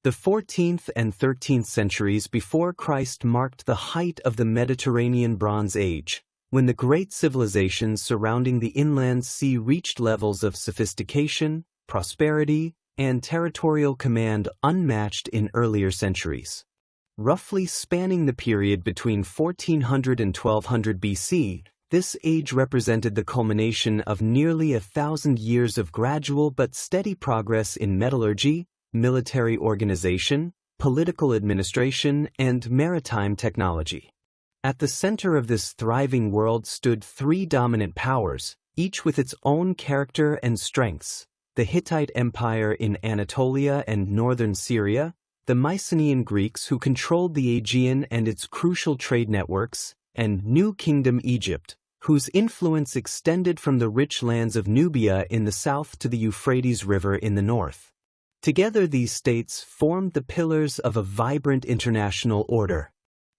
The 14th and 13th centuries before Christ marked the height of the Mediterranean Bronze Age, when the great civilizations surrounding the inland sea reached levels of sophistication, prosperity, and territorial command unmatched in earlier centuries. Roughly spanning the period between 1400 and 1200 BC, this age represented the culmination of nearly 1,000 years of gradual but steady progress in metallurgy, military organization, political administration, and maritime technology. At the center of this thriving world stood three dominant powers, each with its own character and strengths: the Hittite Empire in Anatolia and northern Syria, the Mycenaean Greeks who controlled the Aegean and its crucial trade networks, and New Kingdom Egypt, whose influence extended from the rich lands of Nubia in the south to the Euphrates River in the north. Together these states formed the pillars of a vibrant international order.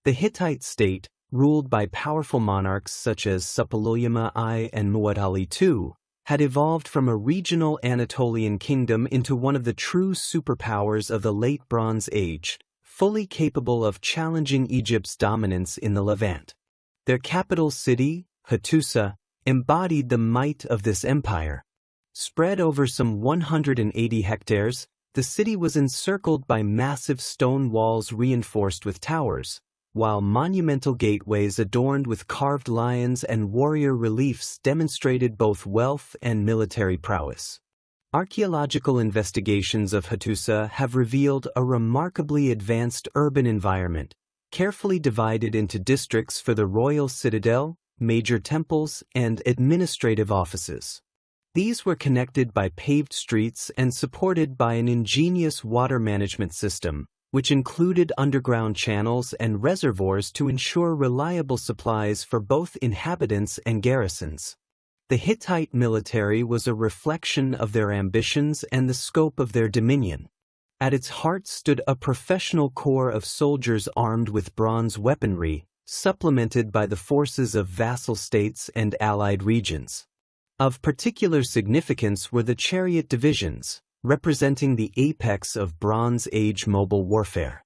The Hittite state, ruled by powerful monarchs such as Suppiluliuma I and Muwatalli II, had evolved from a regional Anatolian kingdom into one of the true superpowers of the Late Bronze Age, fully capable of challenging Egypt's dominance in the Levant. Their capital city, Hattusa, embodied the might of this empire. Spread over some 180 hectares, the city was encircled by massive stone walls reinforced with towers, while monumental gateways adorned with carved lions and warrior reliefs demonstrated both wealth and military prowess. Archaeological investigations of Hattusa have revealed a remarkably advanced urban environment, carefully divided into districts for the royal citadel, major temples, and administrative offices. These were connected by paved streets and supported by an ingenious water management system, which included underground channels and reservoirs to ensure reliable supplies for both inhabitants and garrisons. The Hittite military was a reflection of their ambitions and the scope of their dominion. At its heart stood a professional corps of soldiers armed with bronze weaponry, supplemented by the forces of vassal states and allied regions. Of particular significance were the chariot divisions, representing the apex of Bronze Age mobile warfare.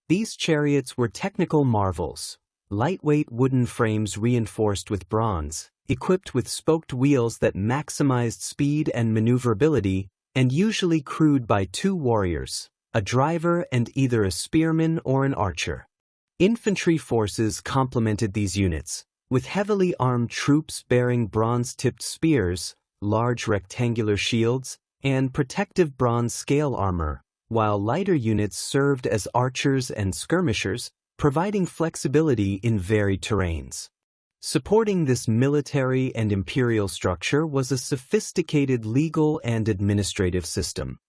These chariots were technical marvels, lightweight wooden frames reinforced with bronze, equipped with spoked wheels that maximized speed and maneuverability, and usually crewed by two warriors, a driver and either a spearman or an archer. Infantry forces complemented these units, with heavily armed troops bearing bronze-tipped spears, large rectangular shields, and protective bronze scale armor, while lighter units served as archers and skirmishers, providing flexibility in varied terrains. Supporting this military and imperial structure was a sophisticated legal and administrative system.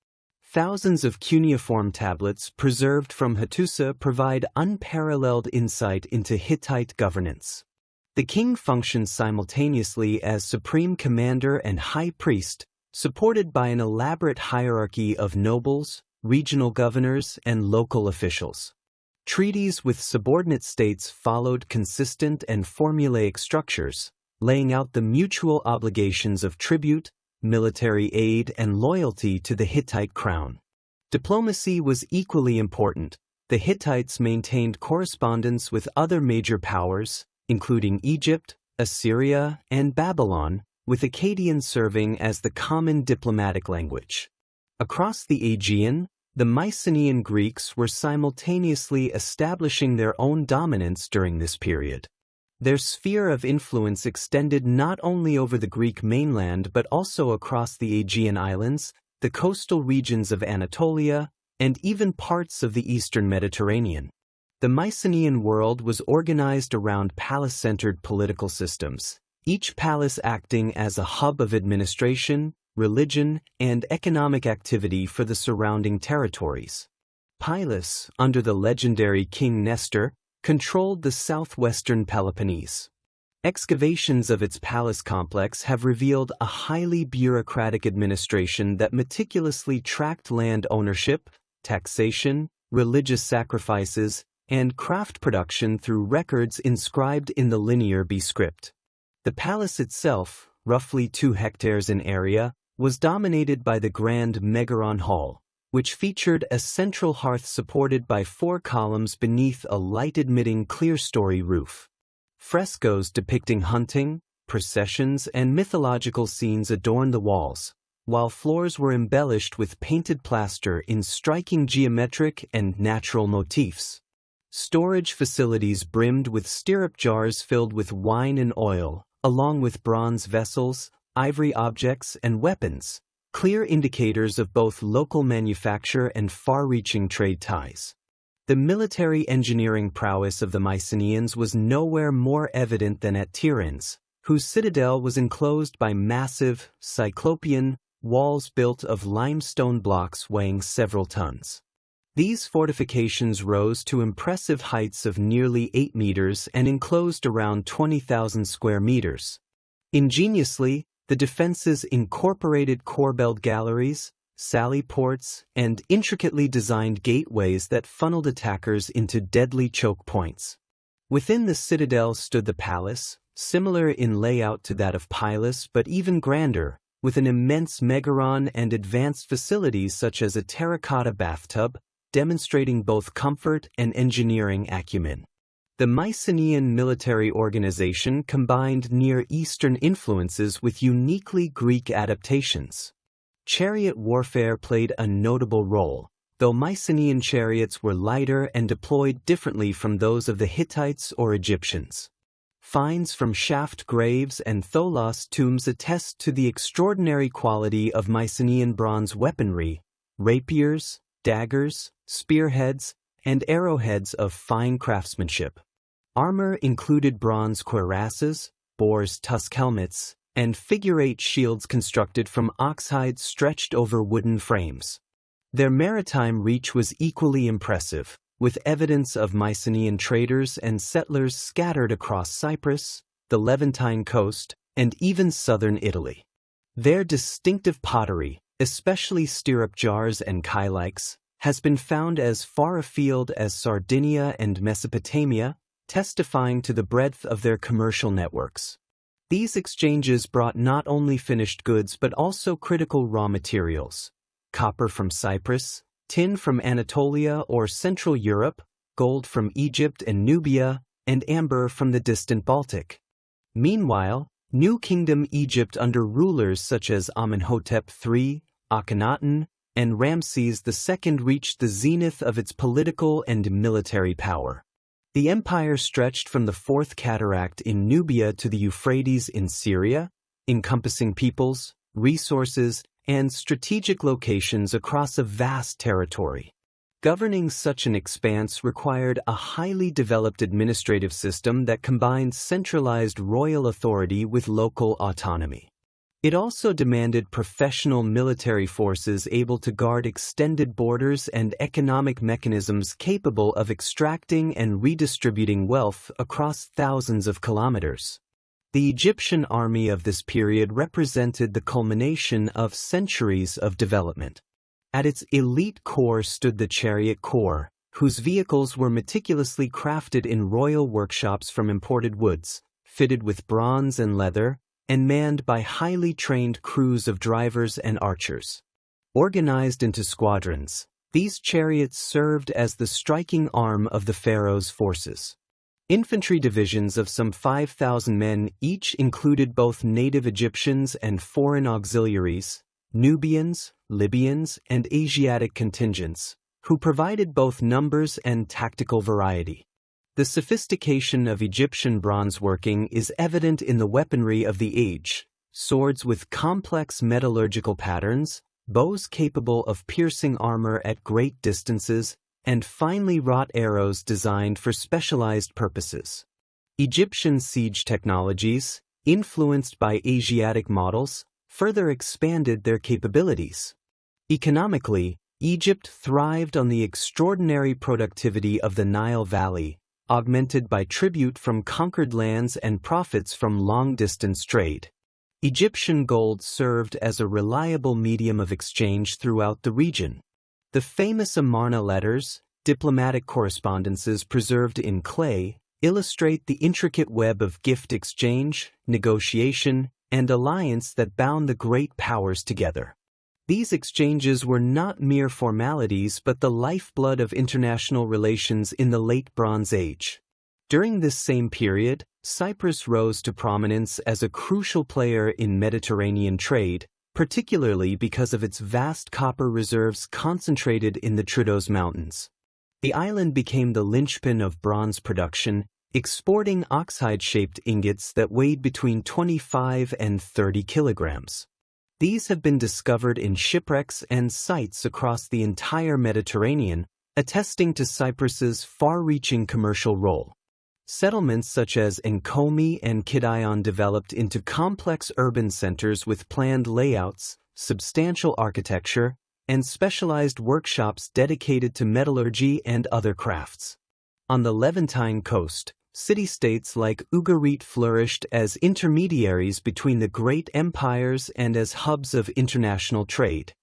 Thousands of cuneiform tablets preserved from Hattusa provide unparalleled insight into Hittite governance. The king functioned simultaneously as supreme commander and high priest, supported by an elaborate hierarchy of nobles, regional governors, and local officials. Treaties with subordinate states followed consistent and formulaic structures, laying out the mutual obligations of tribute, military aid, and loyalty to the Hittite crown. Diplomacy was equally important. The Hittites maintained correspondence with other major powers, including Egypt, Assyria, and Babylon, with Akkadian serving as the common diplomatic language. Across the Aegean, the Mycenaean Greeks were simultaneously establishing their own dominance during this period. Their sphere of influence extended not only over the Greek mainland but also across the Aegean islands, the coastal regions of Anatolia, and even parts of the eastern Mediterranean. The Mycenaean world was organized around palace-centered political systems, each palace acting as a hub of administration, religion, and economic activity for the surrounding territories. Pylos, under the legendary King Nestor, controlled the southwestern Peloponnese. Excavations of its palace complex have revealed a highly bureaucratic administration that meticulously tracked land ownership, taxation, religious sacrifices, and craft production through records inscribed in the Linear B script. The palace itself, roughly 2 hectares in area, was dominated by the Grand Megaron Hall, which featured a central hearth supported by 4 columns beneath a light-admitting clerestory roof. Frescoes depicting hunting, processions, and mythological scenes adorned the walls, while floors were embellished with painted plaster in striking geometric and natural motifs. Storage facilities brimmed with stirrup jars filled with wine and oil, along with bronze vessels, ivory objects, and weapons, clear indicators of both local manufacture and far-reaching trade ties. The military engineering prowess of the Mycenaeans was nowhere more evident than at Tiryns, whose citadel was enclosed by massive, cyclopean walls built of limestone blocks weighing several tons. These fortifications rose to impressive heights of nearly 8 meters and enclosed around 20,000 square meters. Ingeniously, the defenses incorporated corbelled galleries, sally ports, and intricately designed gateways that funneled attackers into deadly choke points. Within the citadel stood the palace, similar in layout to that of Pylus but even grander, with an immense megaron and advanced facilities such as a terracotta bathtub, demonstrating both comfort and engineering acumen. The Mycenaean military organization combined Near Eastern influences with uniquely Greek adaptations. Chariot warfare played a notable role, though Mycenaean chariots were lighter and deployed differently from those of the Hittites or Egyptians. Finds from shaft graves and tholos tombs attest to the extraordinary quality of Mycenaean bronze weaponry, rapiers, daggers, spearheads, and arrowheads of fine craftsmanship. Armor included bronze cuirasses, boar's tusk helmets, and figure-8 shields constructed from ox hides stretched over wooden frames. Their maritime reach was equally impressive, with evidence of Mycenaean traders and settlers scattered across Cyprus, the Levantine coast, and even southern Italy. Their distinctive pottery, especially stirrup jars and kylikes, has been found as far afield as Sardinia and Mesopotamia, testifying to the breadth of their commercial networks. These exchanges brought not only finished goods but also critical raw materials: copper from Cyprus, tin from Anatolia or Central Europe, gold from Egypt and Nubia, and amber from the distant Baltic. Meanwhile, New Kingdom Egypt under rulers such as Amenhotep III, Akhenaten, and Ramses II reached the zenith of its political and military power. The empire stretched from the Fourth Cataract in Nubia to the Euphrates in Syria, encompassing peoples, resources, and strategic locations across a vast territory. Governing such an expanse required a highly developed administrative system that combined centralized royal authority with local autonomy. It also demanded professional military forces able to guard extended borders and economic mechanisms capable of extracting and redistributing wealth across thousands of kilometers. The Egyptian army of this period represented the culmination of centuries of development. At its elite core stood the chariot corps, whose vehicles were meticulously crafted in royal workshops from imported woods, fitted with bronze and leather, and manned by highly trained crews of drivers and archers. Organized into squadrons, these chariots served as the striking arm of the pharaoh's forces. Infantry divisions of some 5,000 men each included both native Egyptians and foreign auxiliaries, Nubians, Libyans, and Asiatic contingents, who provided both numbers and tactical variety. The sophistication of Egyptian bronze working is evident in the weaponry of the age: swords with complex metallurgical patterns, bows capable of piercing armor at great distances, and finely wrought arrows designed for specialized purposes. Egyptian siege technologies, influenced by Asiatic models, further expanded their capabilities. Economically, Egypt thrived on the extraordinary productivity of the Nile Valley, augmented by tribute from conquered lands and profits from long-distance trade. Egyptian gold served as a reliable medium of exchange throughout the region. The famous Amarna letters, diplomatic correspondences preserved in clay, illustrate the intricate web of gift exchange, negotiation, and alliance that bound the great powers together. These exchanges were not mere formalities but the lifeblood of international relations in the Late Bronze Age. During this same period, Cyprus rose to prominence as a crucial player in Mediterranean trade, particularly because of its vast copper reserves concentrated in the Troodos Mountains. The island became the linchpin of bronze production, exporting oxide-shaped ingots that weighed between 25 and 30 kilograms. These have been discovered in shipwrecks and sites across the entire Mediterranean, attesting to Cyprus's far-reaching commercial role. Settlements such as Enkomi and Kidion developed into complex urban centers with planned layouts, substantial architecture, and specialized workshops dedicated to metallurgy and other crafts. On the Levantine coast, city-states like Ugarit flourished as intermediaries between the great empires and as hubs of international trade.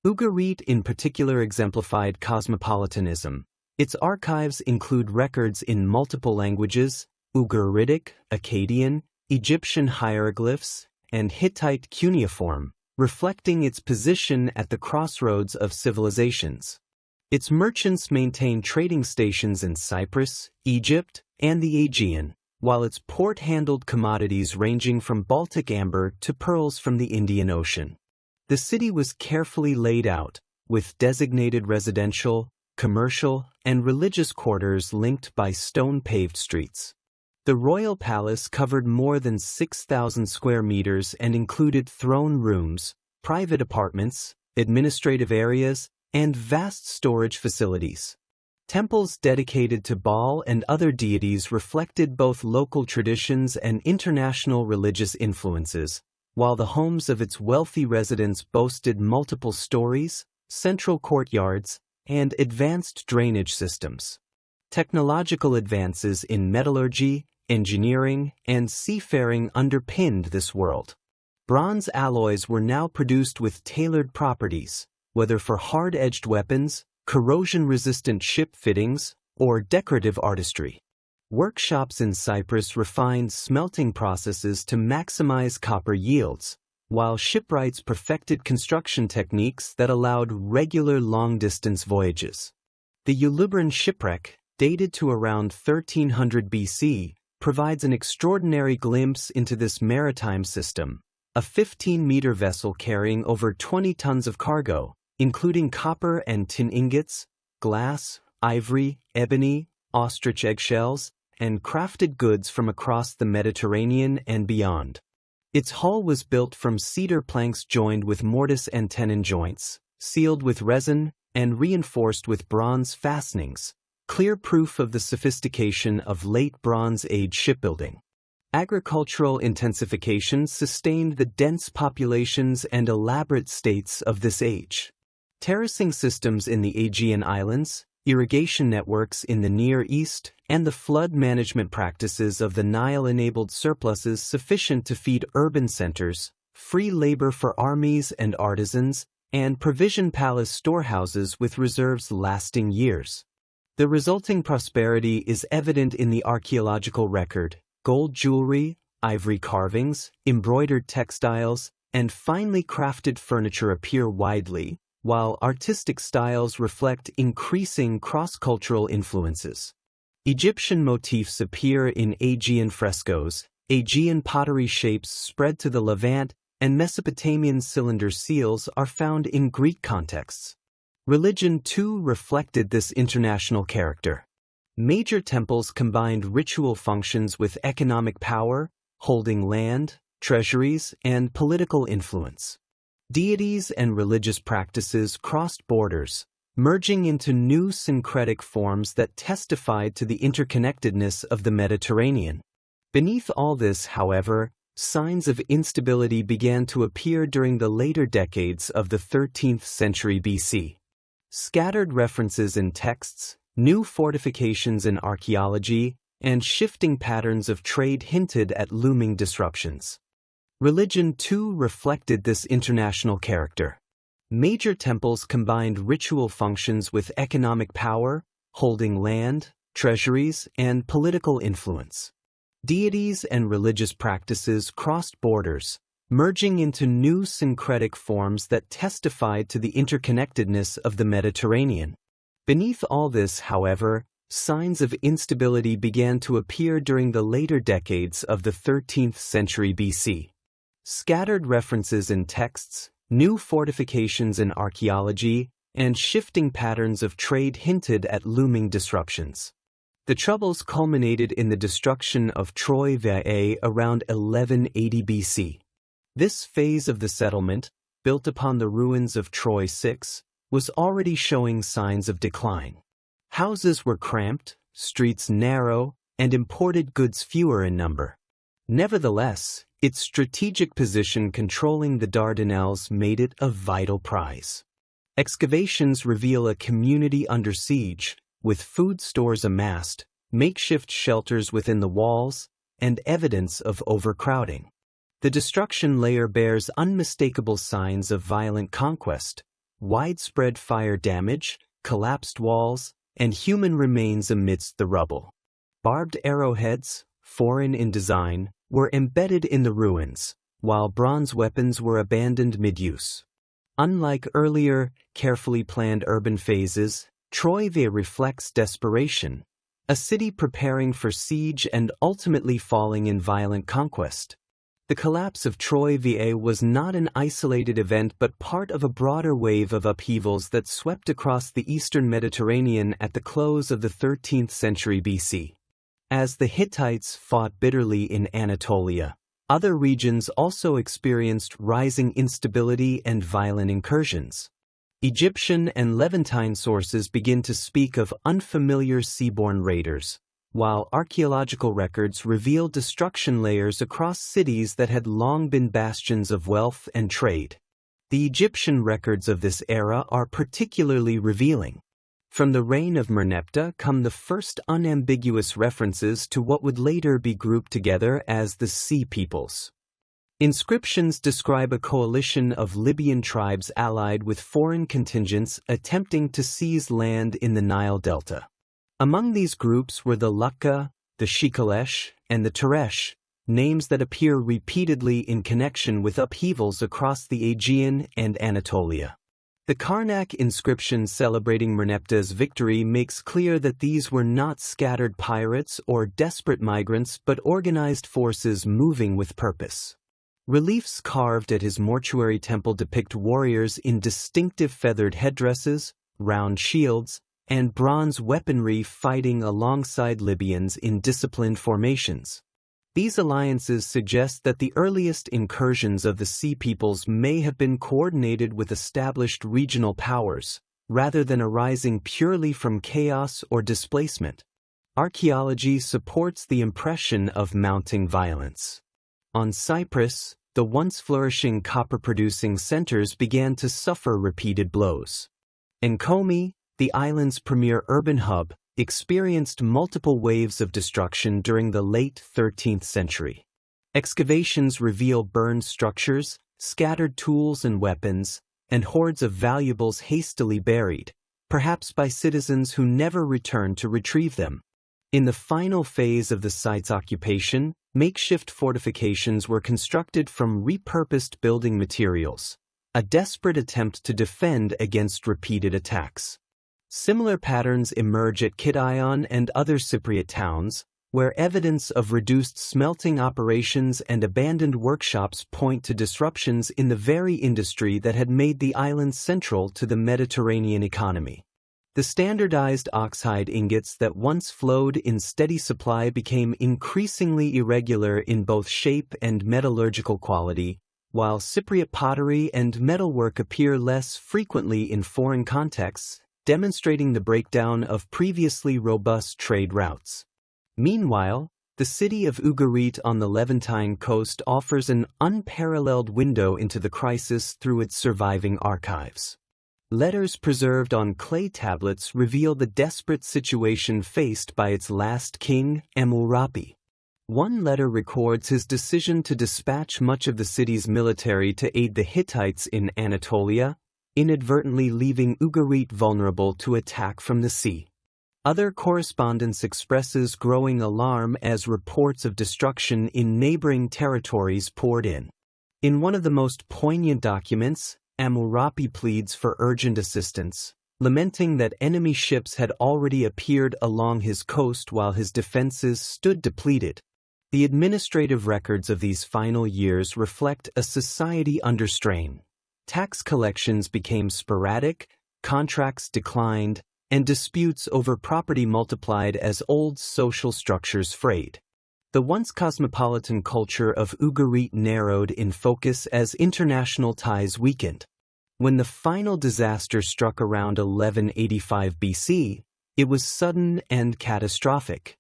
Ugarit in particular exemplified cosmopolitanism. Its archives include records in multiple languages: Ugaritic, Akkadian, Egyptian hieroglyphs, and Hittite cuneiform, reflecting its position at the crossroads of civilizations. Its merchants maintained trading stations in Cyprus, Egypt, and the Aegean, while its port handled commodities ranging from Baltic amber to pearls from the Indian Ocean. The city was carefully laid out, with designated residential, commercial, and religious quarters linked by stone-paved streets. The royal palace covered more than 6,000 square meters and included throne rooms, private apartments, administrative areas, and vast storage facilities. Temples dedicated to Baal and other deities reflected both local traditions and international religious influences, while the homes of its wealthy residents boasted multiple stories, central courtyards, and advanced drainage systems. Technological advances in metallurgy, engineering, and seafaring underpinned this world. Bronze alloys were now produced with tailored properties, whether for hard-edged weapons, corrosion-resistant ship fittings, or decorative artistry. Workshops in Cyprus refined smelting processes to maximize copper yields, while shipwrights perfected construction techniques that allowed regular long-distance voyages. The Ulubran shipwreck, dated to around 1300 BC, provides an extraordinary glimpse into this maritime system, a 15-meter vessel carrying over 20 tons of cargo, including copper and tin ingots, glass, ivory, ebony, ostrich eggshells, and crafted goods from across the Mediterranean and beyond. Its hull was built from cedar planks joined with mortise and tenon joints, sealed with resin, and reinforced with bronze fastenings, clear proof of the sophistication of late Bronze Age shipbuilding. Agricultural intensification sustained the dense populations and elaborate states of this age. Terracing systems in the Aegean Islands, irrigation networks in the Near East, and the flood management practices of the Nile enabled surpluses sufficient to feed urban centers, free labor for armies and artisans, and provision palace storehouses with reserves lasting years. The resulting prosperity is evident in the archaeological record. Gold jewelry, ivory carvings, embroidered textiles, and finely crafted furniture appear widely, while artistic styles reflect increasing cross-cultural influences. Egyptian motifs appear in Aegean frescoes, Aegean pottery shapes spread to the Levant, and Mesopotamian cylinder seals are found in Greek contexts. Religion too reflected this international character. Major temples combined ritual functions with economic power, holding land, treasuries, and political influence. Deities and religious practices crossed borders, merging into new syncretic forms that testified to the interconnectedness of the Mediterranean. Beneath all this, however, signs of instability began to appear during the later decades of the 13th century BC. Scattered references in texts, new fortifications in archaeology, and shifting patterns of trade hinted at looming disruptions. Religion too reflected this international character. Major temples combined ritual functions with economic power, holding land, treasuries, and political influence. Deities and religious practices crossed borders, merging into new syncretic forms that testified to the interconnectedness of the Mediterranean. Beneath all this, however, signs of instability began to appear during the later decades of the 13th century BC. Scattered references in texts, new fortifications in archaeology, and shifting patterns of trade hinted at looming disruptions. The troubles culminated in the destruction of Troy via around 1180 BC. This phase of the settlement, built upon the ruins of Troy 6, was already showing signs of decline. Houses were cramped, streets narrow, and imported goods fewer in number. Nevertheless, its strategic position controlling the Dardanelles made it a vital prize. Excavations reveal a community under siege, with food stores amassed, makeshift shelters within the walls, and evidence of overcrowding. The destruction layer bears unmistakable signs of violent conquest, widespread fire damage, collapsed walls, and human remains amidst the rubble. Barbed arrowheads, foreign in design, were embedded in the ruins, while bronze weapons were abandoned mid-use. Unlike earlier, carefully planned urban phases, Troy reflects desperation, a city preparing for siege and ultimately falling in violent conquest. The collapse of Troy was not an isolated event but part of a broader wave of upheavals that swept across the eastern Mediterranean at the close of the 13th century BC. As the Hittites fought bitterly in Anatolia, other regions also experienced rising instability and violent incursions. Egyptian and Levantine sources begin to speak of unfamiliar seaborne raiders, while archaeological records reveal destruction layers across cities that had long been bastions of wealth and trade. The Egyptian records of this era are particularly revealing. From the reign of Merneptah come the first unambiguous references to what would later be grouped together as the Sea Peoples. Inscriptions describe a coalition of Libyan tribes allied with foreign contingents attempting to seize land in the Nile Delta. Among these groups were the Lukka, the Shikalesh, and the Teresh, names that appear repeatedly in connection with upheavals across the Aegean and Anatolia. The Karnak inscription celebrating Merneptah's victory makes clear that these were not scattered pirates or desperate migrants but organized forces moving with purpose. Reliefs carved at his mortuary temple depict warriors in distinctive feathered headdresses, round shields, and bronze weaponry fighting alongside Libyans in disciplined formations. These alliances suggest that the earliest incursions of the Sea Peoples may have been coordinated with established regional powers, rather than arising purely from chaos or displacement. Archaeology supports the impression of mounting violence. On Cyprus, the once flourishing copper-producing centers began to suffer repeated blows. In Komi, the island's premier urban hub, experienced multiple waves of destruction during the late 13th century. Excavations reveal burned structures, scattered tools and weapons, and hordes of valuables hastily buried, perhaps by citizens who never returned to retrieve them. In the final phase of the site's occupation, makeshift fortifications were constructed from repurposed building materials, a desperate attempt to defend against repeated attacks. Similar patterns emerge at Kition and other Cypriot towns, where evidence of reduced smelting operations and abandoned workshops point to disruptions in the very industry that had made the island central to the Mediterranean economy. The standardized oxide ingots that once flowed in steady supply became increasingly irregular in both shape and metallurgical quality, while Cypriot pottery and metalwork appear less frequently in foreign contexts, demonstrating the breakdown of previously robust trade routes. Meanwhile, the city of Ugarit on the Levantine coast offers an unparalleled window into the crisis through its surviving archives. Letters preserved on clay tablets reveal the desperate situation faced by its last king, Amurapi. One letter records his decision to dispatch much of the city's military to aid the Hittites in Anatolia, inadvertently leaving Ugarit vulnerable to attack from the sea. Other correspondence expresses growing alarm as reports of destruction in neighboring territories poured in. In one of the most poignant documents, Hammurabi pleads for urgent assistance, lamenting that enemy ships had already appeared along his coast while his defenses stood depleted. The administrative records of these final years reflect a society under strain. Tax collections became sporadic, contracts declined, and disputes over property multiplied as old social structures frayed. The once cosmopolitan culture of Ugarit narrowed in focus as international ties weakened. When the final disaster struck around 1185 BC, it was sudden and catastrophic.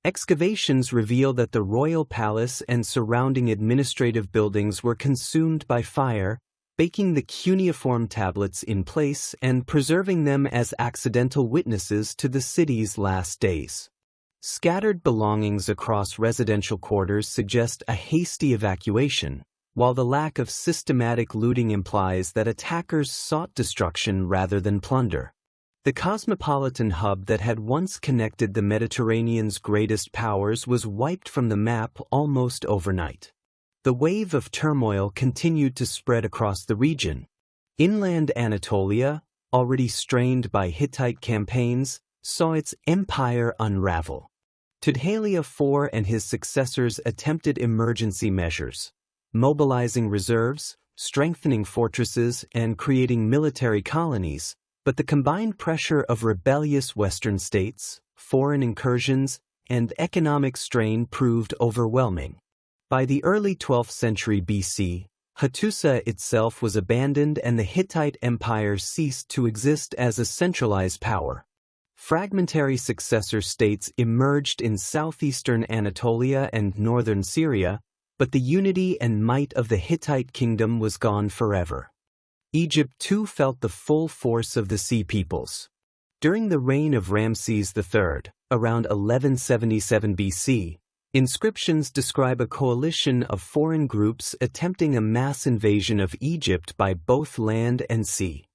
Excavations reveal that the royal palace and surrounding administrative buildings were consumed by fire, baking the cuneiform tablets in place and preserving them as accidental witnesses to the city's last days. Scattered belongings across residential quarters suggest a hasty evacuation, while the lack of systematic looting implies that attackers sought destruction rather than plunder. The cosmopolitan hub that had once connected the Mediterranean's greatest powers was wiped from the map almost overnight. The wave of turmoil continued to spread across the region. Inland Anatolia, already strained by Hittite campaigns, saw its empire unravel. Tudhaliya IV and his successors attempted emergency measures, mobilizing reserves, strengthening fortresses, and creating military colonies, but the combined pressure of rebellious Western states, foreign incursions, and economic strain proved overwhelming. By the early 12th century BC, Hattusa itself was abandoned and the Hittite Empire ceased to exist as a centralized power. Fragmentary successor states emerged in southeastern Anatolia and northern Syria, but the unity and might of the Hittite kingdom was gone forever. Egypt too felt the full force of the Sea Peoples. During the reign of Ramses III, around 1177 BC, inscriptions describe a coalition of foreign groups attempting a mass invasion of Egypt by both land and sea.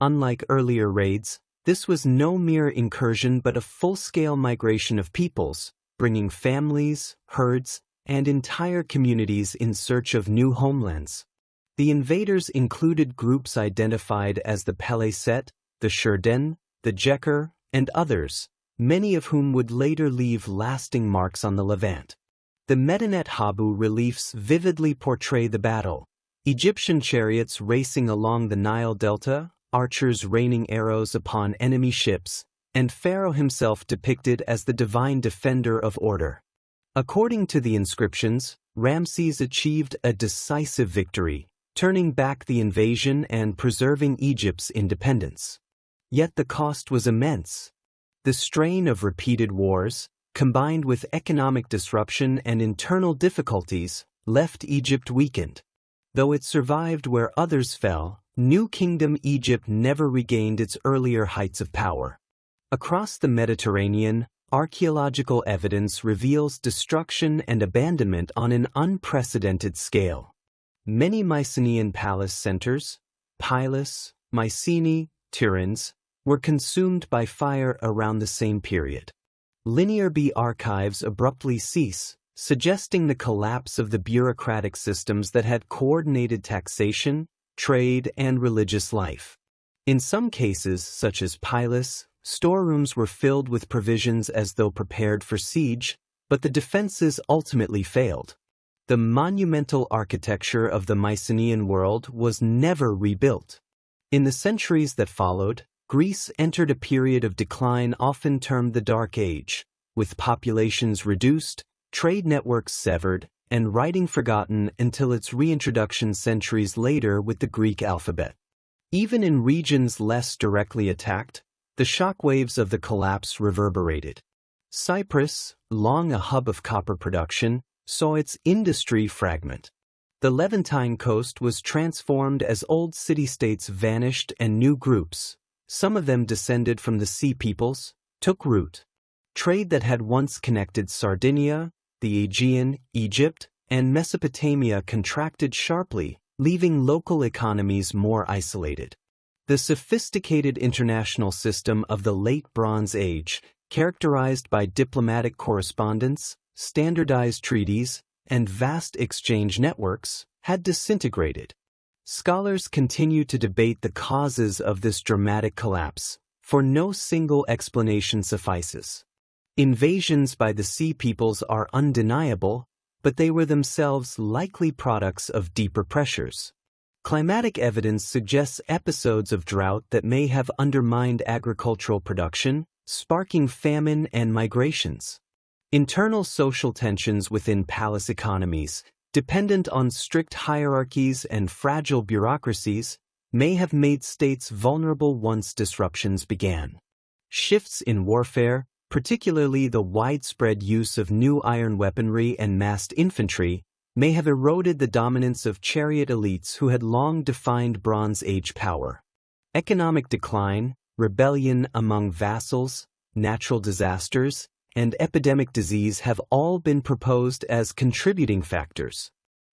Unlike earlier raids, this was no mere incursion but a full-scale migration of peoples, bringing families, herds, and entire communities in search of new homelands. The invaders included groups identified as the Peleset, the Shurden, the Jeker, and others, many of whom would later leave lasting marks on the Levant. The Medinet Habu reliefs vividly portray the battle: Egyptian chariots racing along the Nile Delta, archers raining arrows upon enemy ships, and Pharaoh himself depicted as the divine defender of order. According to the inscriptions, Ramses achieved a decisive victory, turning back the invasion and preserving Egypt's independence. Yet the cost was immense. The strain of repeated wars, combined with economic disruption and internal difficulties, left Egypt weakened. Though it survived where others fell, New Kingdom Egypt never regained its earlier heights of power. Across the Mediterranean, archaeological evidence reveals destruction and abandonment on an unprecedented scale. Many Mycenaean palace centers, Pylos, Mycenae, Tiryns, were consumed by fire around the same period. Linear B archives abruptly cease, suggesting the collapse of the bureaucratic systems that had coordinated taxation, trade, and religious life. In some cases, such as Pylos, storerooms were filled with provisions as though prepared for siege, but the defenses ultimately failed. The monumental architecture of the Mycenaean world was never rebuilt. In the centuries that followed, Greece entered a period of decline often termed the Dark Age, with populations reduced, trade networks severed, and writing forgotten until its reintroduction centuries later with the Greek alphabet. Even in regions less directly attacked, the shockwaves of the collapse reverberated. Cyprus, long a hub of copper production, saw its industry fragment. The Levantine coast was transformed as old city-states vanished and new groups, some of them descended from the Sea Peoples, took root. Trade that had once connected Sardinia, the Aegean, Egypt, and Mesopotamia contracted sharply, leaving local economies more isolated. The sophisticated international system of the Late Bronze Age, characterized by diplomatic correspondence, standardized treaties, and vast exchange networks, had disintegrated. Scholars continue to debate the causes of this dramatic collapse, for no single explanation suffices. Invasions by the Sea Peoples are undeniable, but they were themselves likely products of deeper pressures. Climatic evidence suggests episodes of drought that may have undermined agricultural production, sparking famine and migrations. Internal social tensions within palace economies, dependent on strict hierarchies and fragile bureaucracies, may have made states vulnerable once disruptions began. Shifts in warfare, particularly the widespread use of new iron weaponry and massed infantry, may have eroded the dominance of chariot elites who had long defined Bronze Age power. Economic decline, rebellion among vassals, natural disasters, and epidemic disease have all been proposed as contributing factors.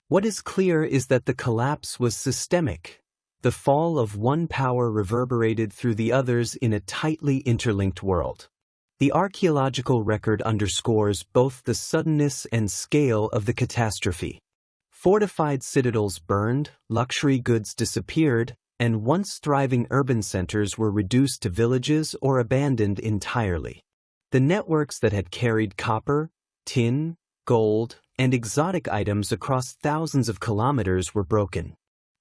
What is clear is that the collapse was systemic. The fall of one power reverberated through the others in a tightly interlinked world. The archaeological record underscores both the suddenness and scale of the catastrophe. Fortified citadels burned, luxury goods disappeared, and once thriving urban centers were reduced to villages or abandoned entirely. The networks that had carried copper, tin, gold, and exotic items across thousands of kilometers were broken.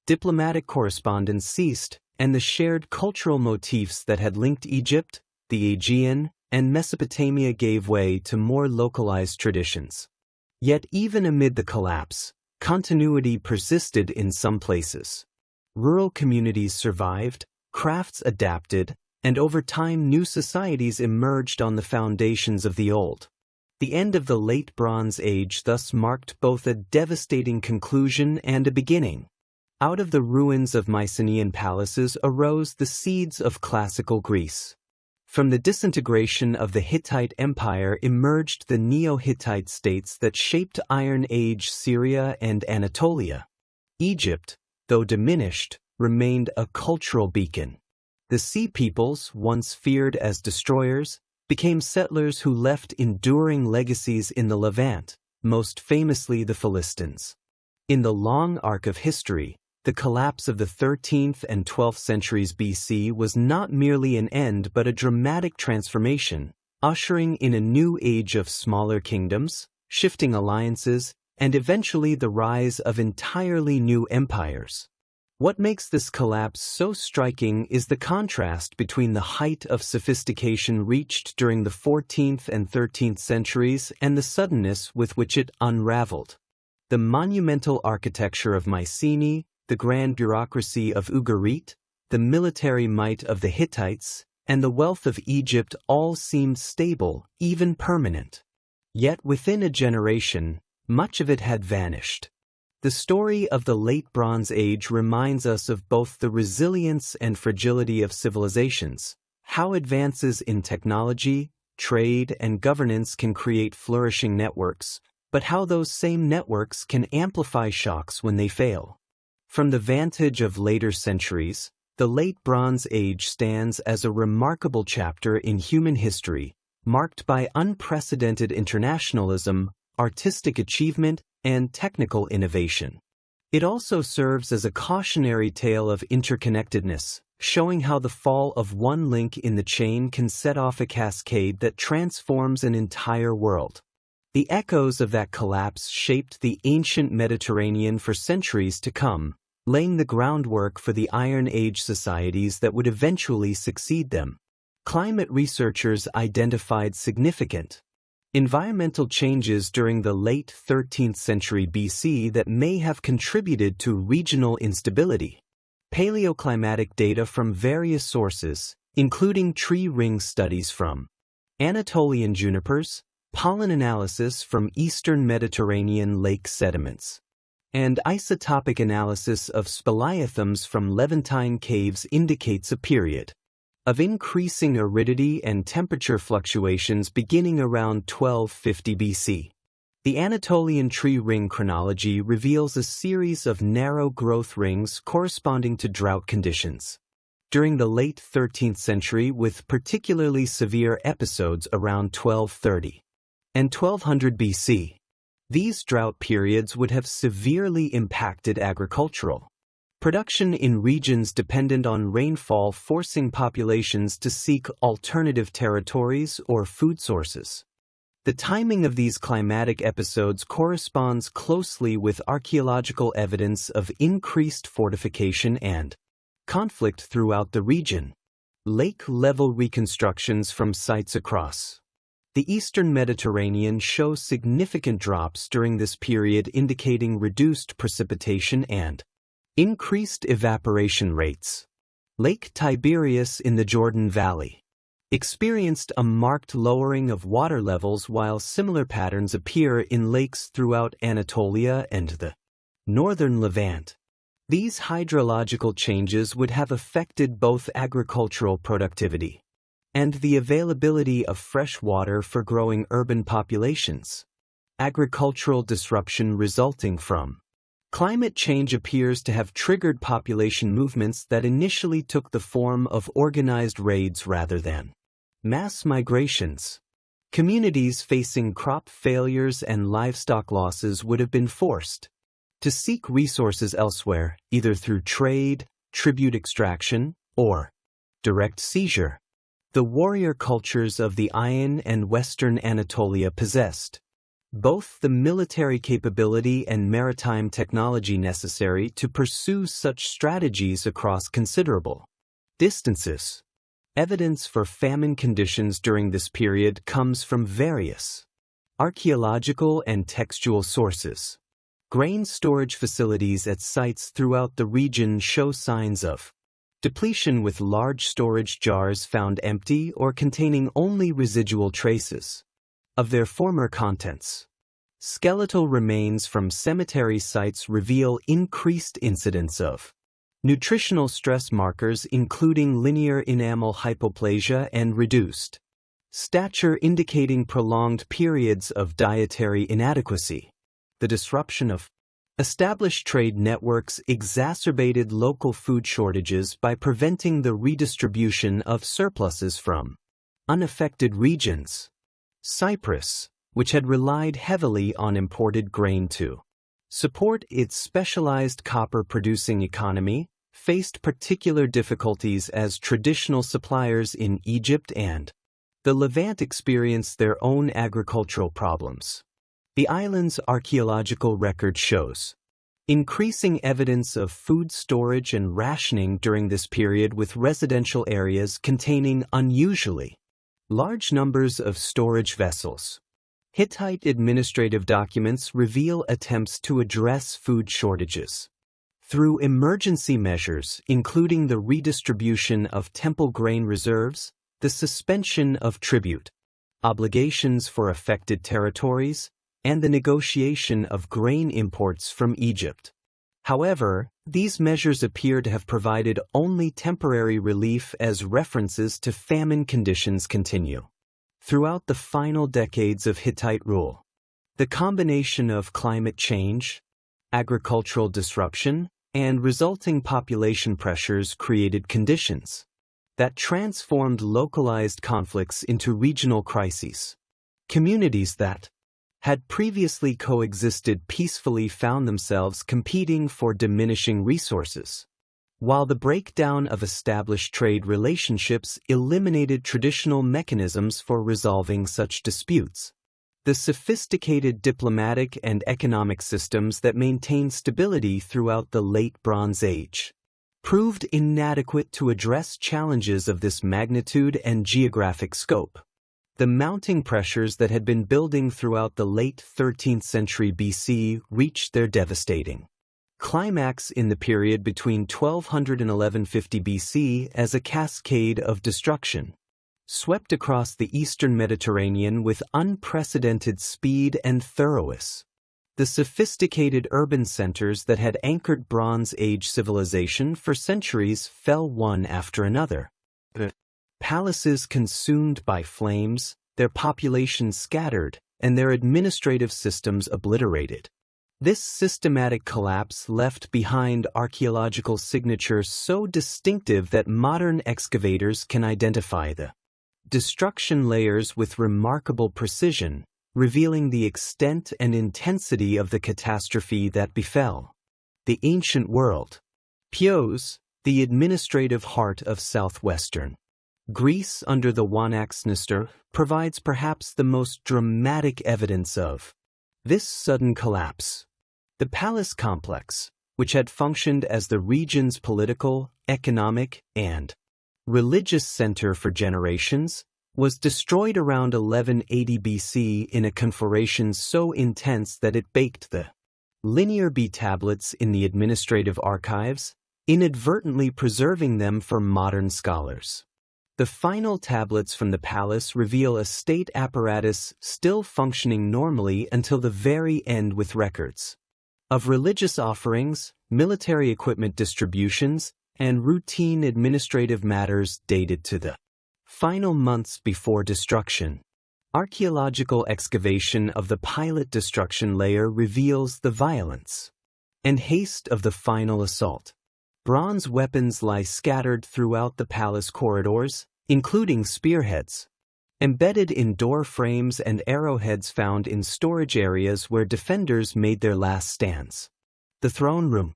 Diplomatic correspondence ceased, and the shared cultural motifs that had linked Egypt, the Aegean, and Mesopotamia gave way to more localized traditions. Yet even amid the collapse, continuity persisted in some places. Rural communities survived, crafts adapted, and over time new societies emerged on the foundations of the old. The end of the Late Bronze Age thus marked both a devastating conclusion and a beginning. Out of the ruins of Mycenaean palaces arose the seeds of classical Greece. From the disintegration of the Hittite Empire emerged the Neo-Hittite states that shaped Iron Age Syria and Anatolia. Egypt, though diminished, remained a cultural beacon. The Sea Peoples, once feared as destroyers, became settlers who left enduring legacies in the Levant, most famously the Philistines. In the long arc of history, the collapse of the 13th and 12th centuries BC was not merely an end but a dramatic transformation, ushering in a new age of smaller kingdoms, shifting alliances, and eventually the rise of entirely new empires. What makes this collapse so striking is the contrast between the height of sophistication reached during the 14th and 13th centuries and the suddenness with which it unraveled. The monumental architecture of Mycenae, the grand bureaucracy of Ugarit, the military might of the Hittites, and the wealth of Egypt all seemed stable, even permanent. Yet within a generation, much of it had vanished. The story of the Late Bronze Age reminds us of both the resilience and fragility of civilizations, how advances in technology, trade, and governance can create flourishing networks, but how those same networks can amplify shocks when they fail. From the vantage of later centuries, the Late Bronze Age stands as a remarkable chapter in human history, marked by unprecedented internationalism, artistic achievement, and technical innovation. It also serves as a cautionary tale of interconnectedness, showing how the fall of one link in the chain can set off a cascade that transforms an entire world. The echoes of that collapse shaped the ancient Mediterranean for centuries to come, laying the groundwork for the Iron Age societies that would eventually succeed them. Climate researchers identified significant environmental changes during the late 13th century BC that may have contributed to regional instability. Paleoclimatic data from various sources, including tree ring studies from Anatolian junipers, pollen analysis from eastern Mediterranean lake sediments, and isotopic analysis of speleothems from Levantine caves indicates a period of increasing aridity and temperature fluctuations beginning around 1250 BC. The Anatolian tree ring chronology reveals a series of narrow growth rings corresponding to drought conditions during the late 13th century, with particularly severe episodes around 1230 and 1200 BC. These drought periods would have severely impacted agricultural production in regions dependent on rainfall, forcing populations to seek alternative territories or food sources. The timing of these climatic episodes corresponds closely with archaeological evidence of increased fortification and conflict throughout the region. Lake-level reconstructions from sites across the eastern Mediterranean show significant drops during this period, indicating reduced precipitation and increased evaporation rates. Lake Tiberias in the Jordan Valley experienced a marked lowering of water levels, while similar patterns appear in lakes throughout Anatolia and the northern Levant. These hydrological changes would have affected both agricultural productivity and the availability of fresh water for growing urban populations. Agricultural disruption resulting from climate change appears to have triggered population movements that initially took the form of organized raids rather than mass migrations. Communities facing crop failures and livestock losses would have been forced to seek resources elsewhere, either through trade, tribute extraction, or direct seizure. The warrior cultures of the Ayan and Western Anatolia possessed both the military capability and maritime technology necessary to pursue such strategies across considerable distances. Evidence for famine conditions during this period comes from various archaeological and textual sources. Grain storage facilities at sites throughout the region show signs of depletion, with large storage jars found empty or containing only residual traces of their former contents. Skeletal remains from cemetery sites reveal increased incidence of nutritional stress markers, including linear enamel hypoplasia and reduced stature, indicating prolonged periods of dietary inadequacy. The disruption of established trade networks exacerbated local food shortages by preventing the redistribution of surpluses from unaffected regions. Cyprus, which had relied heavily on imported grain to support its specialized copper-producing economy, faced particular difficulties as traditional suppliers in Egypt and the Levant experienced their own agricultural problems. The island's archaeological record shows increasing evidence of food storage and rationing during this period, with residential areas containing unusually large numbers of storage vessels. Hittite administrative documents reveal attempts to address food shortages through emergency measures, including the redistribution of temple grain reserves, the suspension of tribute obligations for affected territories, and the negotiation of grain imports from Egypt. However, these measures appear to have provided only temporary relief, as references to famine conditions continue throughout the final decades of Hittite rule. The combination of climate change, agricultural disruption, and resulting population pressures created conditions that transformed localized conflicts into regional crises. Communities that had previously coexisted peacefully found themselves competing for diminishing resources. While the breakdown of established trade relationships eliminated traditional mechanisms for resolving such disputes, the sophisticated diplomatic and economic systems that maintained stability throughout the Late Bronze Age proved inadequate to address challenges of this magnitude and geographic scope. The mounting pressures that had been building throughout the late 13th century BC reached their devastating climax in the period between 1200 and 1150 BC as a cascade of destruction swept across the eastern Mediterranean with unprecedented speed and thoroughness. The sophisticated urban centers that had anchored Bronze Age civilization for centuries fell one after another. Palaces consumed by flames, their populations scattered, and their administrative systems obliterated. This systematic collapse left behind archaeological signatures so distinctive that modern excavators can identify the destruction layers with remarkable precision, revealing the extent and intensity of the catastrophe that befell the ancient world. Chios, the administrative heart of southwestern Greece under the Wanaxnister, provides perhaps the most dramatic evidence of this sudden collapse. The palace complex, which had functioned as the region's political, economic, and religious center for generations, was destroyed around 1180 BC in a conflagration so intense that it baked the linear B tablets in the administrative archives, inadvertently preserving them for modern scholars. The final tablets from the palace reveal a state apparatus still functioning normally until the very end, with records of religious offerings, military equipment distributions, and routine administrative matters dated to the final months before destruction. Archaeological excavation of the pilot destruction layer reveals the violence and haste of the final assault. Bronze weapons lie scattered throughout the palace corridors, including spearheads, embedded in door frames, and arrowheads found in storage areas where defenders made their last stands. The throne room.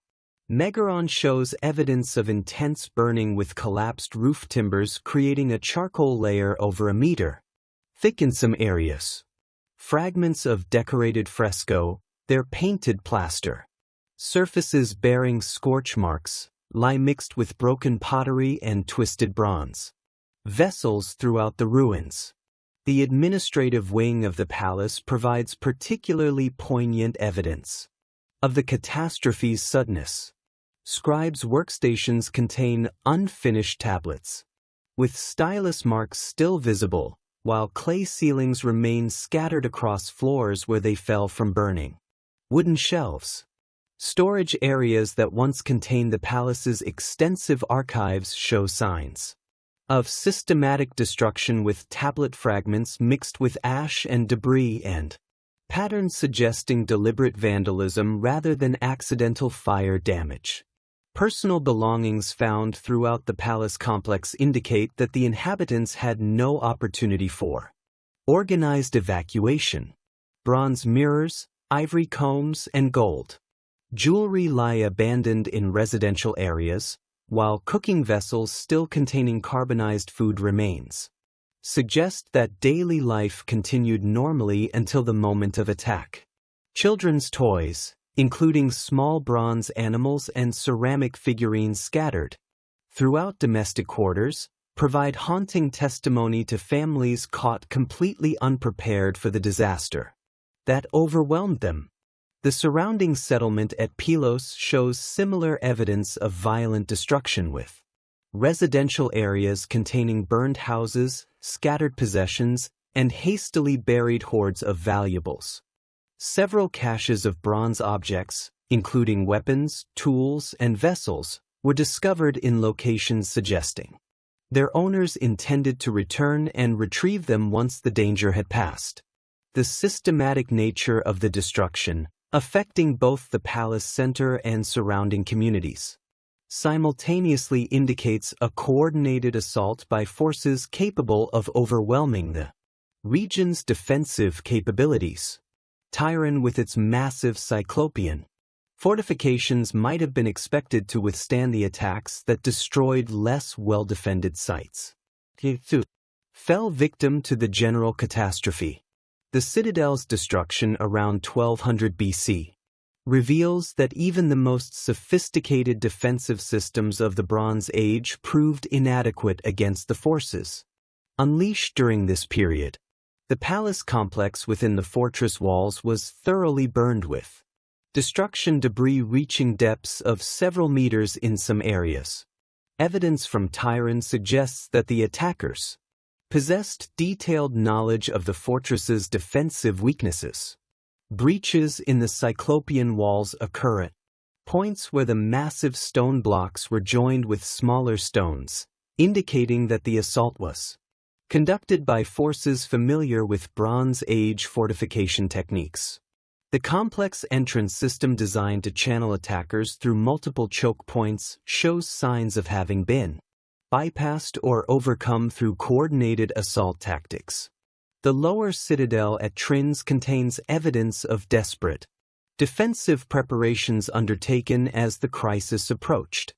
Megaron shows evidence of intense burning, with collapsed roof timbers creating a charcoal layer over a meter thick in some areas. Fragments of decorated fresco, their painted plaster surfaces bearing scorch marks, lie mixed with broken pottery and twisted bronze vessels throughout the ruins. The administrative wing of the palace provides particularly poignant evidence of the catastrophe's suddenness. Scribes' workstations contain unfinished tablets, with stylus marks still visible, while clay ceilings remain scattered across floors where they fell from burning. Wooden shelves. Storage areas that once contained the palace's extensive archives show signs of systematic destruction, with tablet fragments mixed with ash and debris and patterns suggesting deliberate vandalism rather than accidental fire damage. Personal belongings found throughout the palace complex indicate that the inhabitants had no opportunity for organized evacuation. Bronze mirrors, ivory combs, and gold jewelry lie abandoned in residential areas, while cooking vessels still containing carbonized food remains suggest that daily life continued normally until the moment of attack. Children's toys, including small bronze animals and ceramic figurines scattered throughout domestic quarters, provide haunting testimony to families caught completely unprepared for the disaster that overwhelmed them. The surrounding settlement at Pylos shows similar evidence of violent destruction, with residential areas containing burned houses, scattered possessions, and hastily buried hoards of valuables. Several caches of bronze objects, including weapons, tools, and vessels, were discovered in locations suggesting their owners intended to return and retrieve them once the danger had passed. The systematic nature of the destruction, affecting both the palace center and surrounding communities, simultaneously indicates a coordinated assault by forces capable of overwhelming the region's defensive capabilities. Tyran, with its massive cyclopean fortifications, might have been expected to withstand the attacks that destroyed less well-defended sites. Fell victim to the general catastrophe. The citadel's destruction around 1200 BC reveals that even the most sophisticated defensive systems of the Bronze Age proved inadequate against the forces unleashed during this period. The palace complex within the fortress walls was thoroughly burned, with destruction debris reaching depths of several meters in some areas. Evidence from Tyran suggests that the attackers possessed detailed knowledge of the fortress's defensive weaknesses. Breaches in the cyclopean walls occur at points where the massive stone blocks were joined with smaller stones, indicating that the assault was conducted by forces familiar with Bronze Age fortification techniques. The complex entrance system, designed to channel attackers through multiple choke points, shows signs of having been bypassed or overcome through coordinated assault tactics. The lower citadel at Trins contains evidence of desperate defensive preparations undertaken as the crisis approached.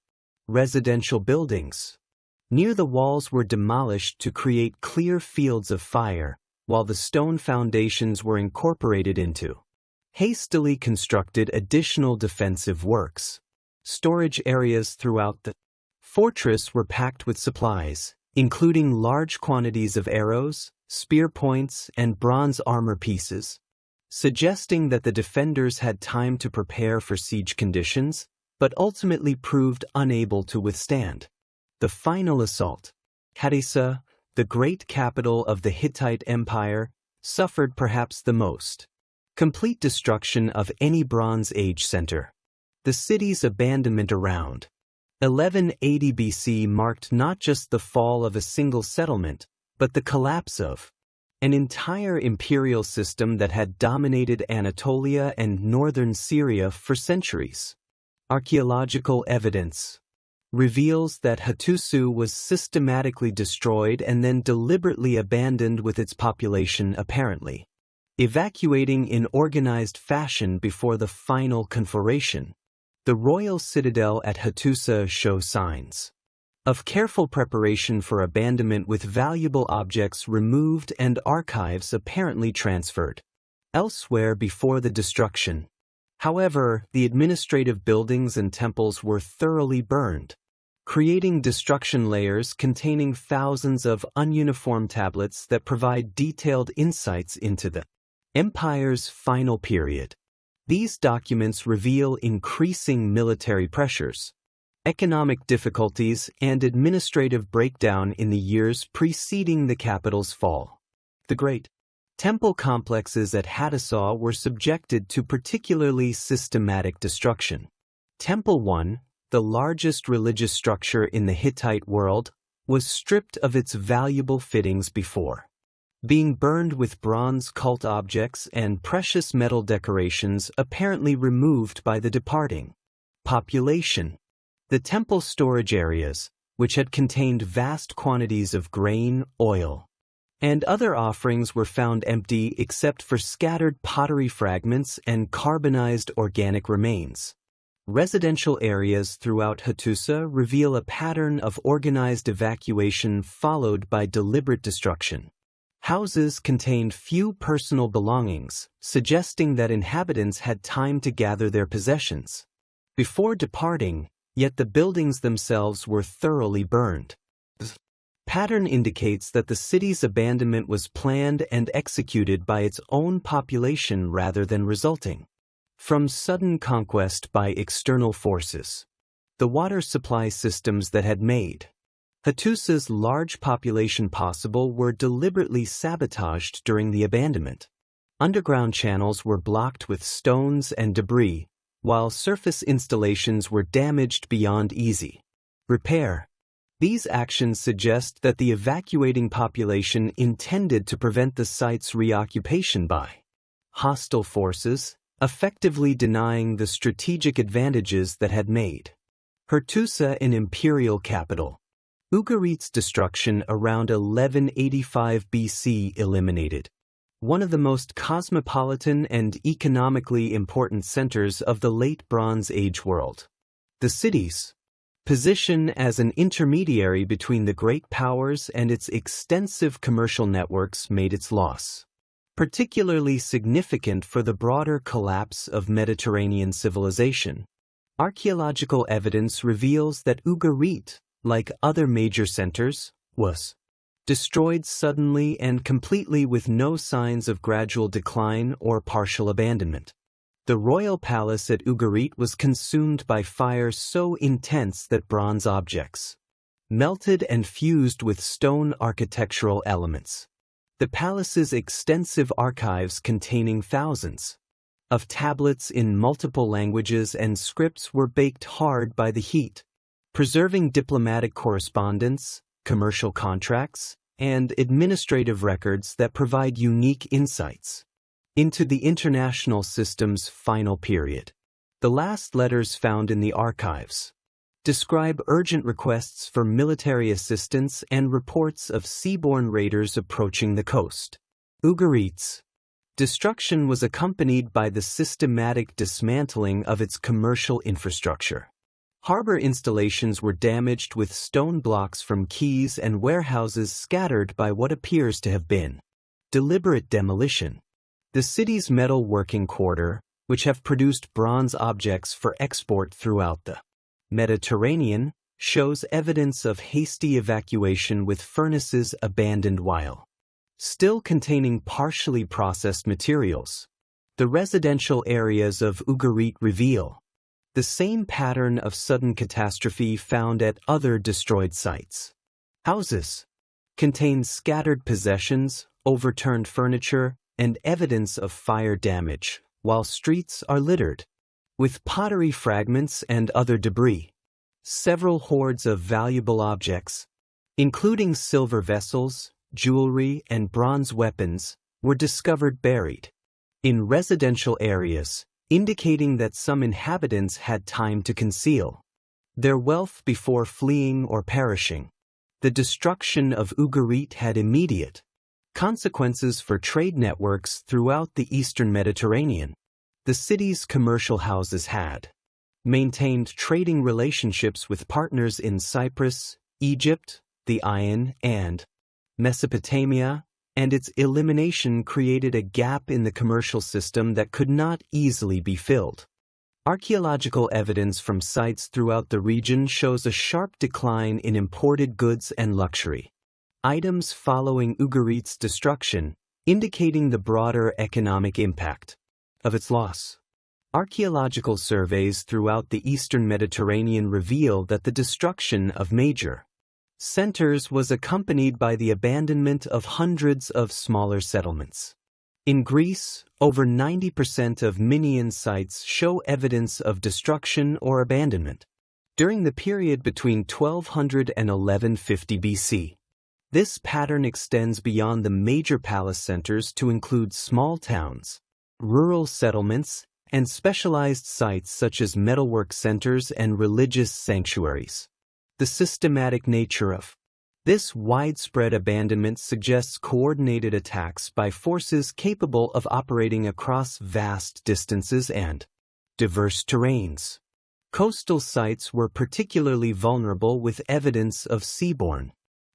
Residential buildings near the walls were demolished to create clear fields of fire, while the stone foundations were incorporated into hastily constructed additional defensive works. Storage areas throughout the fortress were packed with supplies, including large quantities of arrows, spear points, and bronze armor pieces, suggesting that the defenders had time to prepare for siege conditions, but ultimately proved unable to withstand the final assault. Harissa, the great capital of the Hittite Empire, suffered perhaps the most complete destruction of any Bronze Age center. The city's abandonment around 1180 BC marked not just the fall of a single settlement, but the collapse of an entire imperial system that had dominated Anatolia and northern Syria for centuries. Archaeological evidence reveals that Hattusa was systematically destroyed and then deliberately abandoned, with its population apparently evacuating in organized fashion before the final conflagration. The royal citadel at Hattusa shows signs of careful preparation for abandonment, with valuable objects removed and archives apparently transferred elsewhere before the destruction. However, the administrative buildings and temples were thoroughly burned, creating destruction layers containing thousands of ununiform tablets that provide detailed insights into the empire's final period. These documents reveal increasing military pressures, economic difficulties, and administrative breakdown in the years preceding the capital's fall. The great temple complexes at Hattusa were subjected to particularly systematic destruction. Temple 1, the largest religious structure in the Hittite world, was stripped of its valuable fittings before being burned, with bronze cult objects and precious metal decorations apparently removed by the departing population. The temple storage areas, which had contained vast quantities of grain, oil, and other offerings, were found empty except for scattered pottery fragments and carbonized organic remains. Residential areas throughout Hattusa reveal a pattern of organized evacuation followed by deliberate destruction. Houses contained few personal belongings, suggesting that inhabitants had time to gather their possessions before departing, yet the buildings themselves were thoroughly burned. The pattern indicates that the city's abandonment was planned and executed by its own population rather than resulting from sudden conquest by external forces. The water supply systems that had made Hattusa's large population possible were deliberately sabotaged during the abandonment. Underground channels were blocked with stones and debris, while surface installations were damaged beyond easy repair. These actions suggest that the evacuating population intended to prevent the site's reoccupation by hostile forces, effectively denying the strategic advantages that had made Hattusa an imperial capital. Ugarit's destruction around 1185 BC eliminated one of the most cosmopolitan and economically important centers of the late Bronze Age world. The city's position as an intermediary between the great powers and its extensive commercial networks made its loss particularly significant for the broader collapse of Mediterranean civilization. Archaeological evidence reveals that Ugarit, like other major centers, was destroyed suddenly and completely, with no signs of gradual decline or partial abandonment. The royal palace at Ugarit was consumed by fire so intense that bronze objects melted and fused with stone architectural elements. The palace's extensive archives containing thousands of tablets in multiple languages and scripts were baked hard by the heat, preserving diplomatic correspondence, commercial contracts, and administrative records that provide unique insights into the international system's final period. The last letters found in the archives describe urgent requests for military assistance and reports of seaborne raiders approaching the coast. Ugarit's destruction was accompanied by the systematic dismantling of its commercial infrastructure. Harbor installations were damaged with stone blocks from quays and warehouses scattered by what appears to have been deliberate demolition. The city's metal working quarter, which have produced bronze objects for export throughout the Mediterranean, shows evidence of hasty evacuation with furnaces abandoned while still containing partially processed materials. The residential areas of Ugarit reveal the same pattern of sudden catastrophe found at other destroyed sites. Houses contain scattered possessions, overturned furniture, and evidence of fire damage, while streets are littered with pottery fragments and other debris. Several hoards of valuable objects, including silver vessels, jewelry, and bronze weapons, were discovered buried in residential areas, indicating that some inhabitants had time to conceal their wealth before fleeing or perishing. The destruction of Ugarit had immediate consequences for trade networks throughout the eastern Mediterranean. The city's commercial houses had maintained trading relationships with partners in Cyprus, Egypt, the Ion, and Mesopotamia, and its elimination created a gap in the commercial system that could not easily be filled. Archaeological evidence from sites throughout the region shows a sharp decline in imported goods and luxury items following Ugarit's destruction, indicating the broader economic impact of its loss. Archaeological surveys throughout the eastern Mediterranean reveal that the destruction of major centers was accompanied by the abandonment of hundreds of smaller settlements. In Greece, over 90% of Minoan sites show evidence of destruction or abandonment during the period between 1200 and 1150 BC. This pattern extends beyond the major palace centers to include small towns, rural settlements, and specialized sites such as metalwork centers and religious sanctuaries. The systematic nature of this widespread abandonment suggests coordinated attacks by forces capable of operating across vast distances and diverse terrains. Coastal sites were particularly vulnerable, with evidence of seaborne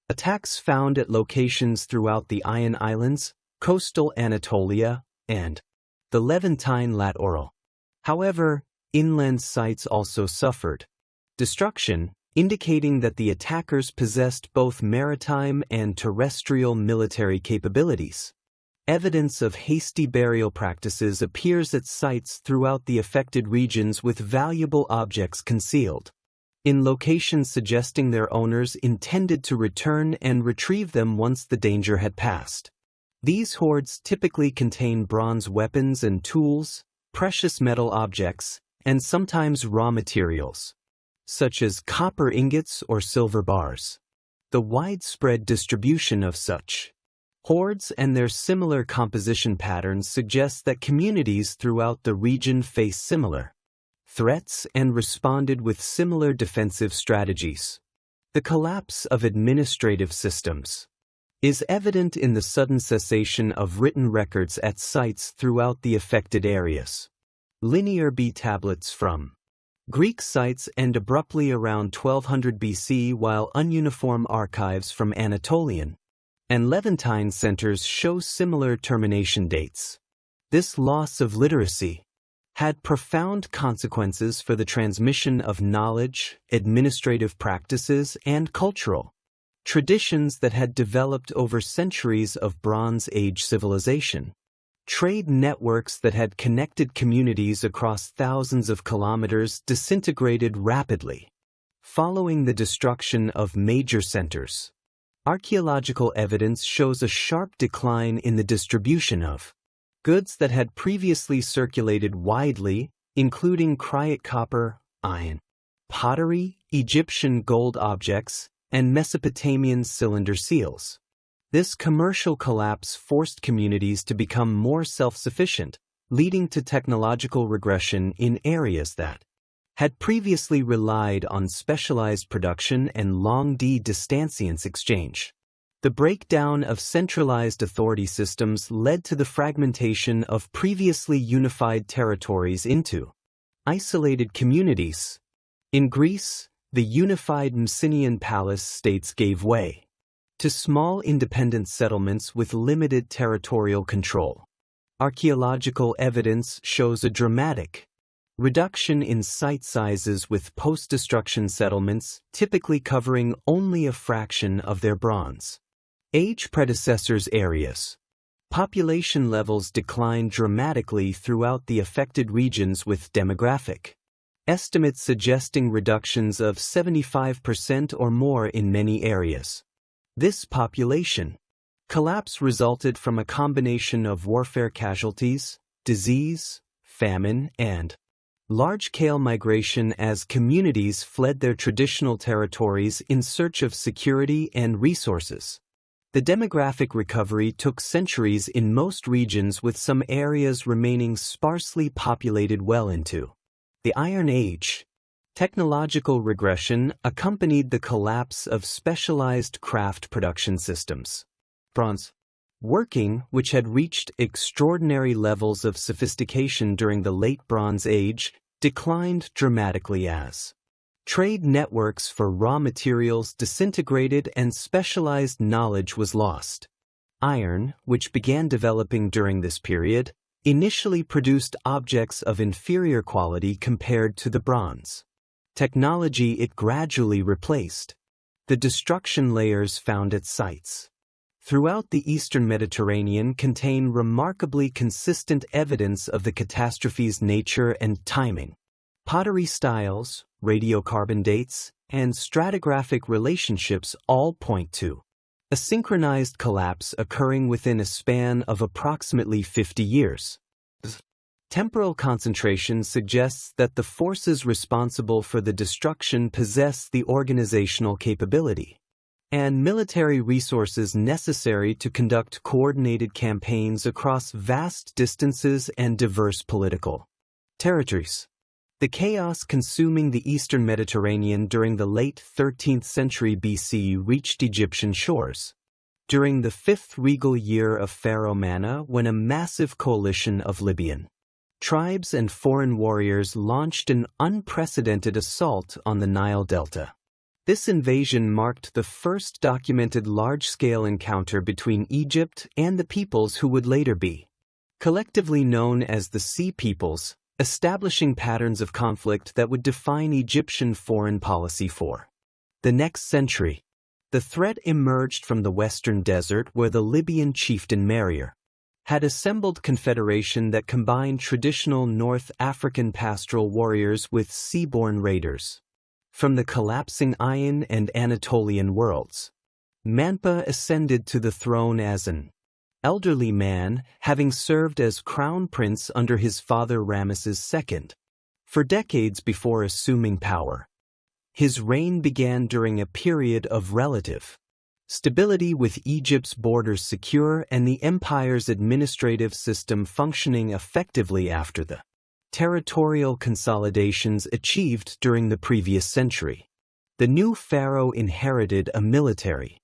attacks found at locations throughout the Ion Islands, coastal Anatolia, and the Levantine littoral. However, inland sites also suffered destruction, indicating that the attackers possessed both maritime and terrestrial military capabilities. Evidence of hasty burial practices appears at sites throughout the affected regions, with valuable objects concealed in locations suggesting their owners intended to return and retrieve them once the danger had passed. These hoards typically contain bronze weapons and tools, precious metal objects, and sometimes raw materials, such as copper ingots or silver bars. The widespread distribution of such hoards and their similar composition patterns suggests that communities throughout the region face similar threats and responded with similar defensive strategies. The collapse of administrative systems is evident in the sudden cessation of written records at sites throughout the affected areas. Linear B tablets from Greek sites end abruptly around 1200 BC, while ununiform archives from Anatolian and Levantine centers show similar termination dates. This loss of literacy had profound consequences for the transmission of knowledge, administrative practices, and cultural traditions that had developed over centuries of Bronze Age civilization. Trade networks that had connected communities across thousands of kilometers disintegrated rapidly following the destruction of major centers. Archaeological evidence shows a sharp decline in the distribution of goods that had previously circulated widely, including Cryot copper, iron, pottery, Egyptian gold objects, and Mesopotamian cylinder seals. This commercial collapse forced communities to become more self-sufficient, leading to technological regression in areas that had previously relied on specialized production and long-distanciance exchange. The breakdown of centralized authority systems led to the fragmentation of previously unified territories into isolated communities. In Greece, the unified Mycenaean palace states gave way to small independent settlements with limited territorial control. Archaeological evidence shows a dramatic reduction in site sizes with post-destruction settlements typically covering only a fraction of their Bronze Age predecessors' areas. Population levels declined dramatically throughout the affected regions with demographic estimates suggesting reductions of 75% or more in many areas. This population collapse resulted from a combination of warfare casualties, disease, famine, and large-scale migration as communities fled their traditional territories in search of security and resources. The demographic recovery took centuries in most regions, with some areas remaining sparsely populated well into the Iron Age. Technological regression accompanied the collapse of specialized craft production systems. Bronze working, which had reached extraordinary levels of sophistication during the Late Bronze Age, declined dramatically as trade networks for raw materials disintegrated and specialized knowledge was lost. Iron, which began developing during this period, initially produced objects of inferior quality compared to the bronze technology it gradually replaced. The destruction layers found at sites throughout the eastern Mediterranean contain remarkably consistent evidence of the catastrophe's nature and timing. Pottery styles, radiocarbon dates, and stratigraphic relationships all point to a synchronized collapse occurring within a span of approximately 50 years. Temporal concentration suggests that the forces responsible for the destruction possess the organizational capability and military resources necessary to conduct coordinated campaigns across vast distances and diverse political territories. The chaos consuming the eastern Mediterranean during the late 13th century BC reached Egyptian shores during the fifth regal year of Pharaoh Mana, when a massive coalition of Libyan tribes and foreign warriors launched an unprecedented assault on the Nile Delta. This invasion marked the first documented large-scale encounter between Egypt and the peoples who would later be collectively known as the Sea Peoples, establishing patterns of conflict that would define Egyptian foreign policy for the next century. The threat emerged from the western desert, where the Libyan chieftain Marir had assembled confederation that combined traditional North African pastoral warriors with seaborne raiders from the collapsing Ayan and Anatolian worlds. Manpa ascended to the throne as an elderly man, having served as crown prince under his father Ramesses II for decades before assuming power. His reign began during a period of relative stability, with Egypt's borders secure and the empire's administrative system functioning effectively after the territorial consolidations achieved during the previous century. The new pharaoh inherited a military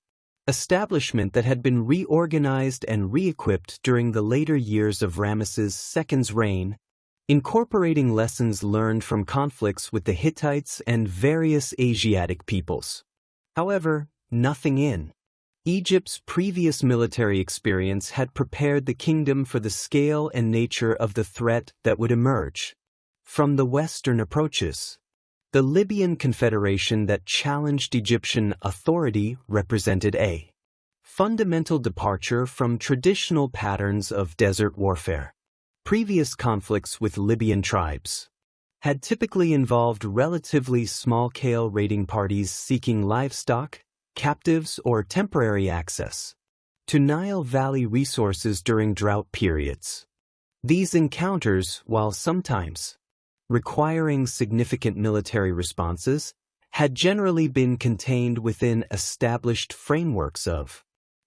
establishment that had been reorganized and re-equipped during the later years of Ramesses II's reign, incorporating lessons learned from conflicts with the Hittites and various Asiatic peoples. However, nothing in Egypt's previous military experience had prepared the kingdom for the scale and nature of the threat that would emerge from the Western approaches. The Libyan confederation that challenged Egyptian authority represented a fundamental departure from traditional patterns of desert warfare. Previous conflicts with Libyan tribes had typically involved relatively small-scale raiding parties seeking livestock, captives, or temporary access to Nile Valley resources during drought periods. These encounters, while sometimes requiring significant military responses, had generally been contained within established frameworks of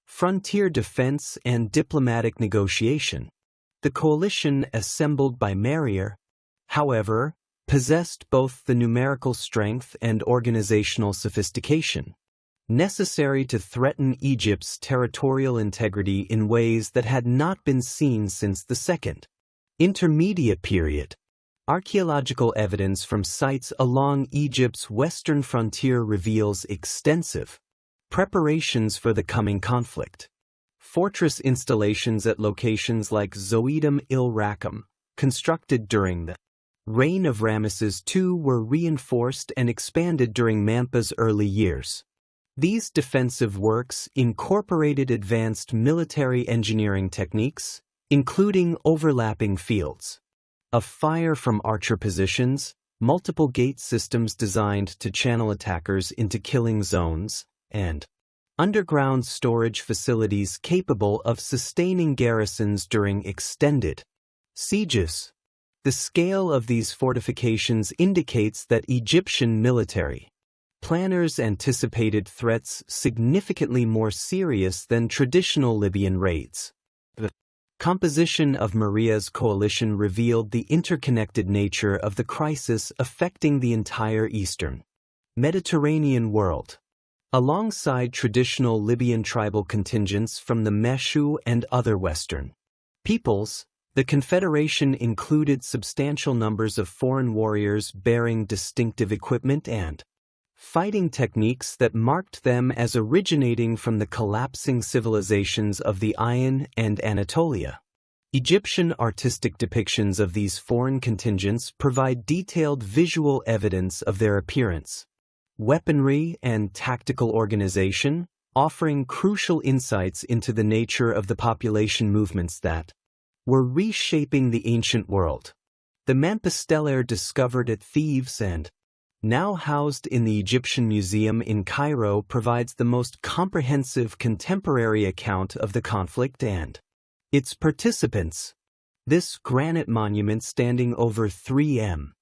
frontier defense and diplomatic negotiation. The coalition assembled by Marir, however, possessed both the numerical strength and organizational sophistication necessary to threaten Egypt's territorial integrity in ways that had not been seen since the Second Intermediate period. Archaeological evidence from sites along Egypt's western frontier reveals extensive preparations for the coming conflict. Fortress installations at locations like Zoetum il-Raqam, constructed during the reign of Ramesses II, were reinforced and expanded during Manpa's early years. These defensive works incorporated advanced military engineering techniques, including overlapping fields of fire from archer positions, multiple gate systems designed to channel attackers into killing zones, and underground storage facilities capable of sustaining garrisons during extended sieges. The scale of these fortifications indicates that Egyptian military planners anticipated threats significantly more serious than traditional Libyan raids. The composition of Maria's coalition revealed the interconnected nature of the crisis affecting the entire eastern Mediterranean world. Alongside traditional Libyan tribal contingents from the Meshu and other Western peoples, the confederation included substantial numbers of foreign warriors bearing distinctive equipment and fighting techniques that marked them as originating from the collapsing civilizations of the Ayan and Anatolia. Egyptian artistic depictions of these foreign contingents provide detailed visual evidence of their appearance, weaponry, and tactical organization, offering crucial insights into the nature of the population movements that were reshaping the ancient world. The Manpa stelaire discovered at Thebes and now housed in the Egyptian Museum in Cairo provides the most comprehensive contemporary account of the conflict and its participants. This granite monument, standing over 3 m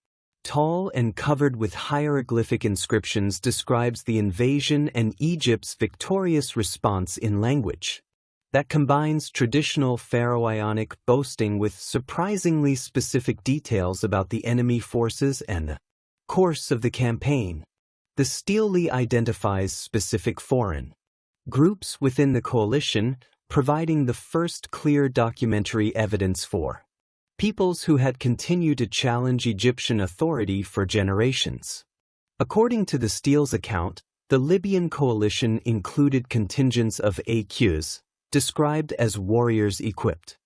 tall and covered with hieroglyphic inscriptions, describes the invasion and Egypt's victorious response in language that combines traditional Pharaohic boasting with surprisingly specific details about the enemy forces and the course of the campaign. The stele identifies specific foreign groups within the coalition, providing the first clear documentary evidence for peoples who had continued to challenge Egyptian authority for generations. According to the stele's account, the Libyan coalition included contingents of Aqs, described as warriors equipped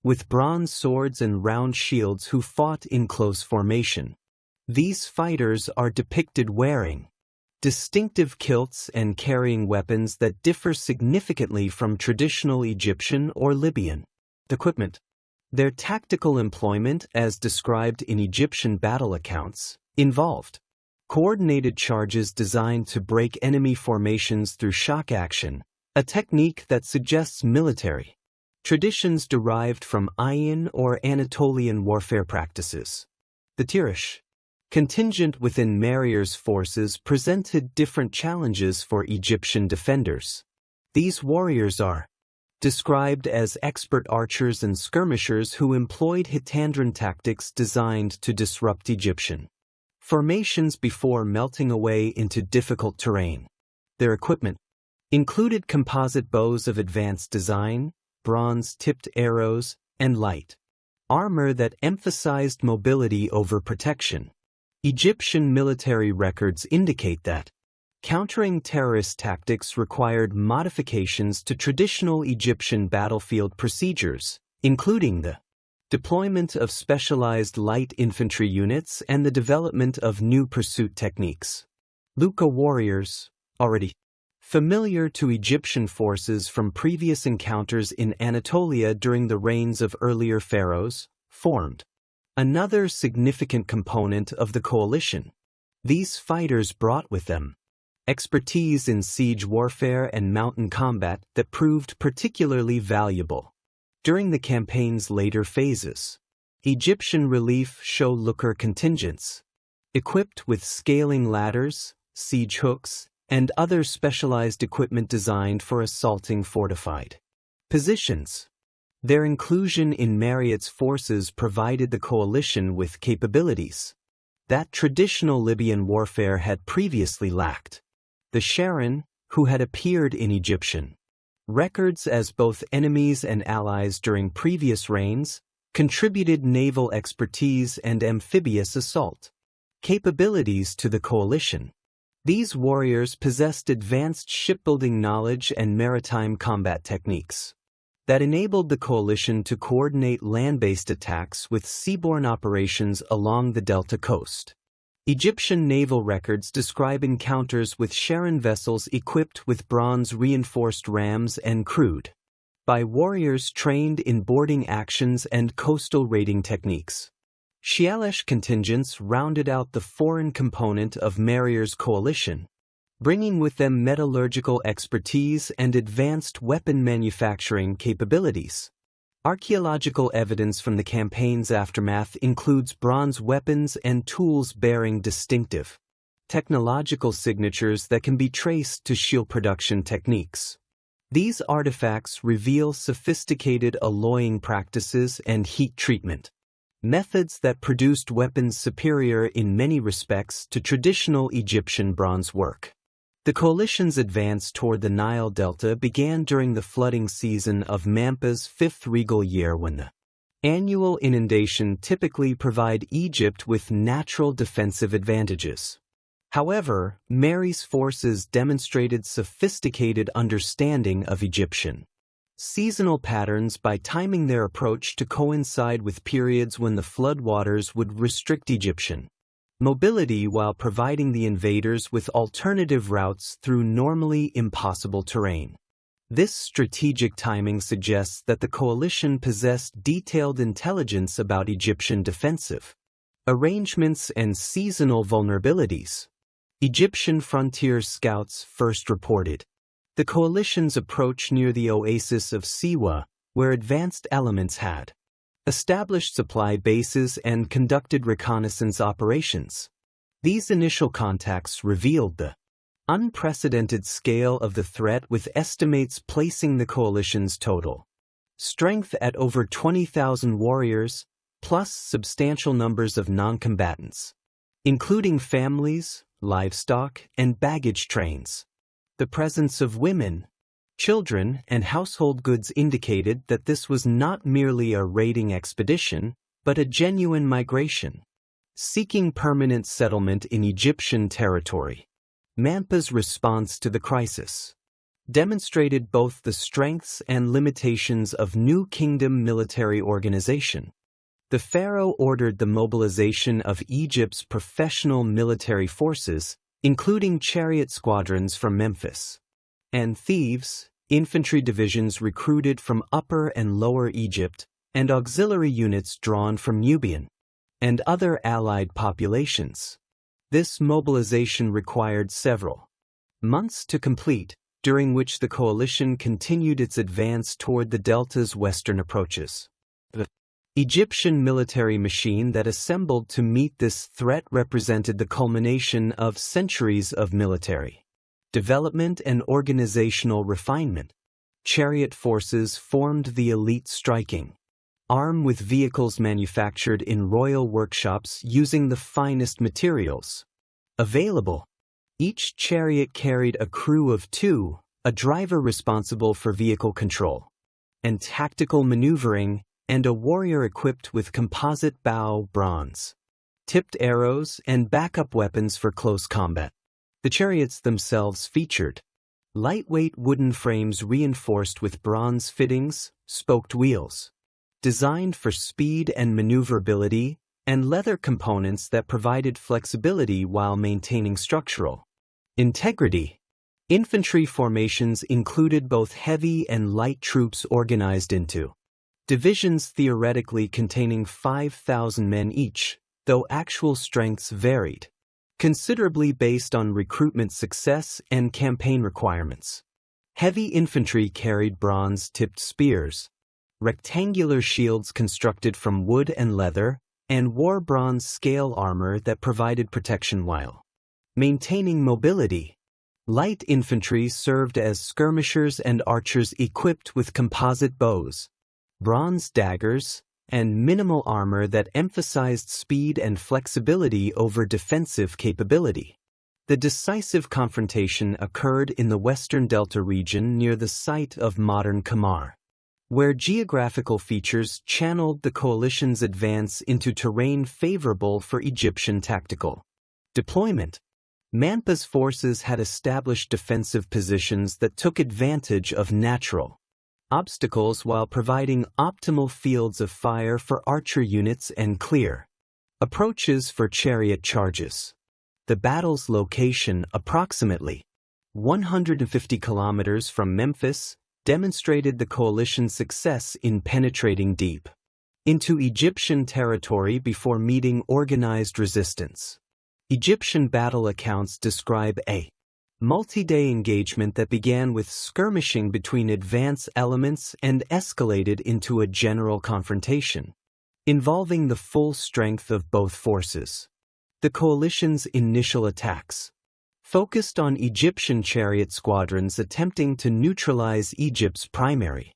with bronze swords and round shields, who fought in close formation. These fighters are depicted wearing distinctive kilts and carrying weapons that differ significantly from traditional Egyptian or Libyan equipment. Their tactical employment, as described in Egyptian battle accounts, involved coordinated charges designed to break enemy formations through shock action, a technique that suggests military traditions derived from Ayan or Anatolian warfare practices. The Tirish contingent within Maria's forces presented different challenges for Egyptian defenders. These warriors are described as expert archers and skirmishers who employed Hitandran tactics designed to disrupt Egyptian formations before melting away into difficult terrain. Their equipment included composite bows of advanced design, bronze-tipped arrows, and light armor that emphasized mobility over protection. Egyptian military records indicate that countering terrorist tactics required modifications to traditional Egyptian battlefield procedures, including the deployment of specialized light infantry units and the development of new pursuit techniques. Luka warriors, already familiar to Egyptian forces from previous encounters in Anatolia during the reigns of earlier pharaohs, formed another significant component of the coalition. These fighters brought with them expertise in siege warfare and mountain combat that proved particularly valuable during the campaign's later phases. Egyptian relief show looker contingents, equipped with scaling ladders, siege hooks, and other specialized equipment designed for assaulting fortified positions. Their inclusion in Maria's forces provided the coalition with capabilities that traditional Libyan warfare had previously lacked. The Sharon, who had appeared in Egyptian records as both enemies and allies during previous reigns, contributed naval expertise and amphibious assault capabilities to the coalition. These warriors possessed advanced shipbuilding knowledge and maritime combat techniques that enabled the coalition to coordinate land-based attacks with seaborne operations along the Delta coast. Egyptian naval records describe encounters with Charon vessels equipped with bronze-reinforced rams and crewed by warriors trained in boarding actions and coastal raiding techniques. Shialish contingents rounded out the foreign component of Maria's coalition, bringing with them metallurgical expertise and advanced weapon manufacturing capabilities. Archaeological evidence from the campaign's aftermath includes bronze weapons and tools bearing distinctive technological signatures that can be traced to shield production techniques. These artifacts reveal sophisticated alloying practices and heat treatment methods that produced weapons superior in many respects to traditional Egyptian bronze work. The coalition's advance toward the Nile Delta began during the flooding season of Mampa's fifth regal year, when the annual inundation typically provide Egypt with natural defensive advantages. However, Mary's forces demonstrated sophisticated understanding of Egyptian seasonal patterns by timing their approach to coincide with periods when the floodwaters would restrict Egyptian mobility while providing the invaders with alternative routes through normally impossible terrain. This strategic timing suggests that the coalition possessed detailed intelligence about Egyptian defensive arrangements and seasonal vulnerabilities. Egyptian frontier scouts first reported the coalition's approach near the oasis of Siwa, where advanced elements had established supply bases and conducted reconnaissance operations. These initial contacts revealed the unprecedented scale of the threat, with estimates placing the coalition's total strength at over 20,000 warriors, plus substantial numbers of non-combatants, including families, livestock, and baggage trains. The presence of women, children, and household goods indicated that this was not merely a raiding expedition, but a genuine migration, seeking permanent settlement in Egyptian territory. Mampa's response to the crisis demonstrated both the strengths and limitations of New Kingdom military organization. The pharaoh ordered the mobilization of Egypt's professional military forces, including chariot squadrons from Memphis and Thebes, infantry divisions recruited from Upper and Lower Egypt, and auxiliary units drawn from Nubian and other allied populations. This mobilization required several months to complete, during which the coalition continued its advance toward the delta's western approaches. The Egyptian military machine that assembled to meet this threat represented the culmination of centuries of military development and organizational refinement. Chariot forces formed the elite striking arm, with vehicles manufactured in royal workshops using the finest materials available. Each chariot carried a crew of 2, a driver responsible for vehicle control and tactical maneuvering, and a warrior equipped with composite bow bronze, tipped arrows, and backup weapons for close combat. The chariots themselves featured lightweight wooden frames reinforced with bronze fittings, spoked wheels, designed for speed and maneuverability, and leather components that provided flexibility while maintaining structural integrity. Infantry formations included both heavy and light troops organized into divisions theoretically containing 5,000 men each, though actual strengths varied considerably based on recruitment success and campaign requirements. Heavy infantry carried bronze-tipped spears, rectangular shields constructed from wood and leather, and wore bronze scale armor that provided protection while maintaining mobility. Light infantry served as skirmishers and archers equipped with composite bows, bronze daggers, and minimal armor that emphasized speed and flexibility over defensive capability. The decisive confrontation occurred in the Western Delta region near the site of modern Kamar, where geographical features channeled the coalition's advance into terrain favorable for Egyptian tactical deployment. Manpa's forces had established defensive positions that took advantage of natural obstacles while providing optimal fields of fire for archer units and clear approaches for chariot charges. The battle's location, approximately 150 kilometers from Memphis, demonstrated the coalition's success in penetrating deep into Egyptian territory before meeting organized resistance. Egyptian battle accounts describe a multi-day engagement that began with skirmishing between advance elements and escalated into a general confrontation, involving the full strength of both forces. The coalition's initial attacks focused on Egyptian chariot squadrons attempting to neutralize Egypt's primary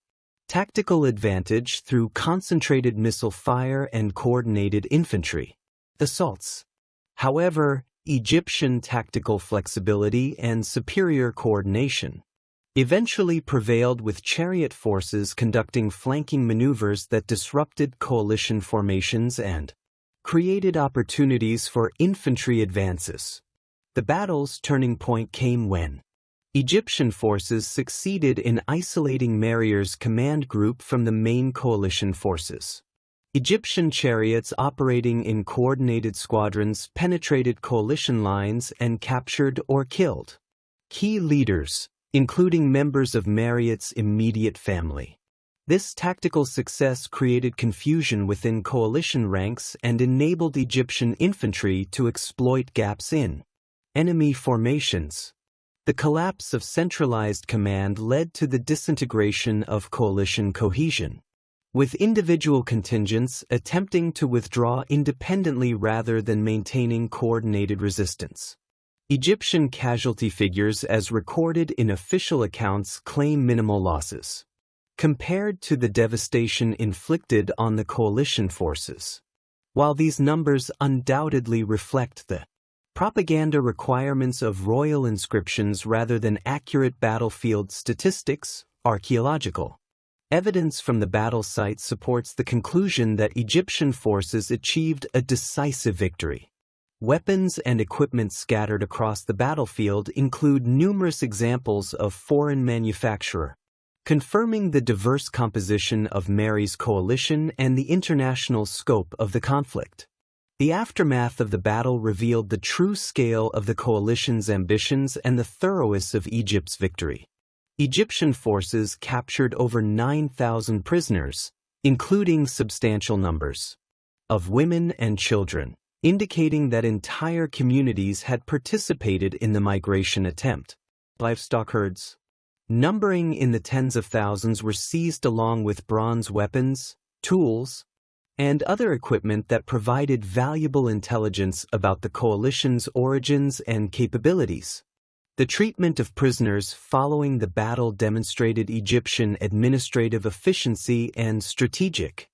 tactical advantage through concentrated missile fire and coordinated infantry assaults. However, Egyptian tactical flexibility and superior coordination eventually prevailed, with chariot forces conducting flanking maneuvers that disrupted coalition formations and created opportunities for infantry advances. The battle's turning point came when Egyptian forces succeeded in isolating Marier's command group from the main coalition forces. Egyptian chariots operating in coordinated squadrons penetrated coalition lines and captured or killed key leaders, including members of Marriott's immediate family. This tactical success created confusion within coalition ranks and enabled Egyptian infantry to exploit gaps in enemy formations. The collapse of centralized command led to the disintegration of coalition cohesion, with individual contingents attempting to withdraw independently rather than maintaining coordinated resistance. Egyptian casualty figures, as recorded in official accounts, claim minimal losses compared to the devastation inflicted on the coalition forces. While these numbers undoubtedly reflect the propaganda requirements of royal inscriptions rather than accurate battlefield statistics, archaeological evidence from the battle site supports the conclusion that Egyptian forces achieved a decisive victory. Weapons and equipment scattered across the battlefield include numerous examples of foreign manufacture, confirming the diverse composition of Mary's coalition and the international scope of the conflict. The aftermath of the battle revealed the true scale of the coalition's ambitions and the thoroughness of Egypt's victory. Egyptian forces captured over 9,000 prisoners, including substantial numbers of women and children, indicating that entire communities had participated in the migration attempt. Livestock herds, numbering in the tens of thousands, were seized along with bronze weapons, tools, and other equipment that provided valuable intelligence about the coalition's origins and capabilities. The treatment of prisoners following the battle demonstrated Egyptian administrative efficiency and strategic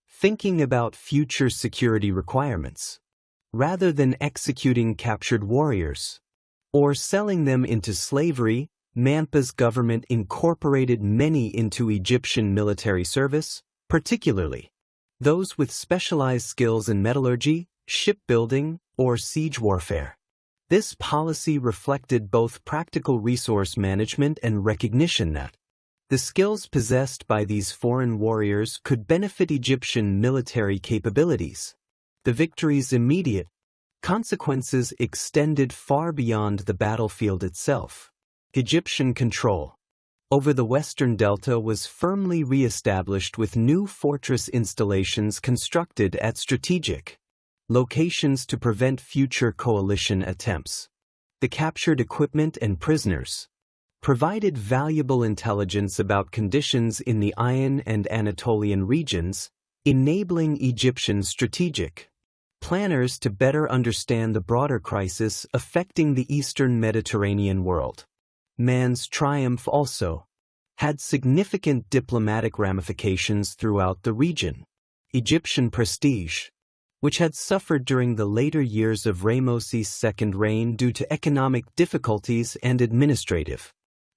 thinking about future security requirements. Rather than executing captured warriors or selling them into slavery, Manpa's government incorporated many into Egyptian military service, particularly those with specialized skills in metallurgy, shipbuilding, or siege warfare. This policy reflected both practical resource management and recognition that the skills possessed by these foreign warriors could benefit Egyptian military capabilities. The victory's immediate consequences extended far beyond the battlefield itself. Egyptian control over the Western Delta was firmly re-established, with new fortress installations constructed at strategic locations to prevent future coalition attempts. The captured equipment and prisoners provided valuable intelligence about conditions in the Aegean and Anatolian regions, enabling Egyptian strategic planners to better understand the broader crisis affecting the Eastern Mediterranean world. Man's triumph also had significant diplomatic ramifications throughout the region. Egyptian prestige which had suffered during the later years of Ramesses' second reign due to economic difficulties and administrative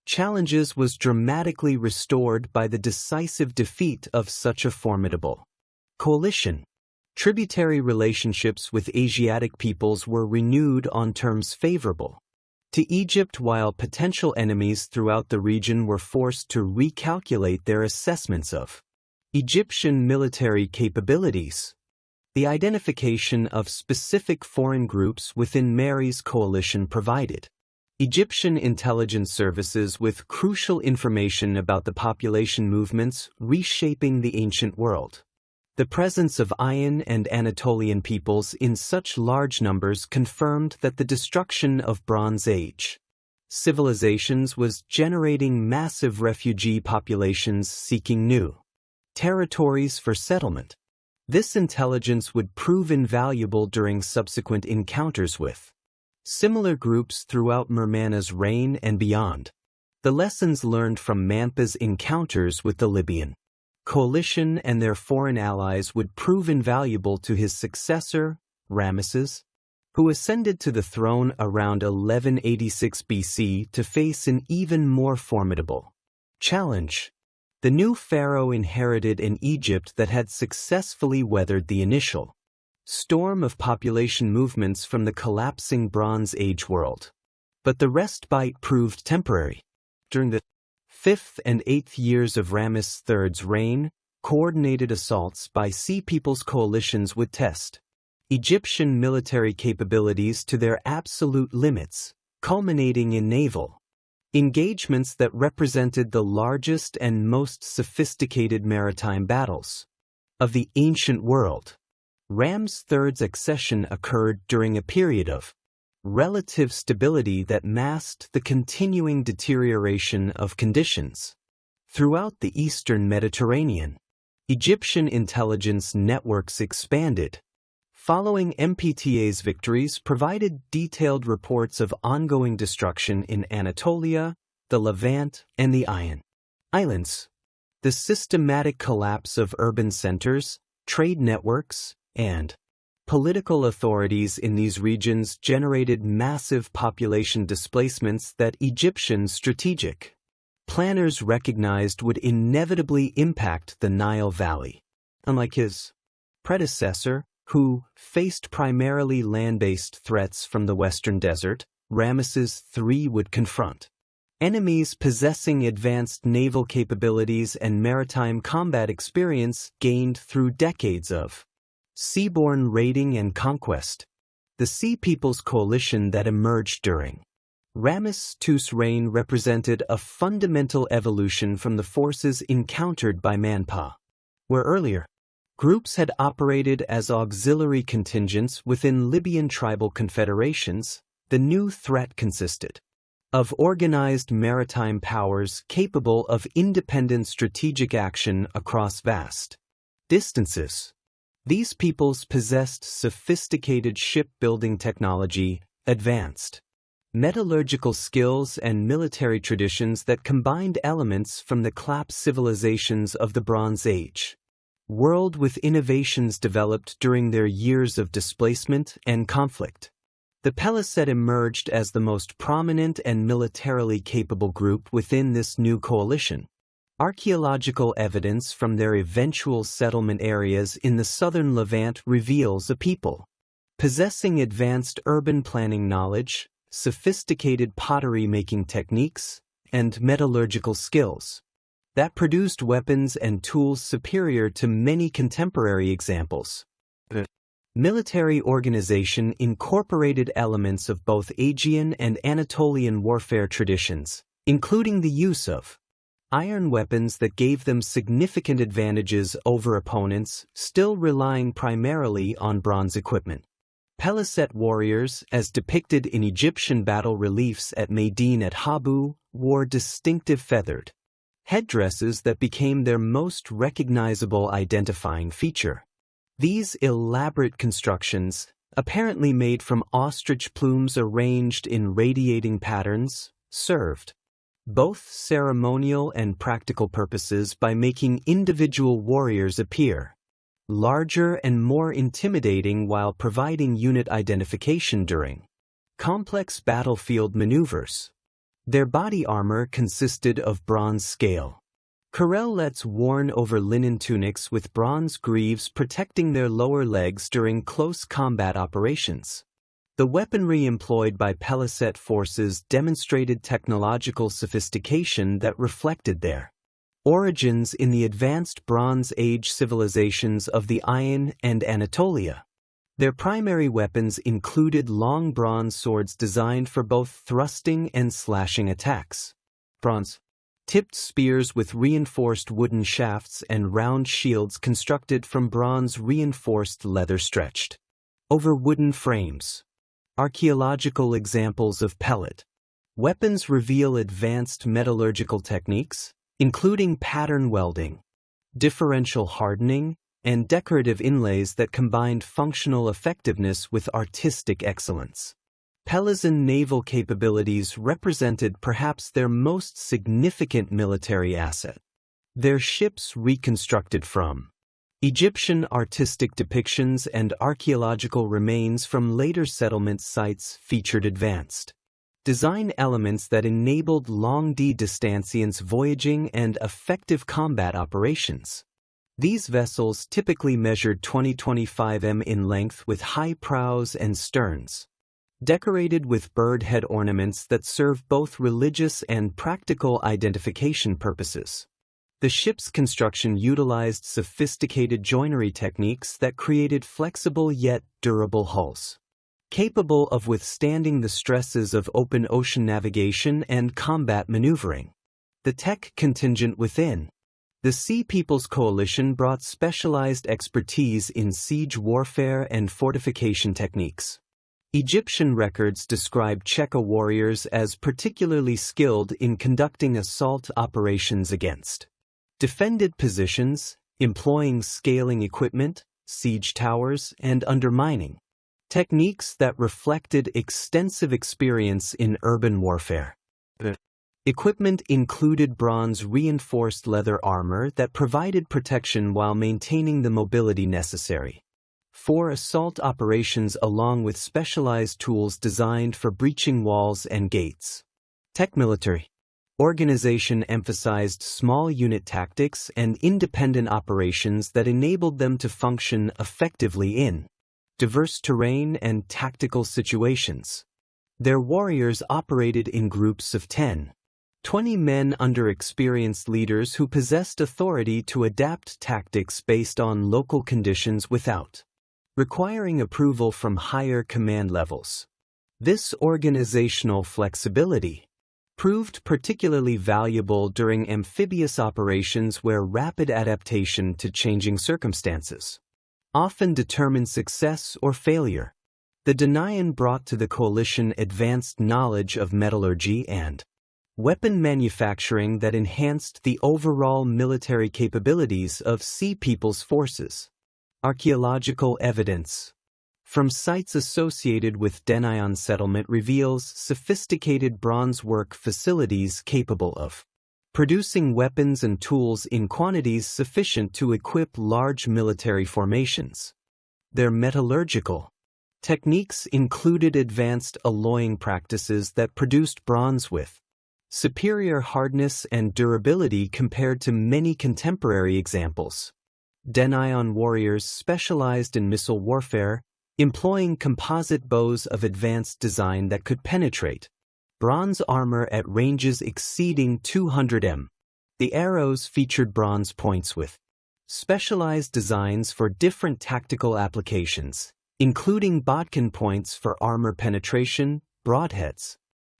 challenges, was dramatically restored by the decisive defeat of such a formidable coalition. Tributary relationships with Asiatic peoples were renewed on terms favorable to Egypt, while potential enemies throughout the region were forced to recalculate their assessments of Egyptian military capabilities. The identification of specific foreign groups within Mary's coalition provided Egyptian intelligence services with crucial information about the population movements reshaping the ancient world. The presence of Ayan and Anatolian peoples in such large numbers confirmed that the destruction of Bronze Age civilizations was generating massive refugee populations seeking new territories for settlement. This intelligence would prove invaluable during subsequent encounters with similar groups throughout Mermana's reign and beyond. The lessons learned from Manpa's encounters with the Libyan coalition and their foreign allies would prove invaluable to his successor, Ramesses, who ascended to the throne around 1186 BC to face an even more formidable challenge. The new pharaoh inherited an Egypt that had successfully weathered the initial storm of population movements from the collapsing Bronze Age world. But the respite proved temporary. During the 5th and 8th years of Ramesses III's reign, coordinated assaults by Sea Peoples coalitions would test Egyptian military capabilities to their absolute limits, culminating in naval engagements that represented the largest and most sophisticated maritime battles of the ancient world. Ramses III's accession occurred during a period of relative stability that masked the continuing deterioration of conditions throughout the eastern Mediterranean. Egyptian intelligence networks expanded. Following MPTA's victories provided detailed reports of ongoing destruction in Anatolia, the Levant, and the Aegean Islands. The systematic collapse of urban centers, trade networks, and political authorities in these regions generated massive population displacements that Egyptian strategic planners recognized would inevitably impact the Nile Valley. Unlike his predecessor, who faced primarily land-based threats from the Western Desert, Ramesses III would confront enemies possessing advanced naval capabilities and maritime combat experience gained through decades of seaborne raiding and conquest. The Sea Peoples coalition that emerged during Ramesses II's reign represented a fundamental evolution from the forces encountered by Manpa, where earlier groups had operated as auxiliary contingents within Libyan tribal confederations. The new threat consisted of organized maritime powers capable of independent strategic action across vast distances. These peoples possessed sophisticated shipbuilding technology, advanced metallurgical skills, and military traditions that combined elements from the collapsed civilizations of the Bronze Age world with innovations developed during their years of displacement and conflict. The Peliset emerged as the most prominent and militarily capable group within this new coalition. Archaeological evidence from their eventual settlement areas in the southern Levant reveals a people possessing advanced urban planning knowledge, sophisticated pottery-making techniques, and metallurgical skills that produced weapons and tools superior to many contemporary examples. The military organization incorporated elements of both Aegean and Anatolian warfare traditions, including the use of iron weapons that gave them significant advantages over opponents, still relying primarily on bronze equipment. Peliset warriors, as depicted in Egyptian battle reliefs at Madian at Habu, wore distinctive feathered headdresses that became their most recognizable identifying feature. These elaborate constructions, apparently made from ostrich plumes arranged in radiating patterns, served both ceremonial and practical purposes by making individual warriors appear larger and more intimidating while providing unit identification during complex battlefield maneuvers. Their body armor consisted of bronze scale corellets worn over linen tunics with bronze greaves protecting their lower legs during close combat operations. The weaponry employed by Peliset forces demonstrated technological sophistication that reflected their origins in the advanced Bronze Age civilizations of the Aegean and Anatolia. Their primary weapons included long bronze swords designed for both thrusting and slashing attacks, bronze-tipped spears with reinforced wooden shafts, and round shields constructed from bronze-reinforced leather stretched over wooden frames. Archaeological examples of pellet weapons reveal advanced metallurgical techniques, including pattern welding, differential hardening, and decorative inlays that combined functional effectiveness with artistic excellence. Pelosan naval capabilities represented perhaps their most significant military asset. Their ships, reconstructed from Egyptian artistic depictions and archaeological remains from later settlement sites, featured advanced design elements that enabled long-distance voyaging and effective combat operations. These vessels typically measured 20-25 m in length with high prows and sterns, decorated with bird head ornaments that serve both religious and practical identification purposes. The ship's construction utilized sophisticated joinery techniques that created flexible yet durable hulls, capable of withstanding the stresses of open ocean navigation and combat maneuvering. The tech contingent within the Sea People's Coalition brought specialized expertise in siege warfare and fortification techniques. Egyptian records describe Cheka warriors as particularly skilled in conducting assault operations against defended positions, employing scaling equipment, siege towers, and undermining techniques that reflected extensive experience in urban warfare. Equipment included bronze-reinforced leather armor that provided protection while maintaining the mobility necessary for assault operations, along with specialized tools designed for breaching walls and gates. Military organization emphasized small unit tactics and independent operations that enabled them to function effectively in diverse terrain and tactical situations. Their warriors operated in groups of 10-20 men under experienced leaders who possessed authority to adapt tactics based on local conditions without requiring approval from higher command levels. This organizational flexibility proved particularly valuable during amphibious operations where rapid adaptation to changing circumstances often determined success or failure. The Danaan brought to the coalition advanced knowledge of metallurgy and weapon manufacturing that enhanced the overall military capabilities of Sea People's forces. Archaeological evidence from sites associated with Danaan settlement reveals sophisticated bronze work facilities capable of producing weapons and tools in quantities sufficient to equip large military formations. Their metallurgical techniques included advanced alloying practices that produced bronze with superior hardness and durability compared to many contemporary examples. Danaan warriors specialized in missile warfare, employing composite bows of advanced design that could penetrate bronze armor at ranges exceeding 200 m. The arrows featured bronze points with specialized designs for different tactical applications, including bodkin points for armor penetration, broadheads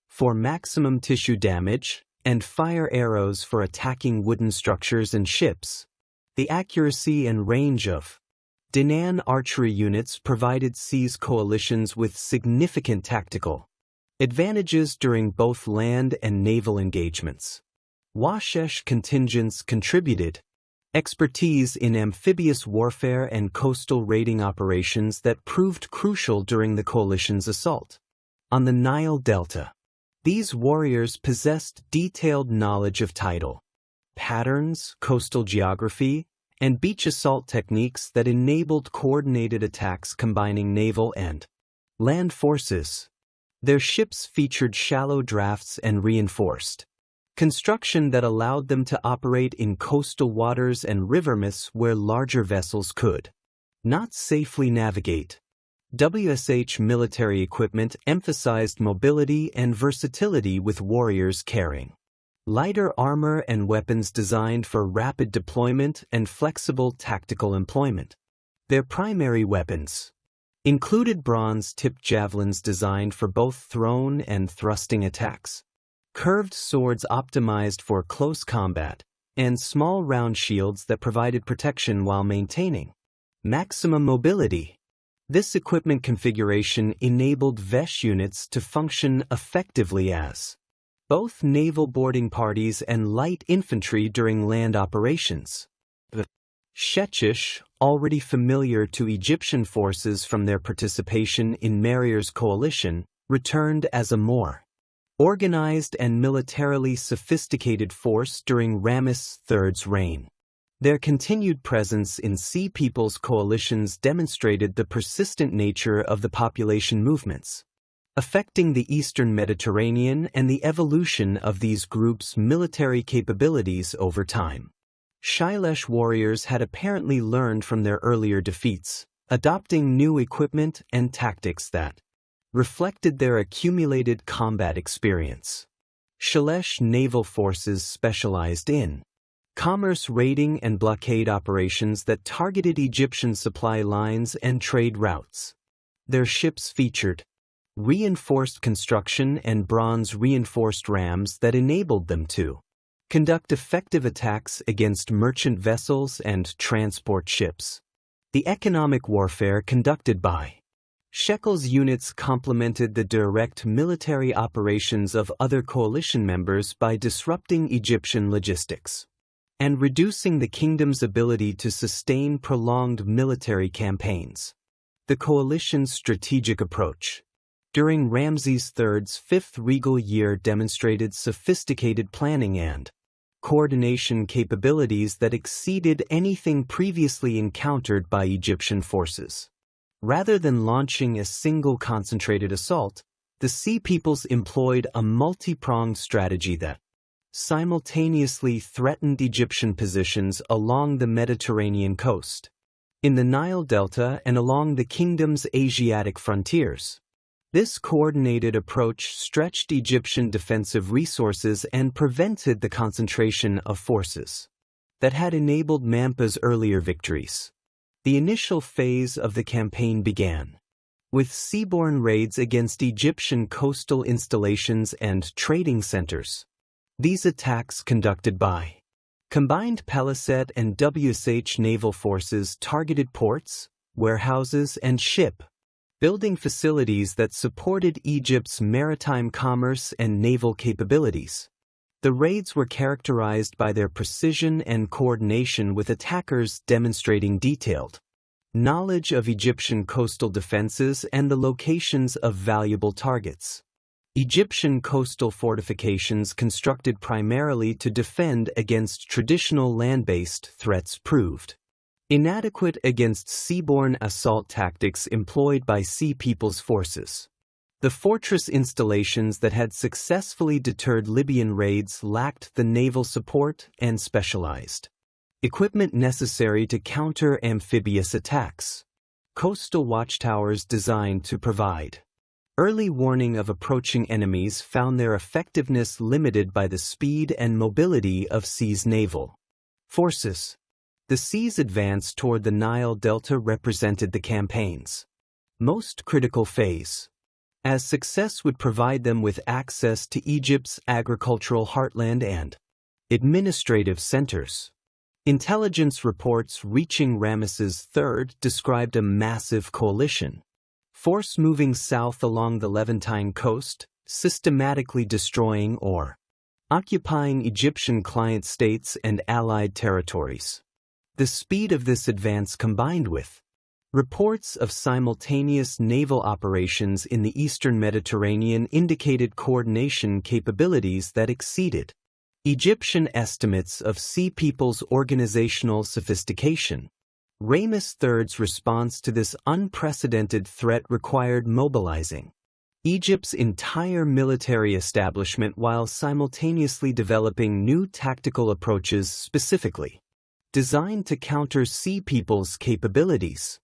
for maximum tissue damage, and fire arrows for attacking wooden structures and ships. The accuracy and range of Danaan archery units provided Sea's coalitions with significant tactical advantages during both land and naval engagements. Washesh contingents contributed expertise in amphibious warfare and coastal raiding operations that proved crucial during the coalition's assault on the Nile Delta. These warriors possessed detailed knowledge of tidal patterns, coastal geography, and beach assault techniques that enabled coordinated attacks combining naval and land forces. Their ships featured shallow drafts and reinforced construction that allowed them to operate in coastal waters and river myths where larger vessels could not safely navigate. WSH military equipment emphasized mobility and versatility, with warriors carrying lighter armor and weapons designed for rapid deployment and flexible tactical employment. Their primary weapons included bronze-tipped javelins designed for both thrown and thrusting attacks, curved swords optimized for close combat, and small round shields that provided protection while maintaining maximum mobility. This equipment configuration enabled VESH units to function effectively as both naval boarding parties and light infantry during land operations. The Shechish, already familiar to Egyptian forces from their participation in Mehrier's coalition, returned as a more organized and militarily sophisticated force during Ramses III's reign. Their continued presence in Sea Peoples coalitions demonstrated the persistent nature of the population movements affecting the Eastern Mediterranean and the evolution of these groups' military capabilities over time. Shailesh warriors had apparently learned from their earlier defeats, adopting new equipment and tactics that reflected their accumulated combat experience. Shailesh naval forces specialized in commerce raiding and blockade operations that targeted Egyptian supply lines and trade routes. Their ships featured reinforced construction and bronze-reinforced rams that enabled them to conduct effective attacks against merchant vessels and transport ships. The economic warfare conducted by Shekel's units complemented the direct military operations of other coalition members by disrupting Egyptian logistics and reducing the kingdom's ability to sustain prolonged military campaigns. The coalition's strategic approach during Ramses III's fifth regal year demonstrated sophisticated planning and coordination capabilities that exceeded anything previously encountered by Egyptian forces. Rather than launching a single concentrated assault, the Sea Peoples employed a multi-pronged strategy that simultaneously threatened Egyptian positions along the Mediterranean coast, in the Nile Delta, and along the kingdom's Asiatic frontiers. This coordinated approach stretched Egyptian defensive resources and prevented the concentration of forces that had enabled Mampa's earlier victories. The initial phase of the campaign began with seaborne raids against Egyptian coastal installations and trading centers. These attacks, conducted by combined Palisade and WSH naval forces, targeted ports, warehouses, and ship-building facilities that supported Egypt's maritime commerce and naval capabilities. The raids were characterized by their precision and coordination, with attackers demonstrating detailed knowledge of Egyptian coastal defenses and the locations of valuable targets. Egyptian coastal fortifications, constructed primarily to defend against traditional land-based threats, proved inadequate against seaborne assault tactics employed by Sea Peoples forces. The fortress installations that had successfully deterred Libyan raids lacked the naval support and specialized equipment necessary to counter amphibious attacks. Coastal watchtowers designed to provide early warning of approaching enemies found their effectiveness limited by the speed and mobility of Sea's naval forces. The Sea's advance toward the Nile Delta represented the campaign's most critical phase, as success would provide them with access to Egypt's agricultural heartland and administrative centers. Intelligence reports reaching Ramses III described a massive coalition force moving south along the Levantine coast, systematically destroying or occupying Egyptian client states and allied territories. The speed of this advance, combined with reports of simultaneous naval operations in the eastern Mediterranean, indicated coordination capabilities that exceeded Egyptian estimates of Sea People's organizational sophistication. Rameses III's response to this unprecedented threat required mobilizing Egypt's entire military establishment while simultaneously developing new tactical approaches specifically designed to counter Sea People's capabilities.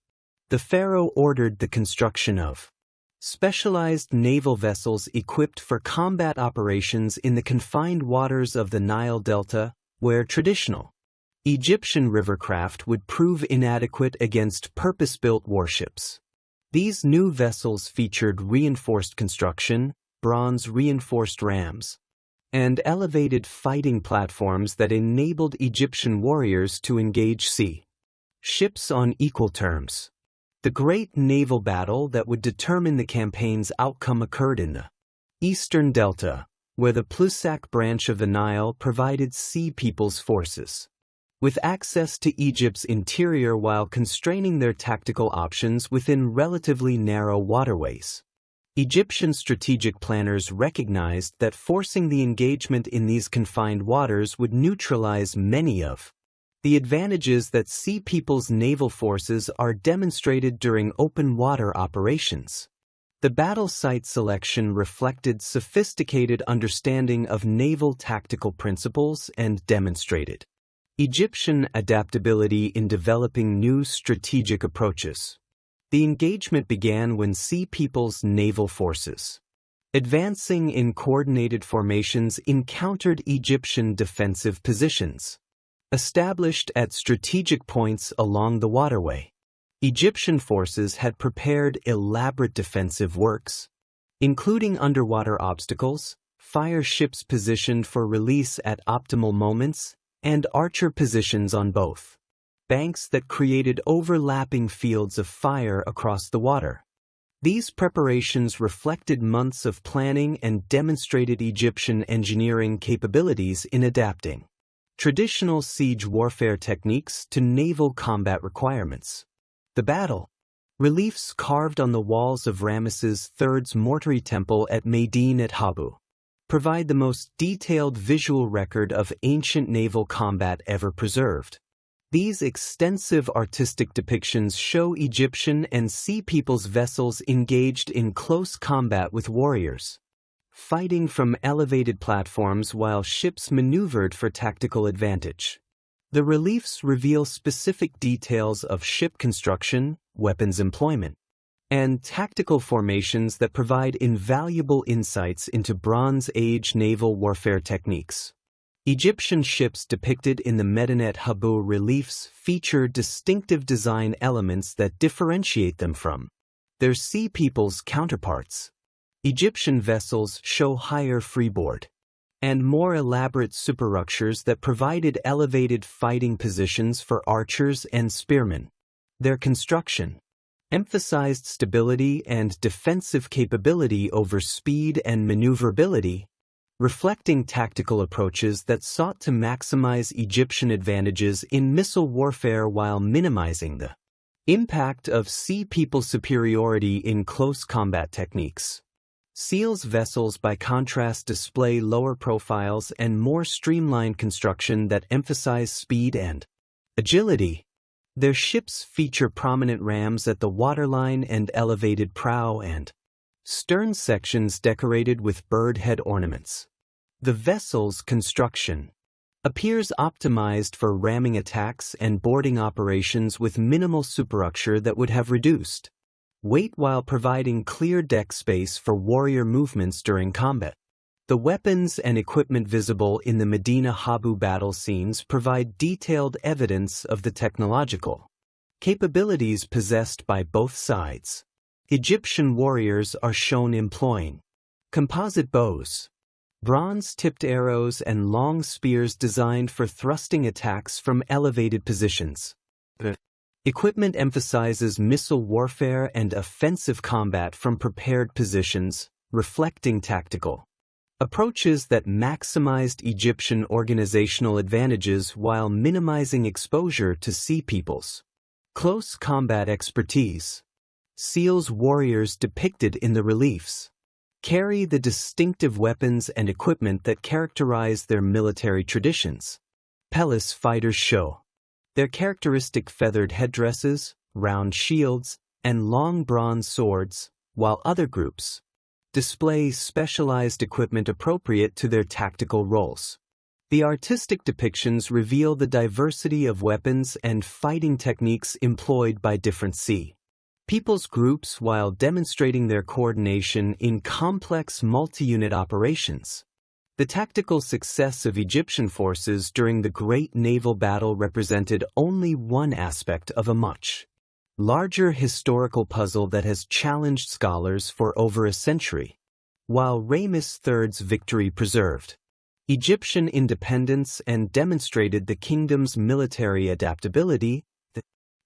The pharaoh ordered the construction of specialized naval vessels equipped for combat operations in the confined waters of the Nile Delta, where traditional Egyptian rivercraft would prove inadequate against purpose-built warships. These new vessels featured reinforced construction, bronze-reinforced rams, and elevated fighting platforms that enabled Egyptian warriors to engage sea ships on equal terms. The great naval battle that would determine the campaign's outcome occurred in the Eastern Delta, where the Plusac branch of the Nile provided Sea People's forces with access to Egypt's interior while constraining their tactical options within relatively narrow waterways. Egyptian strategic planners recognized that forcing the engagement in these confined waters would neutralize many of the advantages that Sea People's naval forces are demonstrated during open water operations. The battle site selection reflected sophisticated understanding of naval tactical principles and demonstrated Egyptian adaptability in developing new strategic approaches. The engagement began when Sea People's naval forces, advancing in coordinated formations, encountered Egyptian defensive positions established at strategic points along the waterway. Egyptian forces had prepared elaborate defensive works, including underwater obstacles, fire ships positioned for release at optimal moments, and archer positions on both banks that created overlapping fields of fire across the water. These preparations reflected months of planning and demonstrated Egyptian engineering capabilities in adapting traditional siege warfare techniques to naval combat requirements. The battle reliefs carved on the walls of Rameses III's mortuary temple at Medine at Habu provide the most detailed visual record of ancient naval combat ever preserved. These extensive artistic depictions show Egyptian and Sea People's vessels engaged in close combat with warriors, fighting from elevated platforms while ships maneuvered for tactical advantage. The reliefs reveal specific details of ship construction, weapons employment, and tactical formations that provide invaluable insights into Bronze Age naval warfare techniques. Egyptian ships depicted in the Medinet Habu reliefs feature distinctive design elements that differentiate them from their Sea People's counterparts. Egyptian vessels show higher freeboard and more elaborate superstructures that provided elevated fighting positions for archers and spearmen. Their construction emphasized stability and defensive capability over speed and maneuverability, reflecting tactical approaches that sought to maximize Egyptian advantages in missile warfare while minimizing the impact of Sea People superiority in close combat techniques. SEAL's vessels, by contrast, display lower profiles and more streamlined construction that emphasize speed and agility. Their ships feature prominent rams at the waterline and elevated prow and stern sections decorated with bird head ornaments. The vessel's construction appears optimized for ramming attacks and boarding operations with minimal superstructure that would have reduced weight while providing clear deck space for warrior movements during combat. The weapons and equipment visible in the Medina Habu battle scenes provide detailed evidence of the technological capabilities possessed by both sides. Egyptian warriors are shown employing composite bows, bronze-tipped arrows, and long spears designed for thrusting attacks from elevated positions. The equipment emphasizes missile warfare and offensive combat from prepared positions, reflecting tactical approaches that maximized Egyptian organizational advantages while minimizing exposure to Sea People's close combat expertise. SEAL's warriors depicted in the reliefs carry the distinctive weapons and equipment that characterize their military traditions. Palace fighters show their characteristic feathered headdresses, round shields, and long bronze swords, while other groups display specialized equipment appropriate to their tactical roles. The artistic depictions reveal the diversity of weapons and fighting techniques employed by different peoples groups while demonstrating their coordination in complex multi-unit operations. The tactical success of Egyptian forces during the Great Naval Battle represented only one aspect of a much larger historical puzzle that has challenged scholars for over a century. While Rameses III's victory preserved Egyptian independence and demonstrated the kingdom's military adaptability, the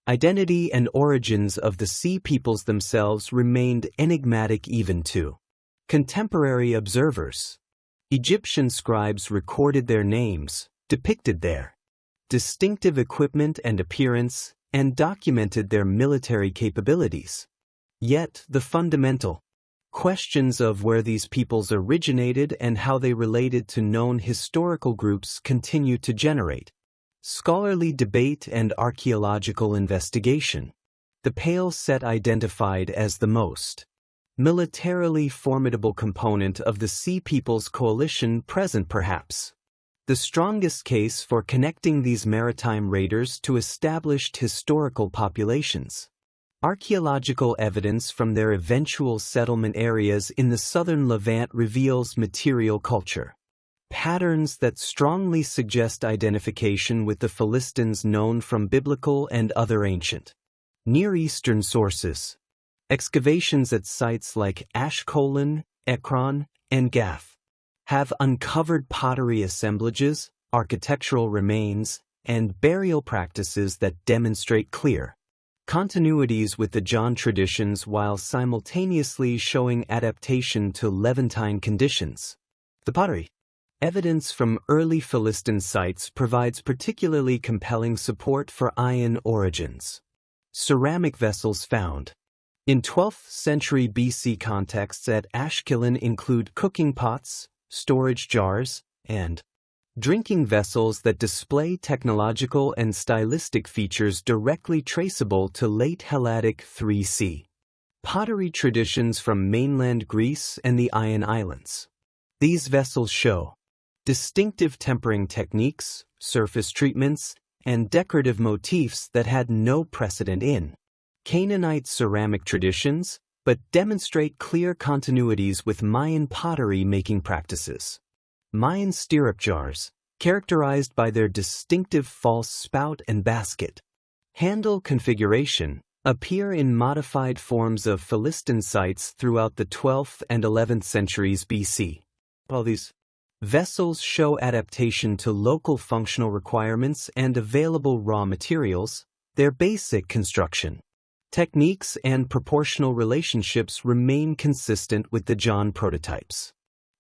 identity and origins of the sea peoples themselves remained enigmatic even to contemporary observers. Egyptian scribes recorded their names, depicted their distinctive equipment and appearance, and documented their military capabilities. Yet, the fundamental questions of where these peoples originated and how they related to known historical groups continue to generate scholarly debate and archaeological investigation. The Pale Set identified as the most militarily formidable component of the Sea Peoples coalition present perhaps the strongest case for connecting these maritime raiders to established historical populations. Archaeological evidence from their eventual settlement areas in the southern Levant reveals material culture patterns that strongly suggest identification with the Philistines known from biblical and other ancient Near Eastern sources. Excavations at sites like Ashkelon, Ekron, and Gath have uncovered pottery assemblages, architectural remains, and burial practices that demonstrate clear continuities with the John traditions while simultaneously showing adaptation to Levantine conditions. The pottery evidence from early Philistine sites provides particularly compelling support for Iron origins. Ceramic vessels found in 12th century BC contexts at Ashkelon include cooking pots, storage jars, and drinking vessels that display technological and stylistic features directly traceable to late Helladic 3C pottery traditions from mainland Greece and the Ionian Islands. These vessels show distinctive tempering techniques, surface treatments, and decorative motifs that had no precedent in Canaanite ceramic traditions, but demonstrate clear continuities with Mayan pottery-making practices. Mayan stirrup jars, characterized by their distinctive false spout and basket handle configuration, appear in modified forms of Philistine sites throughout the 12th and 11th centuries BC. While these vessels show adaptation to local functional requirements and available raw materials, their basic construction techniques and proportional relationships remain consistent with the John prototypes.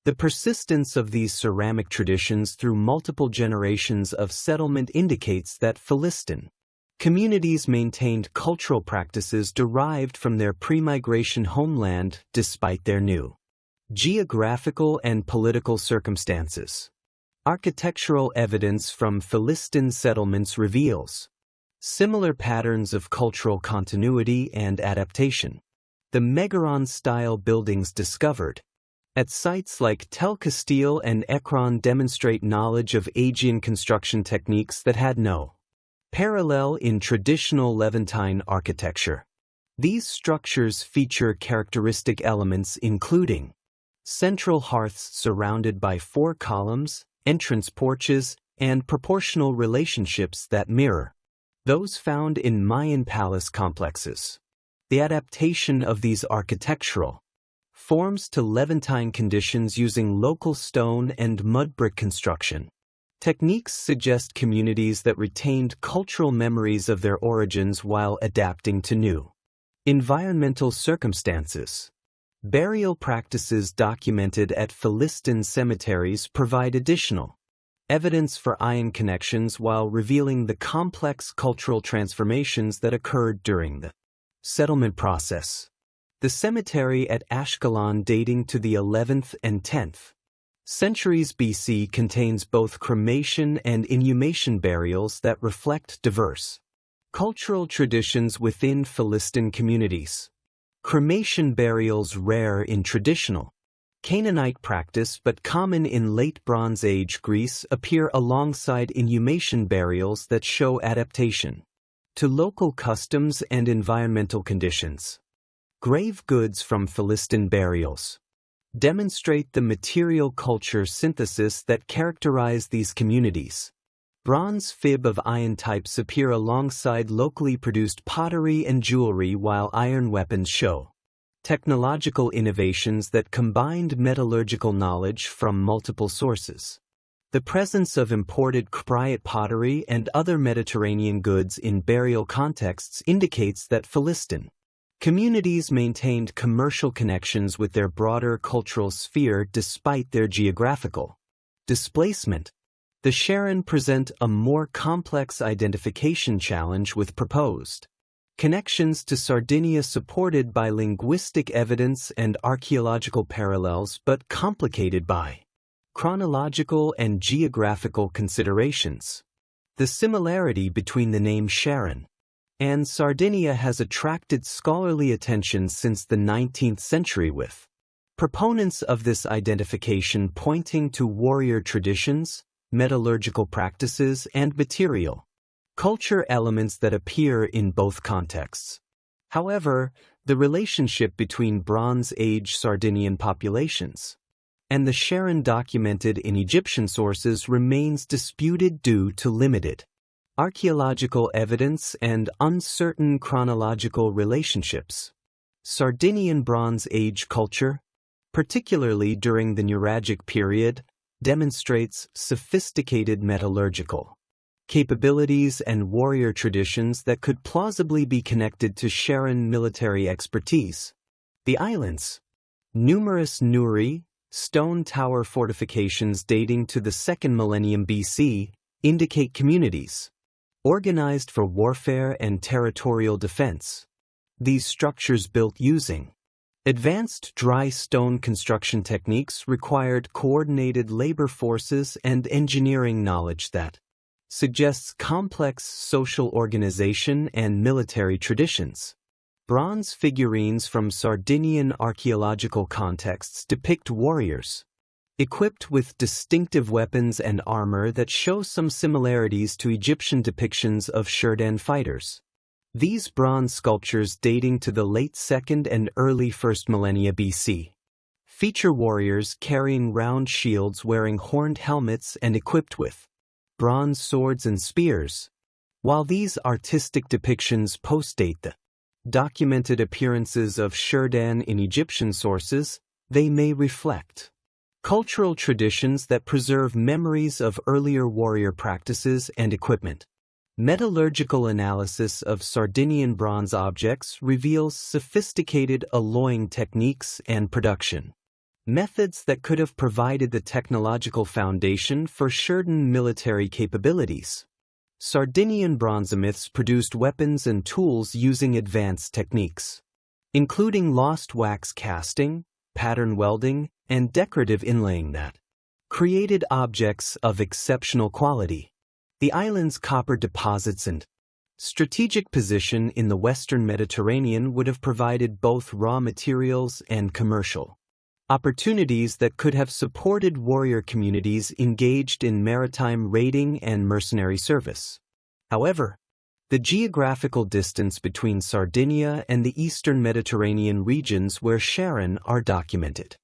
The persistence of these ceramic traditions through multiple generations of settlement indicates that Philistine communities maintained cultural practices derived from their pre-migration homeland despite their new geographical and political circumstances. Architectural evidence from Philistine settlements reveals similar patterns of cultural continuity and adaptation. The Megaron-style buildings discovered at sites like Tel Castile and Ekron demonstrate knowledge of Aegean construction techniques that had no parallel in traditional Levantine architecture. These structures feature characteristic elements including central hearths surrounded by 4 columns, entrance porches, and proportional relationships that mirror those found in Mayan palace complexes. The adaptation of these architectural forms to Levantine conditions using local stone and mud brick construction techniques suggest communities that retained cultural memories of their origins while adapting to new environmental circumstances. Burial practices documented at Philistine cemeteries provide additional evidence for ion connections while revealing the complex cultural transformations that occurred during the settlement process. The cemetery at Ashkelon dating to the 11th and 10th centuries BC contains both cremation and inhumation burials that reflect diverse cultural traditions within Philistine communities. Cremation burials rare in traditional Canaanite practice but common in late Bronze Age Greece appear alongside inhumation burials that show adaptation to local customs and environmental conditions. Grave goods from Philistine burials demonstrate the material culture synthesis that characterize these communities. Bronze fib of iron types appear alongside locally produced pottery and jewelry, while iron weapons show technological innovations that combined metallurgical knowledge from multiple sources. The presence of imported Cypriot pottery and other Mediterranean goods in burial contexts indicates that Philistine communities maintained commercial connections with their broader cultural sphere despite their geographical displacement. The Sharon present a more complex identification challenge with proposed connections to Sardinia supported by linguistic evidence and archaeological parallels but complicated by chronological and geographical considerations. The similarity between the name Sharon and Sardinia has attracted scholarly attention since the 19th century, with proponents of this identification pointing to warrior traditions, metallurgical practices, and material culture elements that appear in both contexts. However, the relationship between Bronze Age Sardinian populations and the Sharon documented in Egyptian sources remains disputed due to limited archaeological evidence and uncertain chronological relationships. Sardinian Bronze Age culture, particularly during the Nuragic period, demonstrates sophisticated metallurgical capabilities and warrior traditions that could plausibly be connected to Sharon military expertise. The island's numerous Nuri, stone tower fortifications dating to the 2nd millennium BC indicate communities organized for warfare and territorial defense. These structures built using advanced dry stone construction techniques required coordinated labor forces and engineering knowledge that suggests complex social organization and military traditions. Bronze figurines from Sardinian archaeological contexts depict warriors equipped with distinctive weapons and armor that show some similarities to Egyptian depictions of Shurdan fighters. These bronze sculptures dating to the late 2nd and early 1st millennia BC feature warriors carrying round shields, wearing horned helmets, and equipped with bronze swords and spears. While these artistic depictions postdate the documented appearances of Shurdan in Egyptian sources, they may reflect cultural traditions that preserve memories of earlier warrior practices and equipment. Metallurgical analysis of Sardinian bronze objects reveals sophisticated alloying techniques and production methods that could have provided the technological foundation for Shurdan military capabilities. Sardinian bronzesmiths produced weapons and tools using advanced techniques, including lost wax casting, pattern welding, and decorative inlaying that created objects of exceptional quality. The island's copper deposits and strategic position in the Western Mediterranean would have provided both raw materials and commercial opportunities that could have supported warrior communities engaged in maritime raiding and mercenary service. However, the geographical distance between Sardinia and the eastern Mediterranean regions where Sharon are documented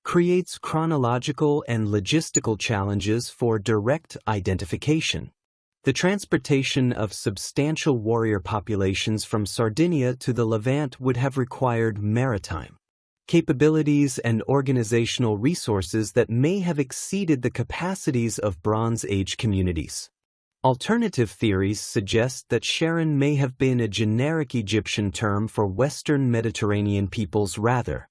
creates chronological and logistical challenges for direct identification. The transportation of substantial warrior populations from Sardinia to the Levant would have required maritime capabilities and organizational resources that may have exceeded the capacities of Bronze Age communities. Alternative theories suggest that Sharon may have been a generic Egyptian term for Western Mediterranean peoples rather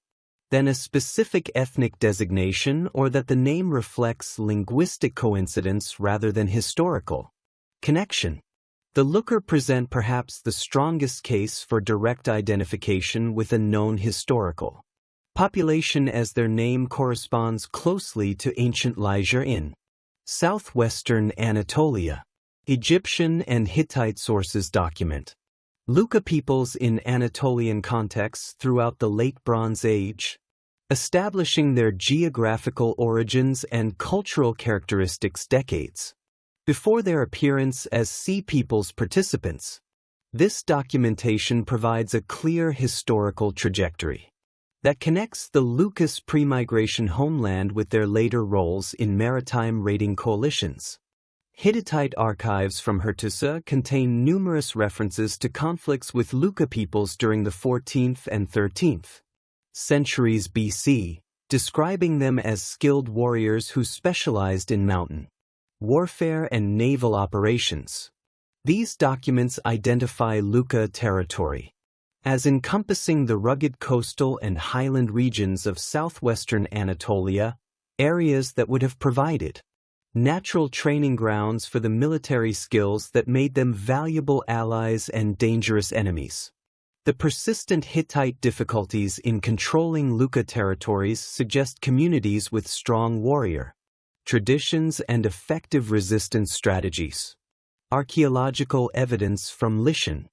than a specific ethnic designation, or that the name reflects linguistic coincidence rather than historical connection. The Looker present perhaps the strongest case for direct identification with a known historical population, as their name corresponds closely to ancient Lycia in southwestern Anatolia. Egyptian and Hittite sources document Luca peoples in Anatolian contexts throughout the Late Bronze Age, establishing their geographical origins and cultural characteristics decades before their appearance as Sea Peoples participants. This documentation provides a clear historical trajectory that connects the Lucas pre-migration homeland with their later roles in maritime raiding coalitions. Hittite archives from Hattusa contain numerous references to conflicts with Luca peoples during the 14th and 13th centuries BC, describing them as skilled warriors who specialized in mountain warfare and naval operations. These documents identify Luca territory as encompassing the rugged coastal and highland regions of southwestern Anatolia, areas that would have provided natural training grounds for the military skills that made them valuable allies and dangerous enemies. The persistent Hittite difficulties in controlling Luca territories suggest communities with strong warrior traditions and effective resistance strategies. Archaeological evidence from Lycian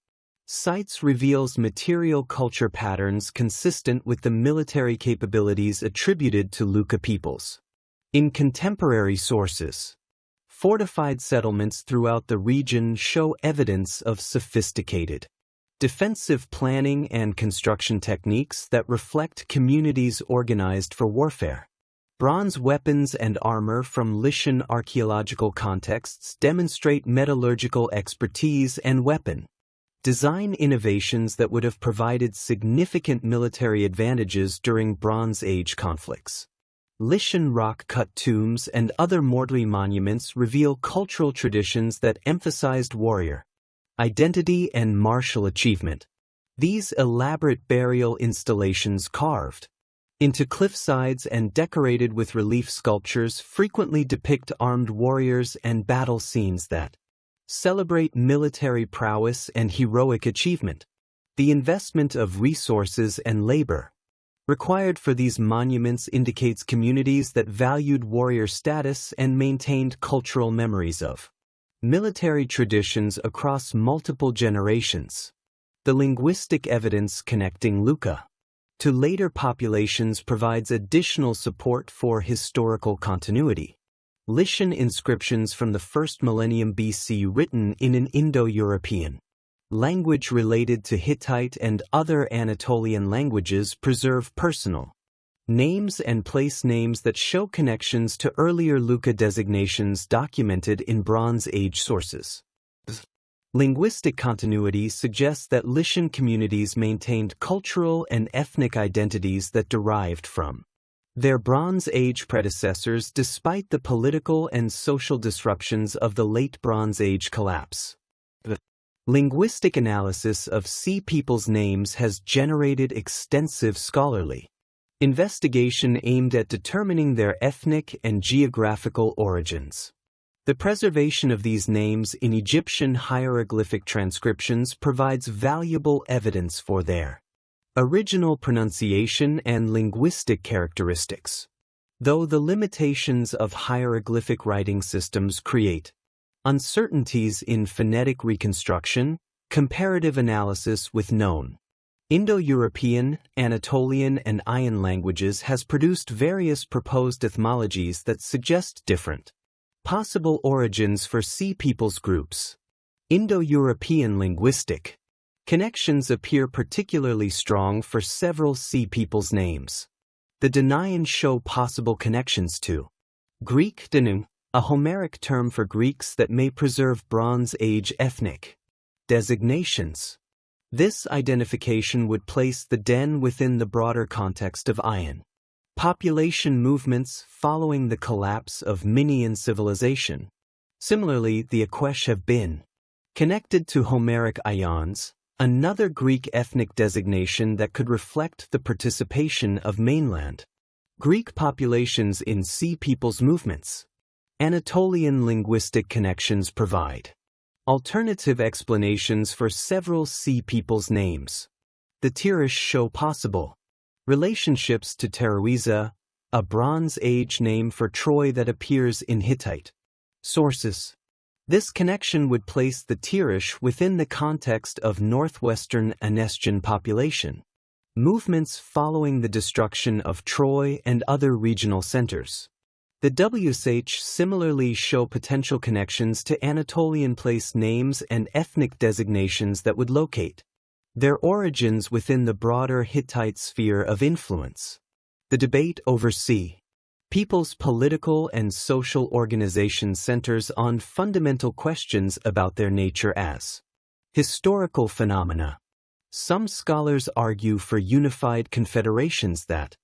sites reveals material culture patterns consistent with the military capabilities attributed to Luca peoples. In contemporary sources, fortified settlements throughout the region show evidence of sophisticated defensive planning and construction techniques that reflect communities organized for warfare. Bronze weapons and armor from Lycian archaeological contexts demonstrate metallurgical expertise and weapon design innovations that would have provided significant military advantages during Bronze Age conflicts. Lycian rock-cut tombs and other mortuary monuments reveal cultural traditions that emphasized warrior identity and martial achievement. These elaborate burial installations carved into cliffsides and decorated with relief sculptures frequently depict armed warriors and battle scenes that celebrate military prowess and heroic achievement. The investment of resources and labor required for these monuments indicates communities that valued warrior status and maintained cultural memories of military traditions across multiple generations. The linguistic evidence connecting Luca to later populations provides additional support for historical continuity. Lycian inscriptions from the 1st millennium BC written in an Indo-European language related to Hittite and other Anatolian languages preserve personal names and place names that show connections to earlier Luca designations documented in Bronze Age sources. Linguistic continuity suggests that Lycian communities maintained cultural and ethnic identities that derived from their Bronze Age predecessors despite the political and social disruptions of the Late Bronze Age collapse. Linguistic analysis of Sea peoples' names has generated extensive scholarly investigation aimed at determining their ethnic and geographical origins. The preservation of these names in Egyptian hieroglyphic transcriptions provides valuable evidence for their original pronunciation and linguistic characteristics. Though the limitations of hieroglyphic writing systems create uncertainties in phonetic reconstruction, comparative analysis with known Indo-European, Anatolian, and Ayan languages has produced various proposed etymologies that suggest different possible origins for Sea peoples groups. Indo-European linguistic connections appear particularly strong for several Sea peoples names. The Danaian show possible connections to Greek Danu, a Homeric term for Greeks that may preserve Bronze Age ethnic designations. This identification would place the Den within the broader context of Ayan population movements following the collapse of Minoan civilization. Similarly, the Aquesh have been connected to Homeric Ions, another Greek ethnic designation that could reflect the participation of mainland Greek populations in Sea peoples movements. Anatolian linguistic connections provide Alternative explanations for several Sea peoples' names. The Tirish show possible relationships to Teruiza, a Bronze Age name for Troy that appears in Hittite sources. This connection would place the Tirish within the context of northwestern Anestian population movements following the destruction of Troy and other regional centers. The WSH similarly show potential connections to Anatolian place names and ethnic designations that would locate their origins within the broader Hittite sphere of influence. The debate over Sea people's political and social organization centers on fundamental questions about their nature as historical phenomena. Some scholars argue for unified confederations that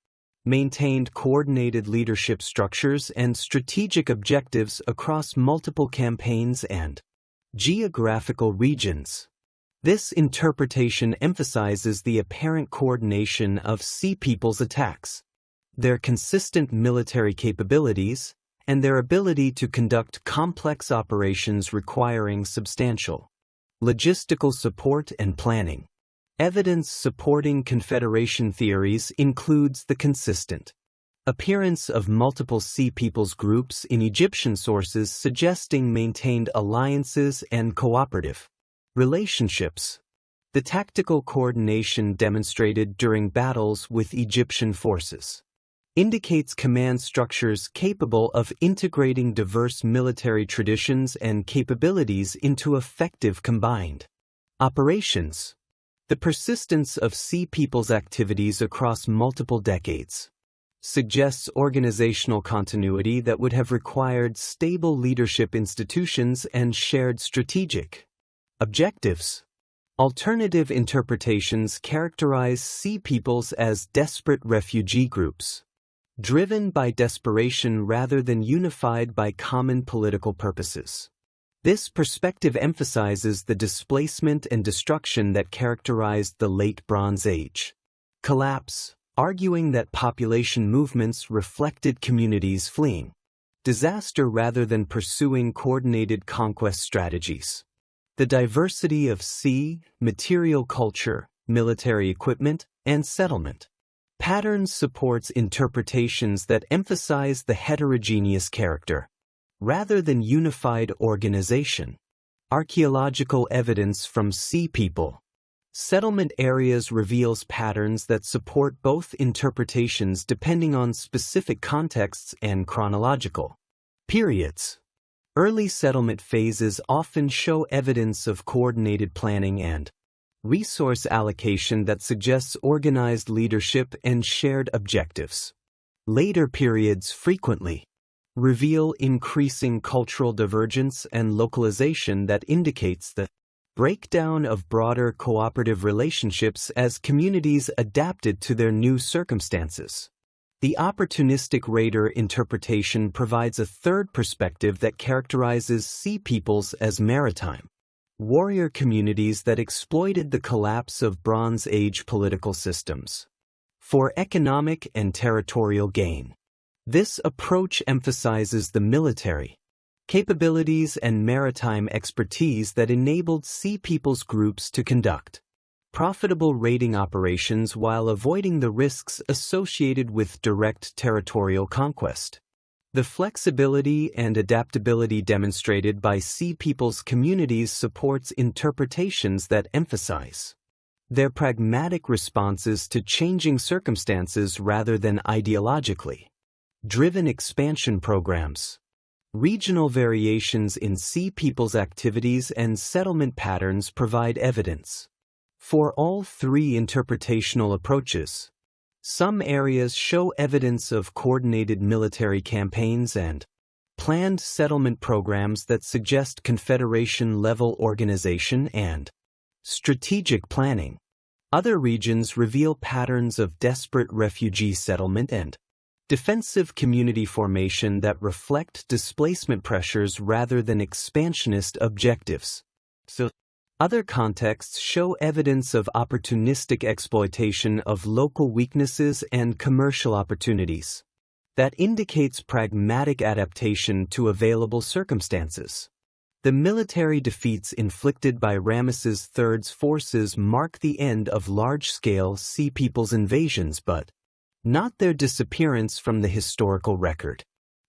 maintained coordinated leadership structures and strategic objectives across multiple campaigns and geographical regions. This interpretation emphasizes the apparent coordination of Sea people's attacks, their consistent military capabilities, and their ability to conduct complex operations requiring substantial logistical support and planning. Evidence supporting confederation theories includes the consistent appearance of multiple Sea peoples groups in Egyptian sources suggesting maintained alliances and cooperative relationships. The tactical coordination demonstrated during battles with Egyptian forces indicates command structures capable of integrating diverse military traditions and capabilities into effective combined operations. The persistence of Sea people's activities across multiple decades suggests organizational continuity that would have required stable leadership institutions and shared strategic objectives. Alternative interpretations characterize Sea peoples as desperate refugee groups, driven by desperation rather than unified by common political purposes. This perspective emphasizes the displacement and destruction that characterized the Late Bronze Age collapse, arguing that population movements reflected communities fleeing disaster rather than pursuing coordinated conquest strategies. The diversity of sea, material culture, military equipment, and settlement patterns supports interpretations that emphasize the heterogeneous character rather than unified organization. Archaeological evidence from Sea people settlement areas reveals patterns that support both interpretations depending on specific contexts and chronological periods. Early settlement phases often show evidence of coordinated planning and resource allocation that suggests organized leadership and shared objectives. Later periods frequently reveal increasing cultural divergence and localization that indicates the breakdown of broader cooperative relationships as communities adapted to their new circumstances. The opportunistic raider interpretation provides a third perspective that characterizes Sea peoples as maritime warrior communities that exploited the collapse of Bronze Age political systems for economic and territorial gain. This approach emphasizes the military capabilities and maritime expertise that enabled Sea peoples groups to conduct profitable raiding operations while avoiding the risks associated with direct territorial conquest. The flexibility and adaptability demonstrated by Sea peoples communities supports interpretations that emphasize their pragmatic responses to changing circumstances rather than ideologically driven expansion programs. Regional variations in Sea peoples' activities and settlement patterns provide evidence for all three interpretational approaches. Some areas show evidence of coordinated military campaigns and planned settlement programs that suggest confederation-level organization and strategic planning. Other regions reveal patterns of desperate refugee settlement and defensive community formation that reflect displacement pressures rather than expansionist objectives. Other contexts show evidence of opportunistic exploitation of local weaknesses and commercial opportunities that indicates pragmatic adaptation to available circumstances. The military defeats inflicted by Ramesses III's forces mark the end of large-scale Sea Peoples invasions but not their disappearance from the historical record,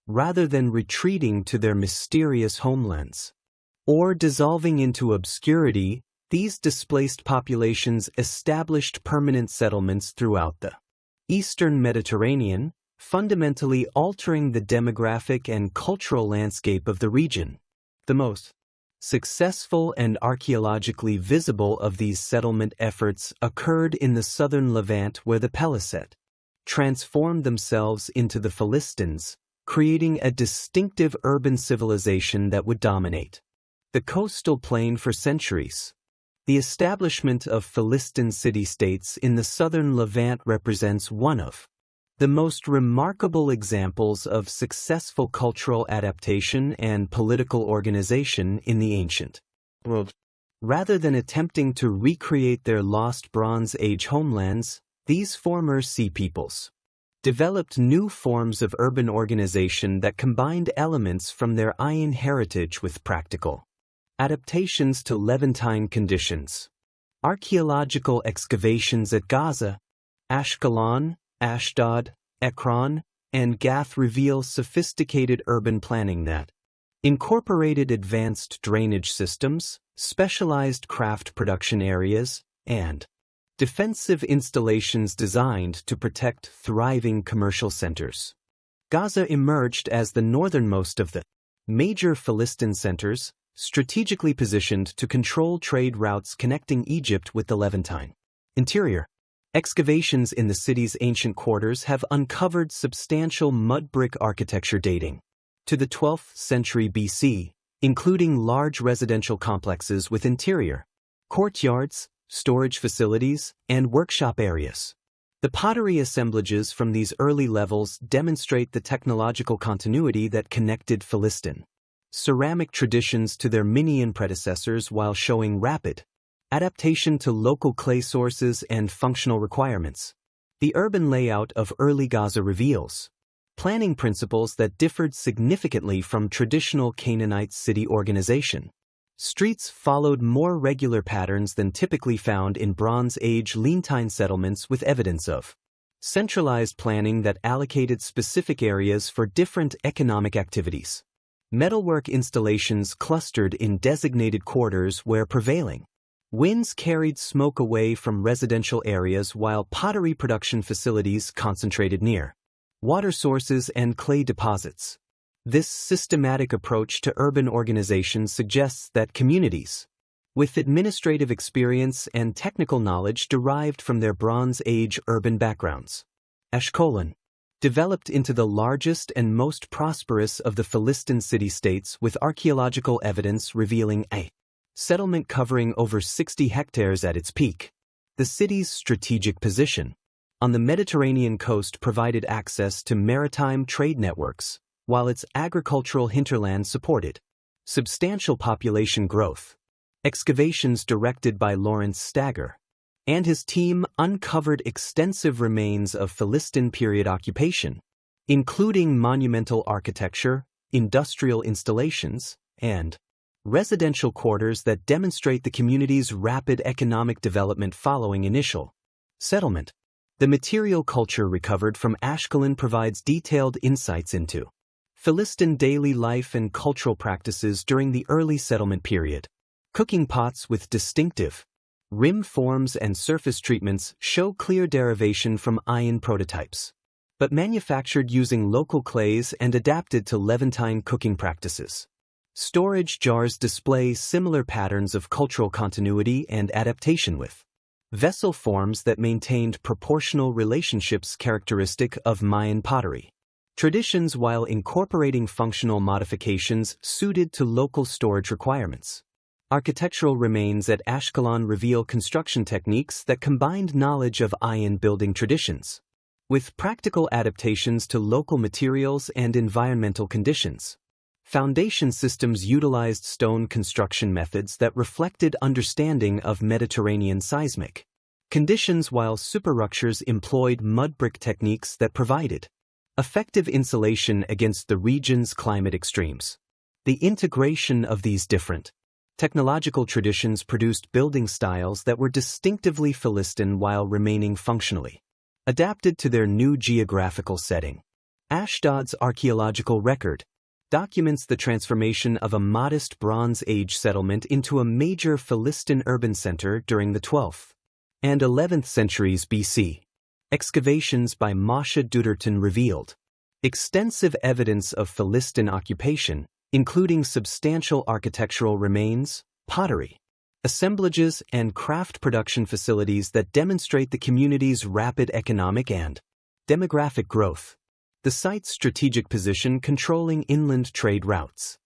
rather than retreating to their mysterious homelands or dissolving into obscurity. These displaced populations established permanent settlements throughout the Eastern Mediterranean, fundamentally altering the demographic and cultural landscape of the region. The most successful and archaeologically visible of these settlement efforts occurred in the southern Levant, where the Peliset transformed themselves into the Philistines, creating a distinctive urban civilization that would dominate the coastal plain for centuries. The establishment of Philistine city-states in the southern Levant represents one of the most remarkable examples of successful cultural adaptation and political organization in the ancient world. Rather than attempting to recreate their lost Bronze Age homelands, these former Sea Peoples developed new forms of urban organization that combined elements from their Iron heritage with practical adaptations to Levantine conditions. Archaeological excavations at Gaza, Ashkelon, Ashdod, Ekron, and Gath reveal sophisticated urban planning that incorporated advanced drainage systems, specialized craft production areas, and defensive installations designed to protect thriving commercial centers. Gaza emerged as the northernmost of the major Philistine centers, strategically positioned to control trade routes connecting Egypt with the Levantine interior. Excavations in the city's ancient quarters have uncovered substantial mud brick architecture dating to the 12th century BC, including large residential complexes with interior courtyards, storage facilities, and workshop areas. The pottery assemblages from these early levels demonstrate the technological continuity that connected Philistine ceramic traditions to their Minoan predecessors while showing rapid adaptation to local clay sources and functional requirements. The urban layout of early Gaza reveals planning principles that differed significantly from traditional Canaanite city organization. Streets followed more regular patterns than typically found in Bronze Age Levantine settlements, with evidence of centralized planning that allocated specific areas for different economic activities. Metalwork installations clustered in designated quarters where prevailing winds carried smoke away from residential areas, while pottery production facilities concentrated near water sources and clay deposits. This systematic approach to urban organization suggests that communities with administrative experience and technical knowledge derived from their Bronze Age urban backgrounds. Ashkelon developed into the largest and most prosperous of the Philistine city-states, with archaeological evidence revealing a settlement covering over 60 hectares at its peak. The city's strategic position on the Mediterranean coast provided access to maritime trade networks, while its agricultural hinterland supported substantial population growth. Excavations directed by Lawrence Stagger and his team uncovered extensive remains of Philistine period occupation, including monumental architecture, industrial installations, and residential quarters that demonstrate the community's rapid economic development following initial settlement. The material culture recovered from Ashkelon provides detailed insights into Philistine daily life and cultural practices during the early settlement period. Cooking pots with distinctive rim forms and surface treatments show clear derivation from iron prototypes, but manufactured using local clays and adapted to Levantine cooking practices. Storage jars display similar patterns of cultural continuity and adaptation, with vessel forms that maintained proportional relationships characteristic of Mayan pottery traditions, while incorporating functional modifications suited to local storage requirements. Architectural remains at Ashkelon reveal construction techniques that combined knowledge of iron building traditions with practical adaptations to local materials and environmental conditions. Foundation systems utilized stone construction methods that reflected understanding of Mediterranean seismic conditions, while superstructures employed mud brick techniques that provided effective insulation against the region's climate extremes. The integration of these different technological traditions produced building styles that were distinctively Philistine while remaining functionally adapted to their new geographical setting. Ashdod's archaeological record documents the transformation of a modest Bronze Age settlement into a major Philistine urban center during the 12th and 11th centuries BC. Excavations by Moshe Duderton revealed extensive evidence of Philistine occupation, including substantial architectural remains, pottery, assemblages, and craft production facilities that demonstrate the community's rapid economic and demographic growth. The site's strategic position controlling inland trade routes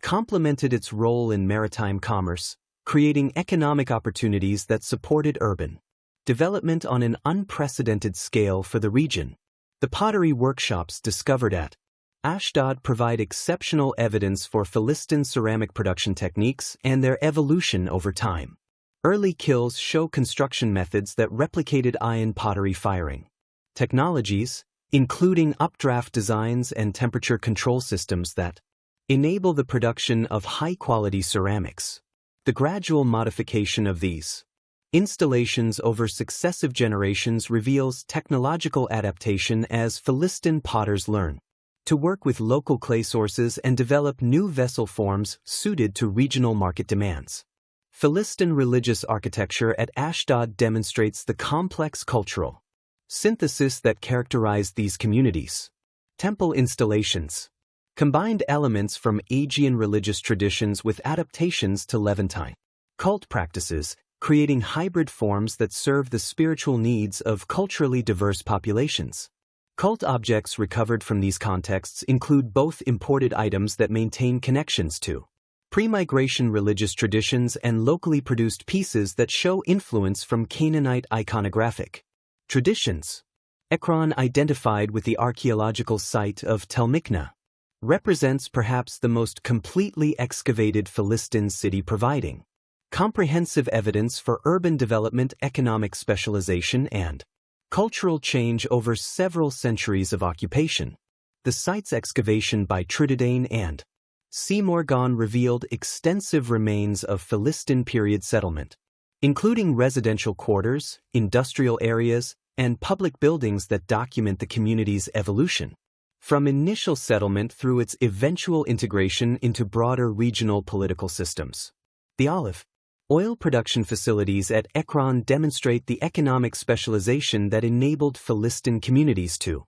complemented its role in maritime commerce, creating economic opportunities that supported urban development on an unprecedented scale for the region. The pottery workshops discovered at Ashdod provide exceptional evidence for Philistine ceramic production techniques and their evolution over time. Early kilns show construction methods that replicated iron pottery firing technologies, including updraft designs and temperature control systems that enable the production of high-quality ceramics. The gradual modification of these installations over successive generations reveals technological adaptation as Philistine potters learn to work with local clay sources and develop new vessel forms suited to regional market demands. Philistine religious architecture at Ashdod demonstrates the complex cultural synthesis that characterized these communities. Temple installations combined elements from Aegean religious traditions with adaptations to Levantine cult practices, creating hybrid forms that serve the spiritual needs of culturally diverse populations. Cult objects recovered from these contexts include both imported items that maintain connections to pre-migration religious traditions and locally produced pieces that show influence from Canaanite iconographic traditions. Ekron, identified with the archaeological site of Tel Mikna, represents perhaps the most completely excavated Philistine city, providing comprehensive evidence for urban development, economic specialization, and cultural change over several centuries of occupation. The site's excavation by Trudidane and C. Morgan revealed extensive remains of Philistine period settlement, including residential quarters, industrial areas, and public buildings that document the community's evolution from initial settlement through its eventual integration into broader regional political systems. The olive oil production facilities at Ekron demonstrate the economic specialization that enabled Philistine communities to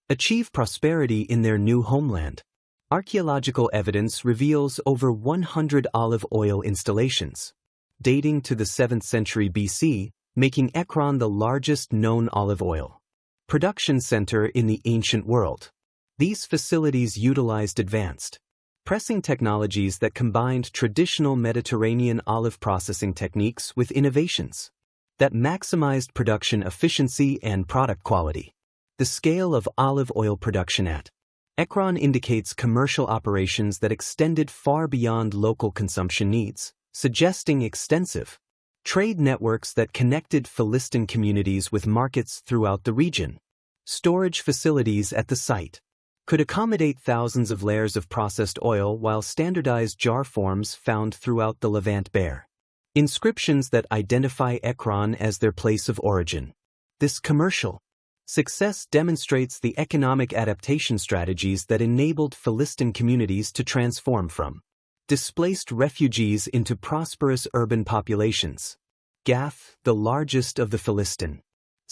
achieve prosperity in their new homeland. Archaeological evidence reveals over 100 olive oil installations, dating to the 7th century BC, making Ekron the largest known olive oil production center in the ancient world. These facilities utilized advanced pressing technologies that combined traditional Mediterranean olive processing techniques with innovations that maximized production efficiency and product quality. The scale of olive oil production at Ekron indicates commercial operations that extended far beyond local consumption needs, suggesting extensive trade networks that connected Philistine communities with markets throughout the region. Storage facilities at the site could accommodate thousands of layers of processed oil, while standardized jar forms found throughout the Levant bear inscriptions that identify Ekron as their place of origin. This commercial success demonstrates the economic adaptation strategies that enabled Philistine communities to transform from displaced refugees into prosperous urban populations. Gath, the largest of the Philistine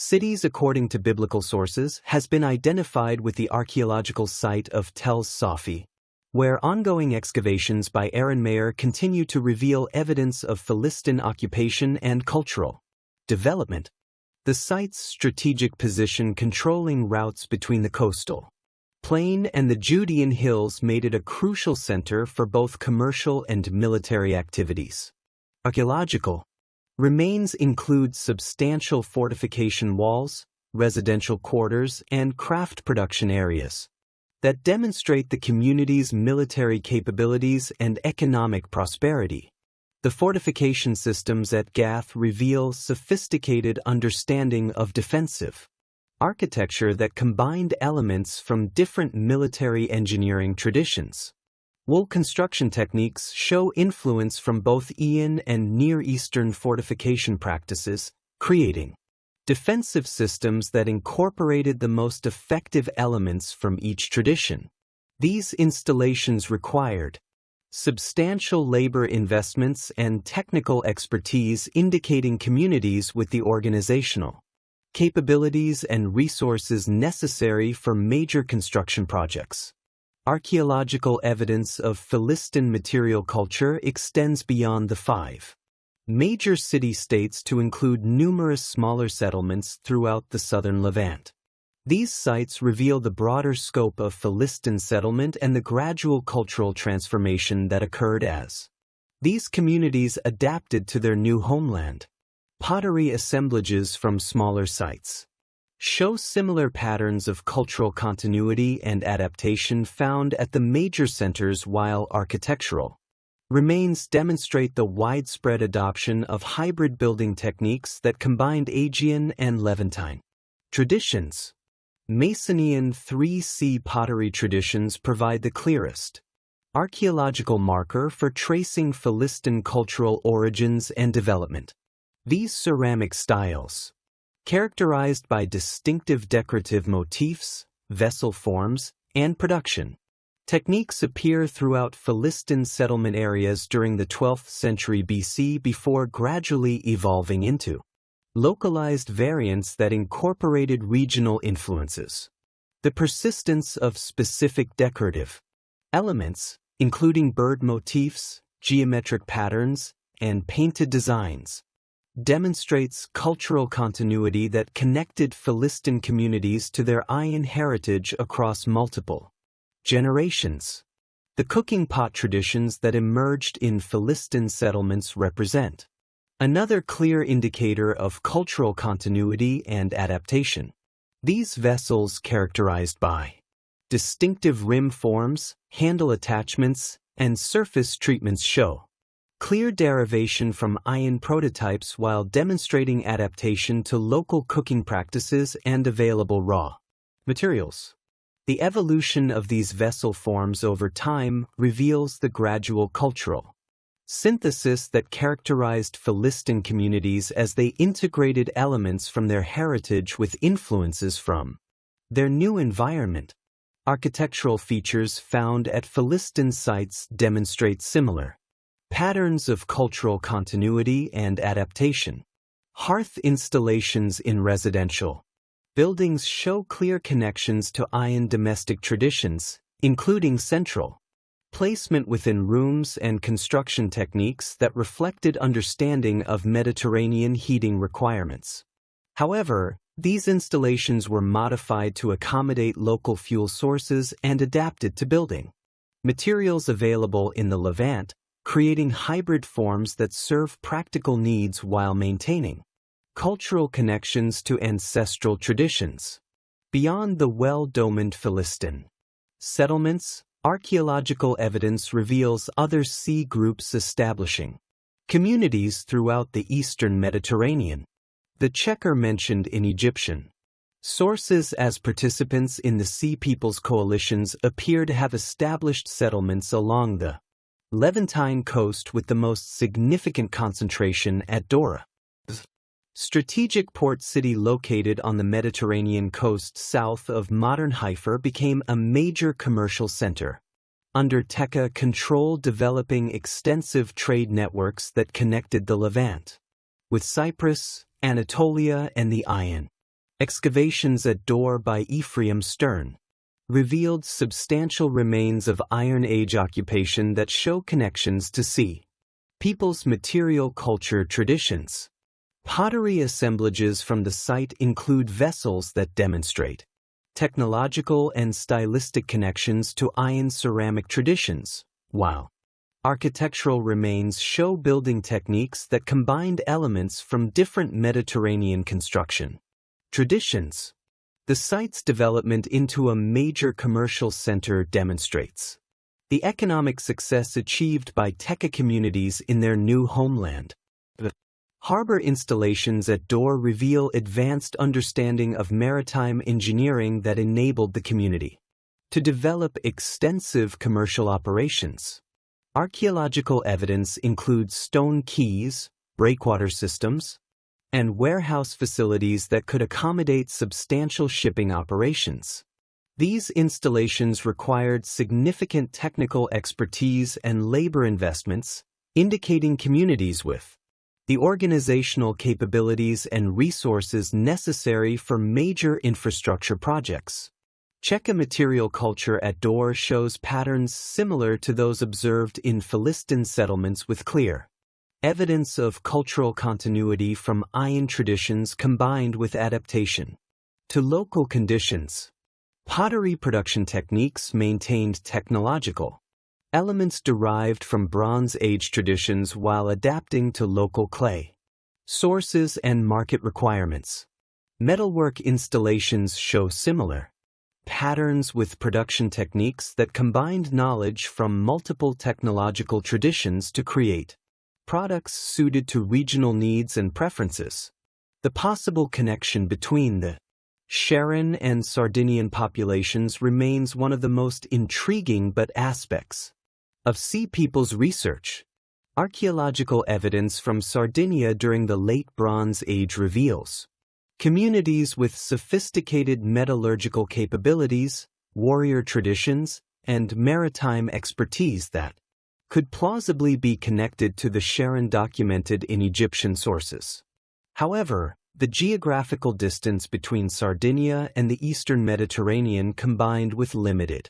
cities according to biblical sources, has been identified with the archaeological site of Tel Safi, where ongoing excavations by Aaron Mayer continue to reveal evidence of Philistine occupation and cultural development. The site's strategic position controlling routes between the coastal plain and the Judean hills made it a crucial center for both commercial and military activities. Archaeological remains include substantial fortification walls, residential quarters, and craft production areas that demonstrate the community's military capabilities and economic prosperity. The fortification systems at Gath reveal sophisticated understanding of defensive architecture that combined elements from different military engineering traditions. Wool construction techniques show influence from both Eon and Near Eastern fortification practices, creating defensive systems that incorporated the most effective elements from each tradition. These installations required substantial labor investments and technical expertise, indicating communities with the organizational capabilities and resources necessary for major construction projects. Archaeological evidence of Philistine material culture extends beyond the 5 major city-states to include numerous smaller settlements throughout the southern Levant. These sites reveal the broader scope of Philistine settlement and the gradual cultural transformation that occurred as these communities adapted to their new homeland. Pottery assemblages from smaller sites show similar patterns of cultural continuity and adaptation found at the major centers, while architectural remains demonstrate the widespread adoption of hybrid building techniques that combined Aegean and Levantine traditions. Masonian 3C pottery traditions provide the clearest archaeological marker for tracing Philistine cultural origins and development. These ceramic styles, characterized by distinctive decorative motifs, vessel forms, and production techniques, appear throughout Philistine settlement areas during the 12th century BC before gradually evolving into localized variants that incorporated regional influences. The persistence of specific decorative elements, including bird motifs, geometric patterns, and painted designs, demonstrates cultural continuity that connected Philistine communities to their Iron heritage across multiple generations. The cooking pot traditions that emerged in Philistine settlements represent another clear indicator of cultural continuity and adaptation. These vessels, characterized by distinctive rim forms, handle attachments, and surface treatments, show clear derivation from Iron prototypes while demonstrating adaptation to local cooking practices and available raw materials. The evolution of these vessel forms over time reveals the gradual cultural synthesis that characterized Philistine communities as they integrated elements from their heritage with influences from their new environment. Architectural features found at Philistine sites demonstrate similar patterns of cultural continuity and adaptation. Hearth installations in residential buildings show clear connections to Iron domestic traditions, including central placement within rooms and construction techniques that reflected understanding of Mediterranean heating requirements. However, these installations were modified to accommodate local fuel sources and adapted to building materials available in the Levant, creating hybrid forms that serve practical needs while maintaining cultural connections to ancestral traditions. Beyond the well-domined Philistine settlements, archaeological evidence reveals other sea groups establishing communities throughout the eastern Mediterranean. The Checker mentioned in Egyptian sources as participants in the Sea Peoples coalitions appear to have established settlements along the Levantine coast, with the most significant concentration at Dora, strategic port city located on the Mediterranean coast south of modern Haifa, became a major commercial center under Tekka control, developing extensive trade networks that connected the Levant with Cyprus, Anatolia, and the Ion. Excavations at Dor by Ephraim Stern revealed substantial remains of Iron Age occupation that show connections to Sea Peoples' material culture traditions. Pottery assemblages from the site include vessels that demonstrate technological and stylistic connections to Iron ceramic traditions, while architectural remains show building techniques that combined elements from different Mediterranean construction traditions. The site's development into a major commercial center demonstrates the economic success achieved by Tekka communities in their new homeland. The harbor installations at Dor reveal advanced understanding of maritime engineering that enabled the community to develop extensive commercial operations. Archaeological evidence includes stone quays, breakwater systems, and warehouse facilities that could accommodate substantial shipping operations. These installations required significant technical expertise and labor investments, indicating communities with the organizational capabilities and resources necessary for major infrastructure projects. Cheka material culture at Dor shows patterns similar to those observed in Philistine settlements with clear evidence of cultural continuity from iron traditions combined with adaptation to local conditions. Pottery production techniques maintained technological elements derived from Bronze Age traditions while adapting to local clay sources and market requirements. Metalwork installations show similar patterns with production techniques that combined knowledge from multiple technological traditions to create products suited to regional needs and preferences. The possible connection between the Sharon and Sardinian populations remains one of the most intriguing aspects of Sea People's research. Archaeological evidence from Sardinia during the Late Bronze Age reveals communities with sophisticated metallurgical capabilities, warrior traditions, and maritime expertise that could plausibly be connected to the Sharon documented in Egyptian sources. However, the geographical distance between Sardinia and the eastern Mediterranean combined with limited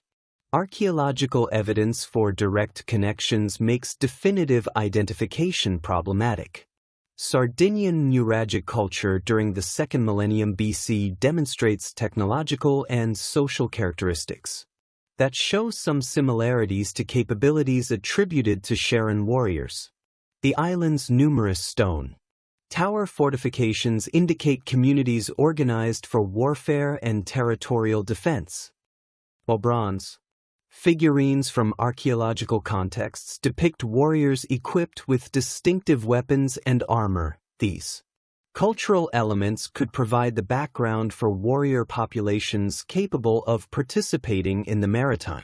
archaeological evidence for direct connections makes definitive identification problematic. Sardinian Nuragic culture during the 2nd millennium BC demonstrates technological and social characteristics that show some similarities to capabilities attributed to Sharon warriors. The island's numerous stone tower fortifications indicate communities organized for warfare and territorial defense, while bronze figurines from archaeological contexts depict warriors equipped with distinctive weapons and armor. These cultural elements could provide the background for warrior populations capable of participating in the maritime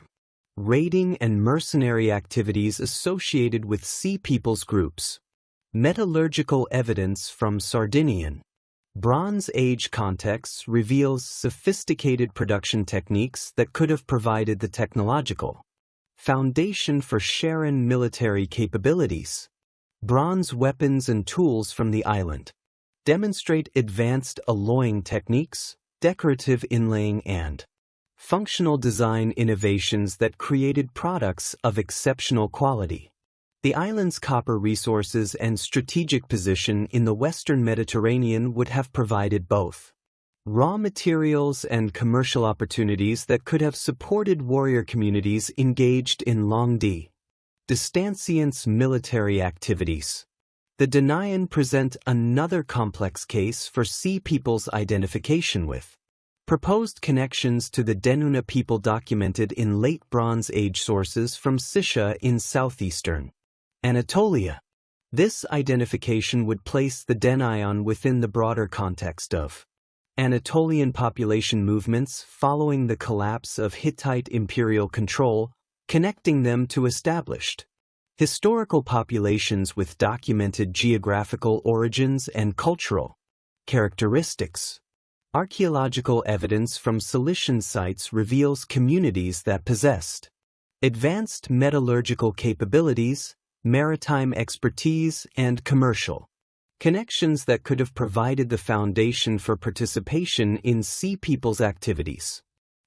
raiding and mercenary activities associated with Sea Peoples groups. Metallurgical evidence from Sardinian Bronze Age contexts reveals sophisticated production techniques that could have provided the technological foundation for Sharon military capabilities. Bronze weapons and tools from the island demonstrate advanced alloying techniques, decorative inlaying, and functional design innovations that created products of exceptional quality. The island's copper resources and strategic position in the Western Mediterranean would have provided both raw materials and commercial opportunities that could have supported warrior communities engaged in long-distance military activities. The Danaan present another complex case for Sea People's identification with proposed connections to the Denuna people documented in Late Bronze Age sources from Sisha in southeastern Anatolia. This identification would place the Denaion within the broader context of Anatolian population movements following the collapse of Hittite imperial control, connecting them to established historical populations with documented geographical origins and cultural characteristics. Archaeological evidence from Cilician sites reveals communities that possessed advanced metallurgical capabilities, maritime expertise, and commercial connections that could have provided the foundation for participation in Sea People's activities.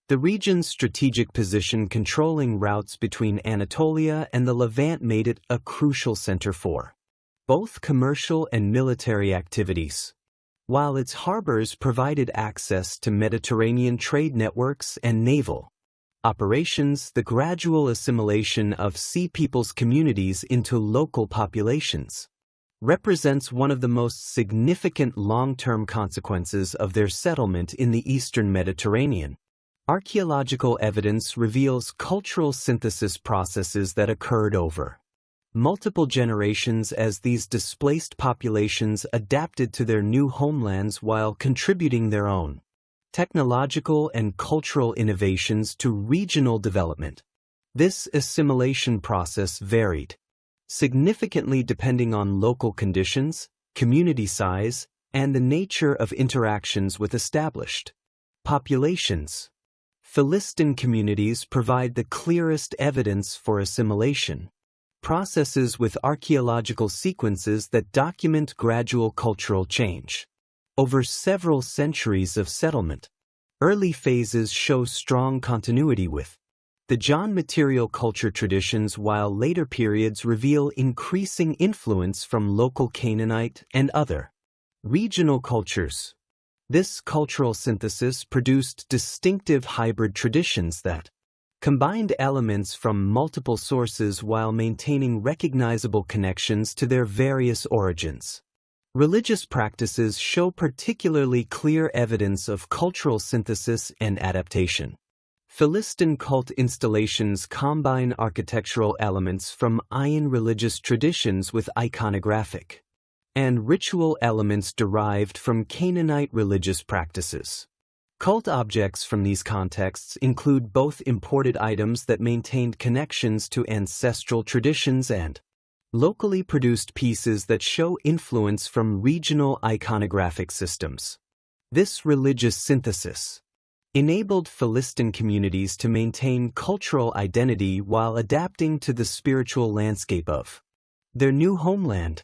The region's strategic position controlling routes between Anatolia and the Levant made it a crucial center for both commercial and military activities. While its harbors provided access to Mediterranean trade networks and naval operations, the gradual assimilation of Sea People's communities into local populations represents one of the most significant long-term consequences of their settlement in the eastern Mediterranean. Archaeological evidence reveals cultural synthesis processes that occurred over multiple generations as these displaced populations adapted to their new homelands while contributing their own technological and cultural innovations to regional development. This assimilation process varied significantly depending on local conditions, community size, and the nature of interactions with established populations. Philistine communities provide the clearest evidence for assimilation. Processes with archaeological sequences that document gradual cultural change. Over several centuries of settlement, early phases show strong continuity with the John material culture traditions, while later periods reveal increasing influence from local Canaanite and other regional cultures. This cultural synthesis produced distinctive hybrid traditions that combined elements from multiple sources while maintaining recognizable connections to their various origins. Religious practices show particularly clear evidence of cultural synthesis and adaptation. Philistine cult installations combine architectural elements from Ayan religious traditions with iconographic and ritual elements derived from Canaanite religious practices. Cult objects from these contexts include both imported items that maintained connections to ancestral traditions and locally produced pieces that show influence from regional iconographic systems. This religious synthesis enabled Philistine communities to maintain cultural identity while adapting to the spiritual landscape of their new homeland.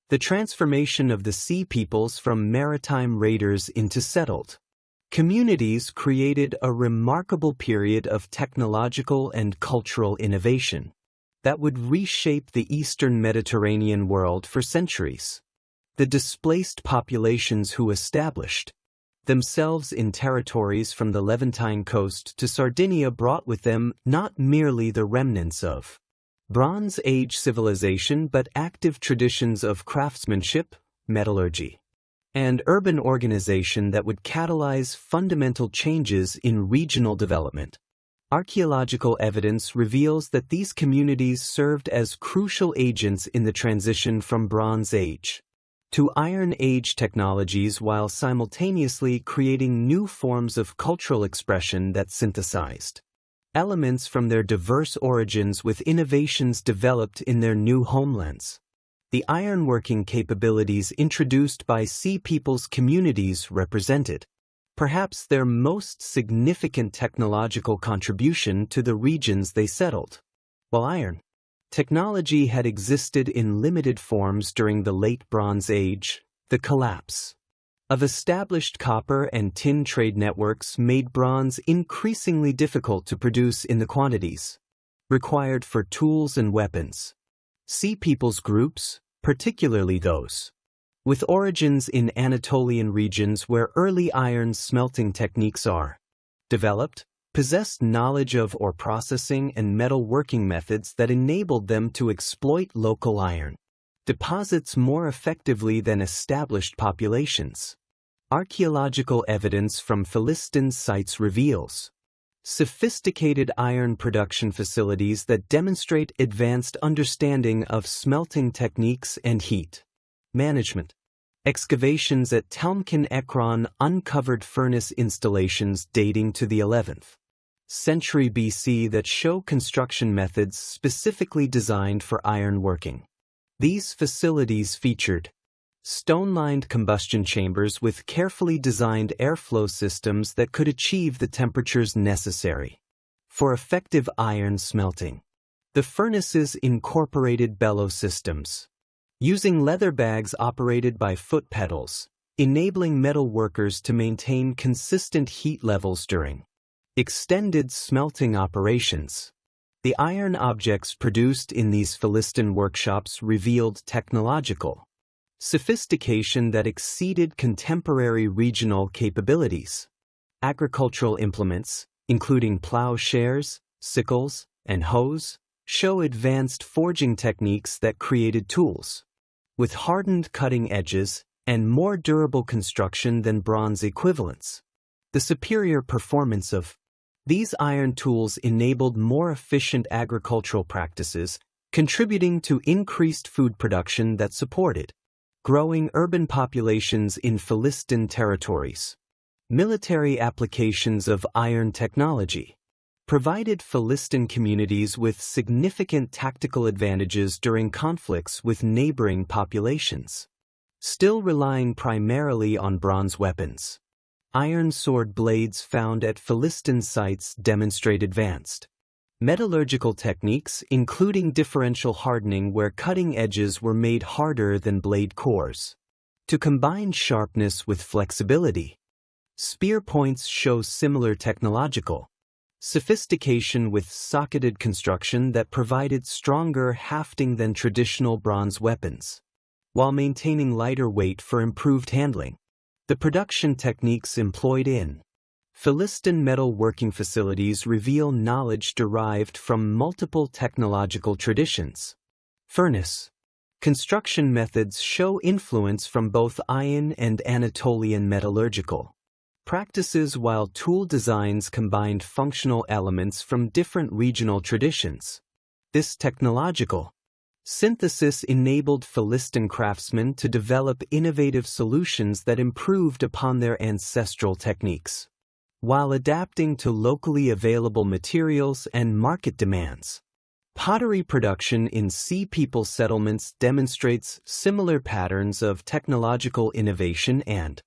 The transformation of the Sea peoples from maritime raiders into settled communities created a remarkable period of technological and cultural innovation that would reshape the Eastern Mediterranean world for centuries. The displaced populations who established themselves in territories from the Levantine coast to Sardinia brought with them not merely the remnants of Bronze Age civilization but active traditions of craftsmanship, metallurgy, and urban organization that would catalyze fundamental changes in regional development. Archaeological evidence reveals that these communities served as crucial agents in the transition from Bronze Age to Iron Age technologies while simultaneously creating new forms of cultural expression that synthesized elements from their diverse origins with innovations developed in their new homelands. The ironworking capabilities introduced by Sea peoples communities represented perhaps their most significant technological contribution to the regions they settled. While iron technology had existed in limited forms during the Late Bronze Age, the collapse of established copper and tin trade networks made bronze increasingly difficult to produce in the quantities required for tools and weapons. Sea peoples groups, particularly those with origins in Anatolian regions where early iron smelting techniques are developed, possessed knowledge of ore processing and metal working methods that enabled them to exploit local iron deposits more effectively than established populations. Archaeological evidence from Philistine sites reveals sophisticated iron production facilities that demonstrate advanced understanding of smelting techniques and heat management. Excavations at Talmkin Ekron uncovered furnace installations dating to the 11th century BC that show construction methods specifically designed for iron working. These facilities featured stone-lined combustion chambers with carefully designed airflow systems that could achieve the temperatures necessary for effective iron smelting. The furnaces incorporated bellow systems, using leather bags operated by foot pedals, enabling metal workers to maintain consistent heat levels during extended smelting operations. The iron objects produced in these Philistine workshops revealed technological sophistication that exceeded contemporary regional capabilities. Agricultural implements, including plowshares, sickles, and hoes, show advanced forging techniques that created tools with hardened cutting edges and more durable construction than bronze equivalents. The superior performance of these iron tools enabled more efficient agricultural practices, contributing to increased food production that supported growing urban populations in Philistine territories. Military applications of iron technology provided Philistine communities with significant tactical advantages during conflicts with neighboring populations. Still relying primarily on bronze weapons, iron sword blades found at Philistine sites demonstrate advanced metallurgical techniques, including differential hardening where cutting edges were made harder than blade cores. To combine sharpness with flexibility, spear points show similar technological sophistication with socketed construction that provided stronger hafting than traditional bronze weapons, while maintaining lighter weight for improved handling. The production techniques employed in Philistine metal working facilities reveal knowledge derived from multiple technological traditions. Furnace construction methods show influence from both Iron and Anatolian metallurgical practices, while tool designs combined functional elements from different regional traditions. This technological synthesis enabled Philistine craftsmen to develop innovative solutions that improved upon their ancestral techniques, while adapting to locally available materials and market demands. Pottery production in Sea People settlements demonstrates similar patterns of technological innovation and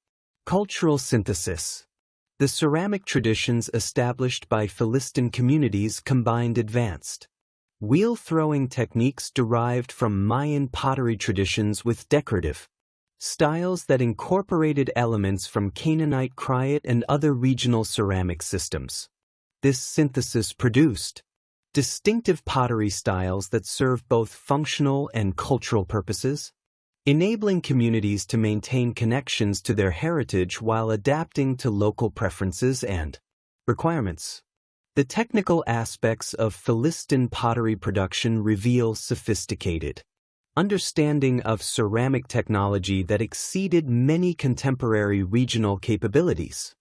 cultural synthesis. The ceramic traditions established by Philistine communities combined advanced wheel-throwing techniques derived from Mayan pottery traditions with decorative styles that incorporated elements from Canaanite Cryot and other regional ceramic systems. This synthesis produced distinctive pottery styles that serve both functional and cultural purposes, enabling communities to maintain connections to their heritage while adapting to local preferences and requirements. The technical aspects of Philistine pottery production reveal sophisticated understanding of ceramic technology that exceeded many contemporary regional capabilities.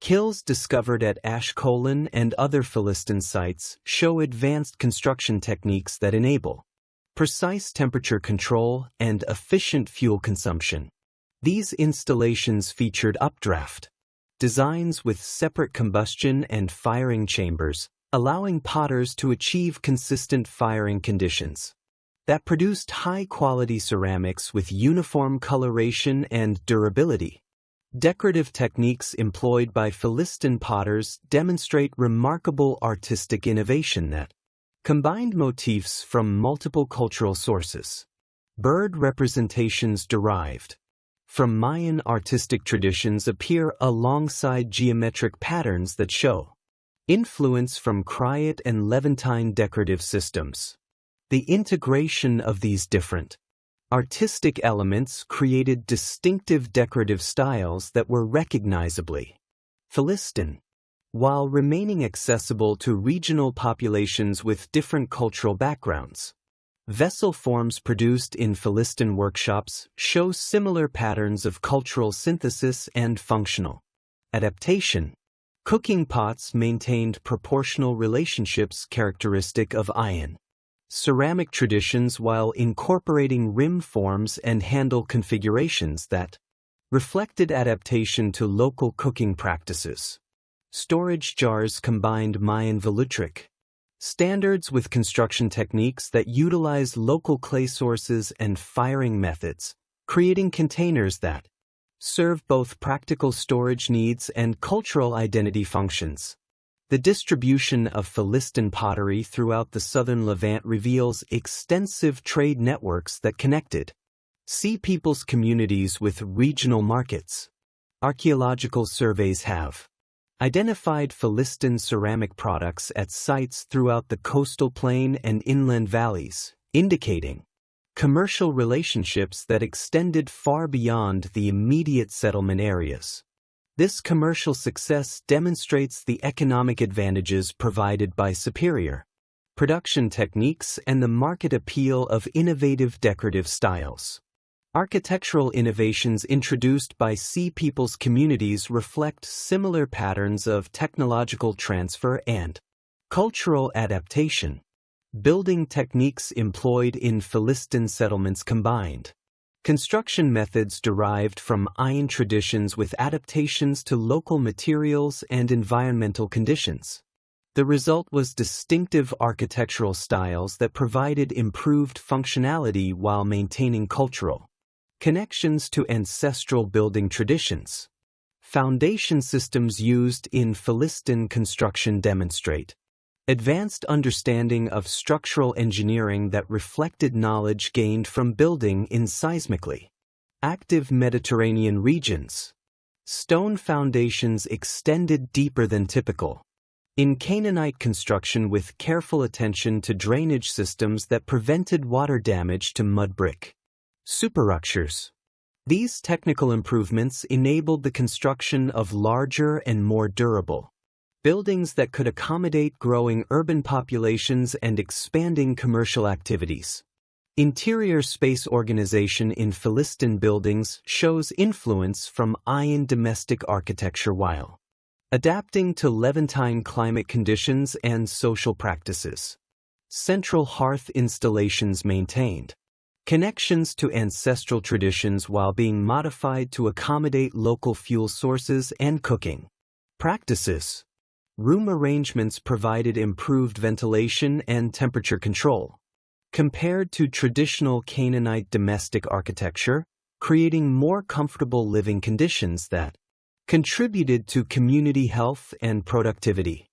Kilns discovered at Ashkelon and other Philistine sites show advanced construction techniques that enable precise temperature control and efficient fuel consumption. These installations featured updraft designs with separate combustion and firing chambers, allowing potters to achieve consistent firing conditions that produced high-quality ceramics with uniform coloration and durability. Decorative techniques employed by Philistine potters demonstrate remarkable artistic innovation that combined motifs from multiple cultural sources. Bird representations derived from Mayan artistic traditions appear alongside geometric patterns that show influence from Cryot and Levantine decorative systems. The integration of these different artistic elements created distinctive decorative styles that were recognizably Philistine, while remaining accessible to regional populations with different cultural backgrounds. Vessel forms produced in Philistine workshops show similar patterns of cultural synthesis and functional adaptation. Cooking pots maintained proportional relationships characteristic of Iron ceramic traditions while incorporating rim forms and handle configurations that reflected adaptation to local cooking practices. Storage jars combined Mayan volutric standards with construction techniques that utilize local clay sources and firing methods, creating containers that serve both practical storage needs and cultural identity functions. The distribution of Philistine pottery throughout the southern Levant reveals extensive trade networks that connected Sea Peoples communities with regional markets. Archaeological surveys have identified Philistine ceramic products at sites throughout the coastal plain and inland valleys, indicating commercial relationships that extended far beyond the immediate settlement areas. This commercial success demonstrates the economic advantages provided by superior production techniques and the market appeal of innovative decorative styles. Architectural innovations introduced by Sea Peoples communities reflect similar patterns of technological transfer and cultural adaptation. Building techniques employed in Philistine settlements combined Construction methods derived from Ayan traditions with adaptations to local materials and environmental conditions. The result was distinctive architectural styles that provided improved functionality while maintaining cultural connections to ancestral building traditions. Foundation systems used in Philistine construction demonstrate advanced understanding of structural engineering that reflected knowledge gained from building in seismically active Mediterranean regions. Stone foundations extended deeper than typical in Canaanite construction with careful attention to drainage systems that prevented water damage to mud brick superstructures. These technical improvements enabled the construction of larger and more durable buildings that could accommodate growing urban populations and expanding commercial activities. Interior space organization in Philistine buildings shows influence from Ayan domestic architecture while adapting to Levantine climate conditions and social practices. Central hearth installations maintained connections to ancestral traditions while being modified to accommodate local fuel sources and cooking practices. Room arrangements provided improved ventilation and temperature control compared to traditional Canaanite domestic architecture, creating more comfortable living conditions that contributed to community health and productivity.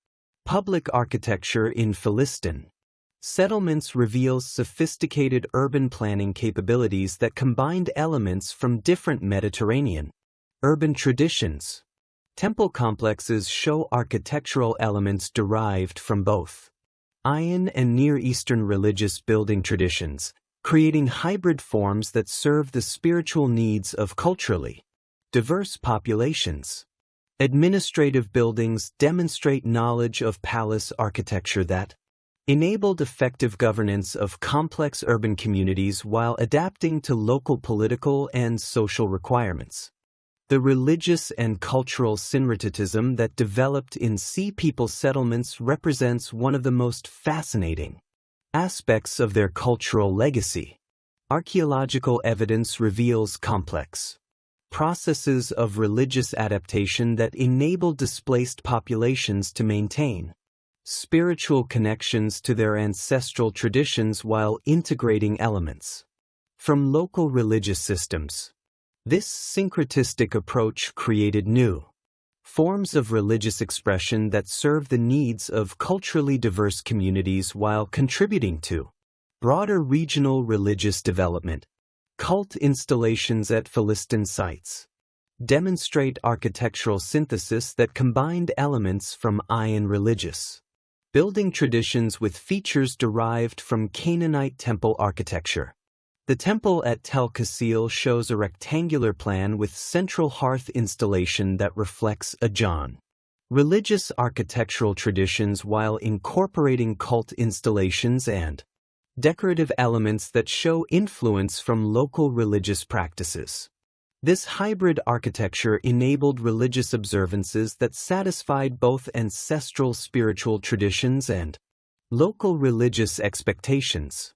Public architecture in Philistine settlements reveals sophisticated urban planning capabilities that combined elements from different Mediterranean urban traditions. Temple complexes show architectural elements derived from both Ayan and Near Eastern religious building traditions, creating hybrid forms that serve the spiritual needs of culturally diverse populations. Administrative buildings demonstrate knowledge of palace architecture that enabled effective governance of complex urban communities while adapting to local political and social requirements. The religious and cultural syncretism that developed in Sea People settlements represents one of the most fascinating aspects of their cultural legacy. Archaeological evidence reveals complex processes of religious adaptation that enable displaced populations to maintain spiritual connections to their ancestral traditions while integrating elements from local religious systems. This syncretistic approach created new forms of religious expression that serve the needs of culturally diverse communities while contributing to broader regional religious development. Cult installations at Philistine sites demonstrate architectural synthesis that combined elements from Ayan religious building traditions with features derived from Canaanite temple architecture. The temple at Tel Qasil shows a rectangular plan with central hearth installation that reflects Ajan religious architectural traditions while incorporating cult installations and decorative elements that show influence from local religious practices. This hybrid architecture enabled religious observances that satisfied both ancestral spiritual traditions and local religious expectations.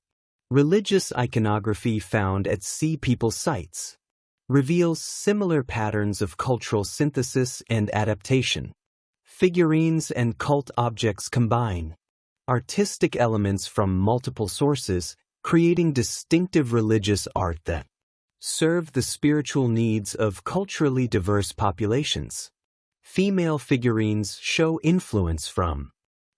Religious iconography found at Sea People sites reveals similar patterns of cultural synthesis and adaptation. Figurines and cult objects combine artistic elements from multiple sources, creating distinctive religious art that serve the spiritual needs of culturally diverse populations. Female figurines show influence from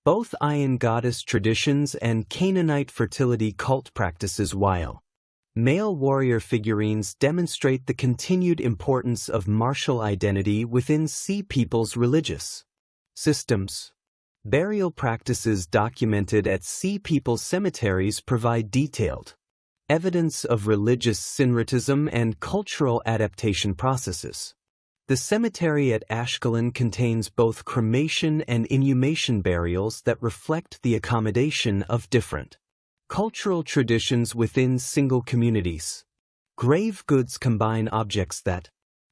both Ayan goddess traditions and Canaanite fertility cult practices, while male warrior figurines demonstrate the continued importance of martial identity within Sea People's religious systems. Burial practices documented at Sea People cemeteries provide detailed evidence of religious syncretism and cultural adaptation processes. The cemetery at Ashkelon contains both cremation and inhumation burials that reflect the accommodation of different cultural traditions within single communities. Grave goods combine objects that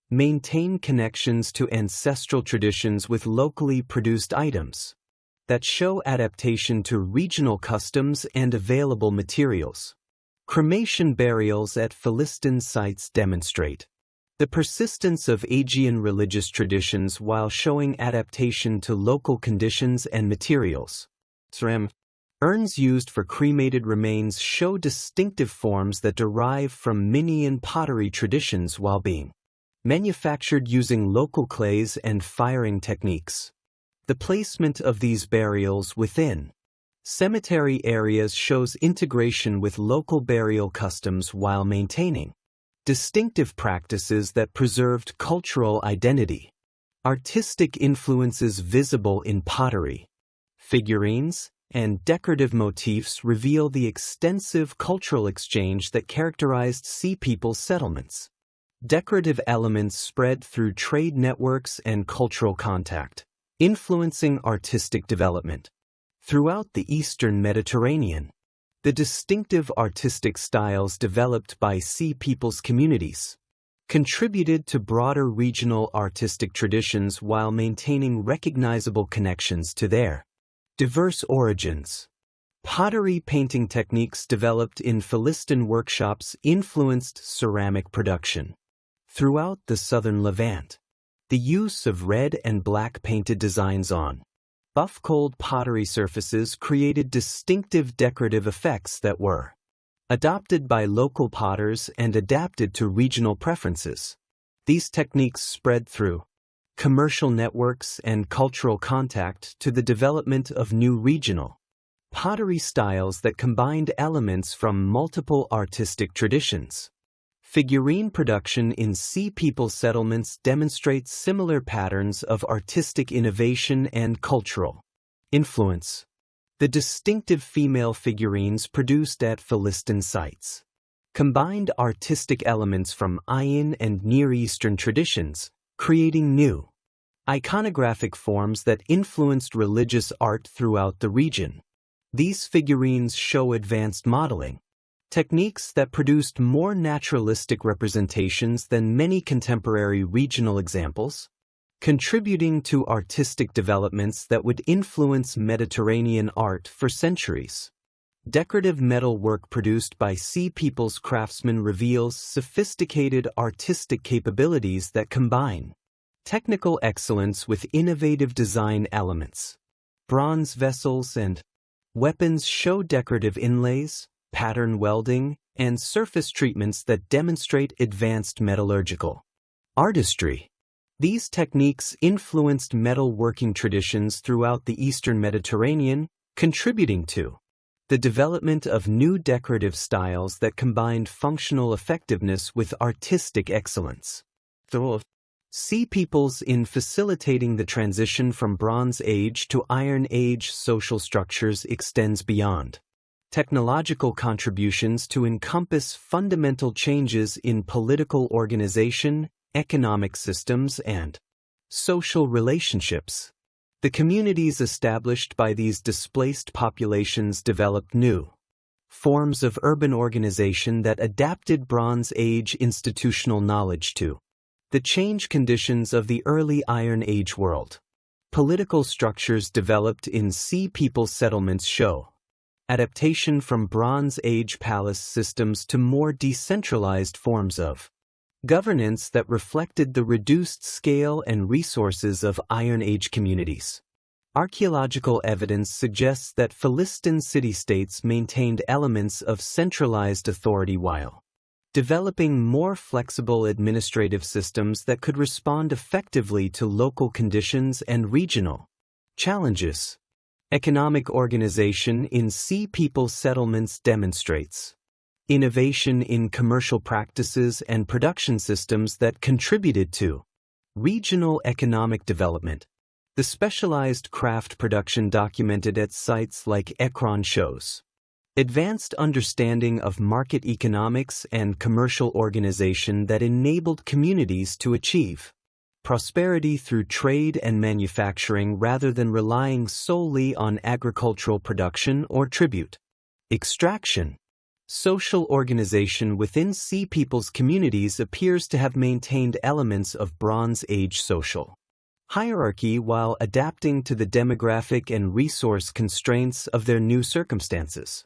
maintain connections to ancestral traditions with locally produced items that show adaptation to regional customs and available materials. Cremation burials at Philistine sites demonstrate the persistence of Aegean religious traditions while showing adaptation to local conditions and materials. Urns used for cremated remains show distinctive forms that derive from Minoan pottery traditions while being manufactured using local clays and firing techniques. The placement of these burials within cemetery areas shows integration with local burial customs while maintaining distinctive practices that preserved cultural identity. Artistic influences visible in pottery, figurines, and decorative motifs reveal the extensive cultural exchange that characterized Sea Peoples settlements. Decorative elements spread through trade networks and cultural contact, influencing artistic development. Throughout the Eastern Mediterranean, the distinctive artistic styles developed by Sea Peoples communities contributed to broader regional artistic traditions while maintaining recognizable connections to their diverse origins. Pottery painting techniques developed in Philistine workshops influenced ceramic production. Throughout the southern Levant, the use of red and black painted designs on buff-cold pottery surfaces created distinctive decorative effects that were adopted by local potters and adapted to regional preferences. These techniques spread through commercial networks and cultural contact to the development of new regional pottery styles that combined elements from multiple artistic traditions. Figurine production in Sea Peoples settlements demonstrates similar patterns of artistic innovation and cultural influence. The distinctive female figurines produced at Philistine sites combined artistic elements from Aegean and Near Eastern traditions, creating new iconographic forms that influenced religious art throughout the region. These figurines show advanced modeling techniques that produced more naturalistic representations than many contemporary regional examples, contributing to artistic developments that would influence Mediterranean art for centuries. Decorative metal work produced by Sea Peoples craftsmen reveals sophisticated artistic capabilities that combine technical excellence with innovative design elements. Bronze vessels and weapons show decorative inlays, pattern welding, and surface treatments that demonstrate advanced metallurgical artistry. These techniques influenced metal working traditions throughout the Eastern Mediterranean, contributing to the development of new decorative styles that combined functional effectiveness with artistic excellence. Sea Peoples in facilitating the transition from Bronze Age to Iron Age social structures extends beyond technological contributions to encompass fundamental changes in political organization, economic systems, and social relationships. The communities established by these displaced populations developed new forms of urban organization that adapted Bronze Age institutional knowledge to the change conditions of the early Iron Age world. Political structures developed in Sea Peoples settlements show adaptation from Bronze Age palace systems to more decentralized forms of governance that reflected the reduced scale and resources of Iron Age communities. Archaeological evidence suggests that Philistine city-states maintained elements of centralized authority while developing more flexible administrative systems that could respond effectively to local conditions and regional challenges. Economic organization in Sea Peoples settlements demonstrates innovation in commercial practices and production systems that contributed to regional economic development. The specialized craft production documented at sites like Ekron shows advanced understanding of market economics and commercial organization that enabled communities to achieve prosperity through trade and manufacturing rather than relying solely on agricultural production or tribute extraction. Social organization within Sea Peoples communities appears to have maintained elements of Bronze Age social hierarchy while adapting to the demographic and resource constraints of their new circumstances.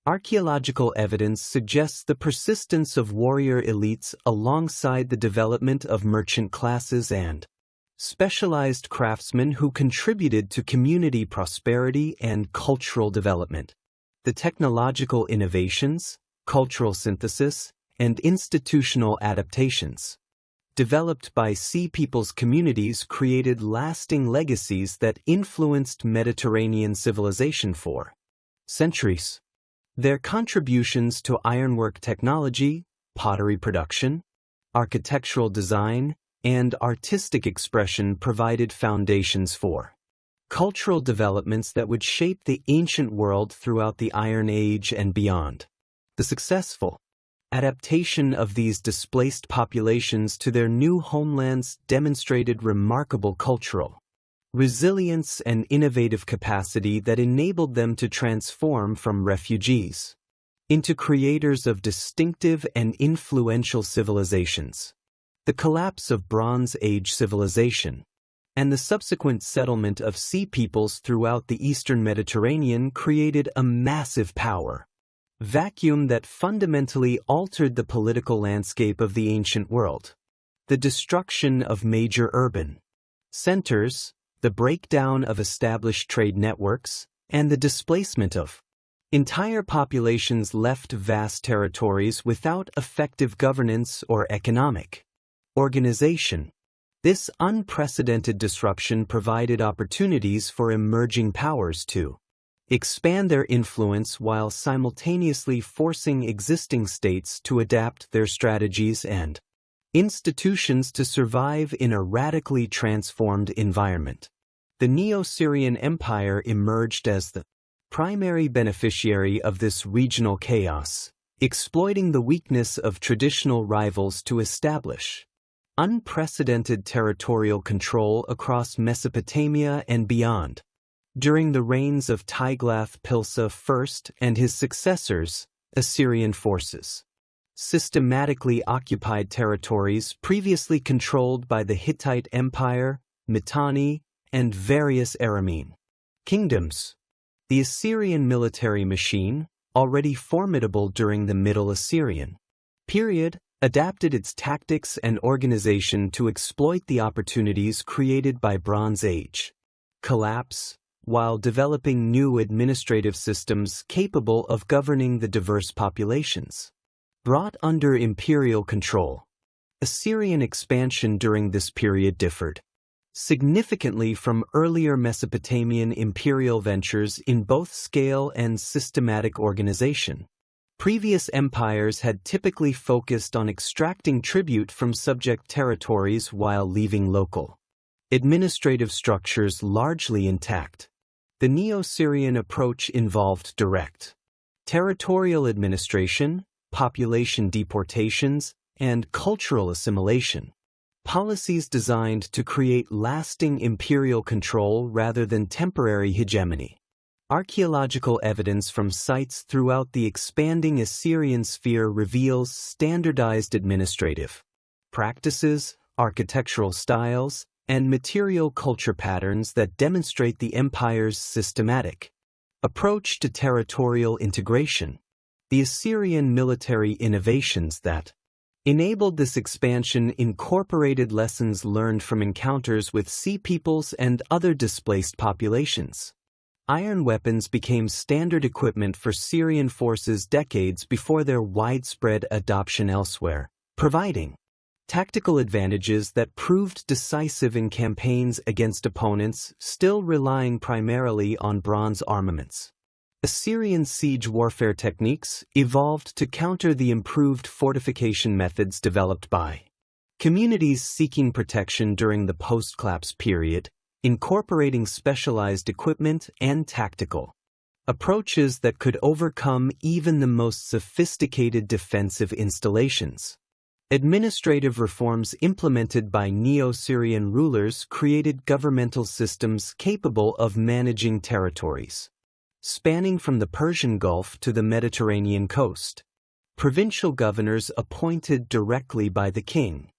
Archaeological evidence suggests the persistence of warrior elites alongside the development of merchant classes and specialized craftsmen who contributed to community prosperity and cultural development. The technological innovations, cultural synthesis, and institutional adaptations developed by Sea Peoples communities created lasting legacies that influenced Mediterranean civilization for centuries. Their contributions to ironwork technology, pottery production, architectural design, and artistic expression provided foundations for cultural developments that would shape the ancient world throughout the Iron Age and beyond. The successful adaptation of these displaced populations to their new homelands demonstrated remarkable cultural resilience and innovative capacity that enabled them to transform from refugees into creators of distinctive and influential civilizations. The collapse of Bronze Age civilization and the subsequent settlement of Sea Peoples throughout the Eastern Mediterranean created a massive power vacuum that fundamentally altered the political landscape of the ancient world. The destruction of major urban centers, the breakdown of established trade networks, and the displacement of entire populations left vast territories without effective governance or economic organization. This unprecedented disruption provided opportunities for emerging powers to expand their influence while simultaneously forcing existing states to adapt their strategies and institutions to survive in a radically transformed environment. The Neo-Syrian Empire emerged as the primary beneficiary of this regional chaos, exploiting the weakness of traditional rivals to establish unprecedented territorial control across Mesopotamia and beyond. During the reigns of Tiglath-Pileser I and his successors, Assyrian forces systematically occupied territories previously controlled by the Hittite Empire, Mitanni, and various Aramean kingdoms. The Assyrian military machine, already formidable during the Middle Assyrian period, adapted its tactics and organization to exploit the opportunities created by Bronze Age collapse, while developing new administrative systems capable of governing the diverse populations brought under imperial control. Assyrian expansion during this period differed significantly from earlier Mesopotamian imperial ventures in both scale and systematic organization. Previous empires had typically focused on extracting tribute from subject territories while leaving local administrative structures largely intact. The Neo-Syrian approach involved direct territorial administration, population deportations, and cultural assimilation. Policies designed to create lasting imperial control rather than temporary hegemony. Archaeological evidence from sites throughout the expanding Assyrian sphere reveals standardized administrative practices, architectural styles, and material culture patterns that demonstrate the empire's systematic approach to territorial integration. The Assyrian military innovations that enabled this expansion incorporated lessons learned from encounters with Sea Peoples and other displaced populations. Iron weapons became standard equipment for Syrian forces decades before their widespread adoption elsewhere, providing tactical advantages that proved decisive in campaigns against opponents still relying primarily on bronze armaments. Assyrian siege warfare techniques evolved to counter the improved fortification methods developed by communities seeking protection during the post-collapse period, incorporating specialized equipment and tactical approaches that could overcome even the most sophisticated defensive installations. Administrative reforms implemented by Neo-Syrian rulers created governmental systems capable of managing territories spanning from the Persian Gulf to the Mediterranean coast. Provincial governors appointed directly by the king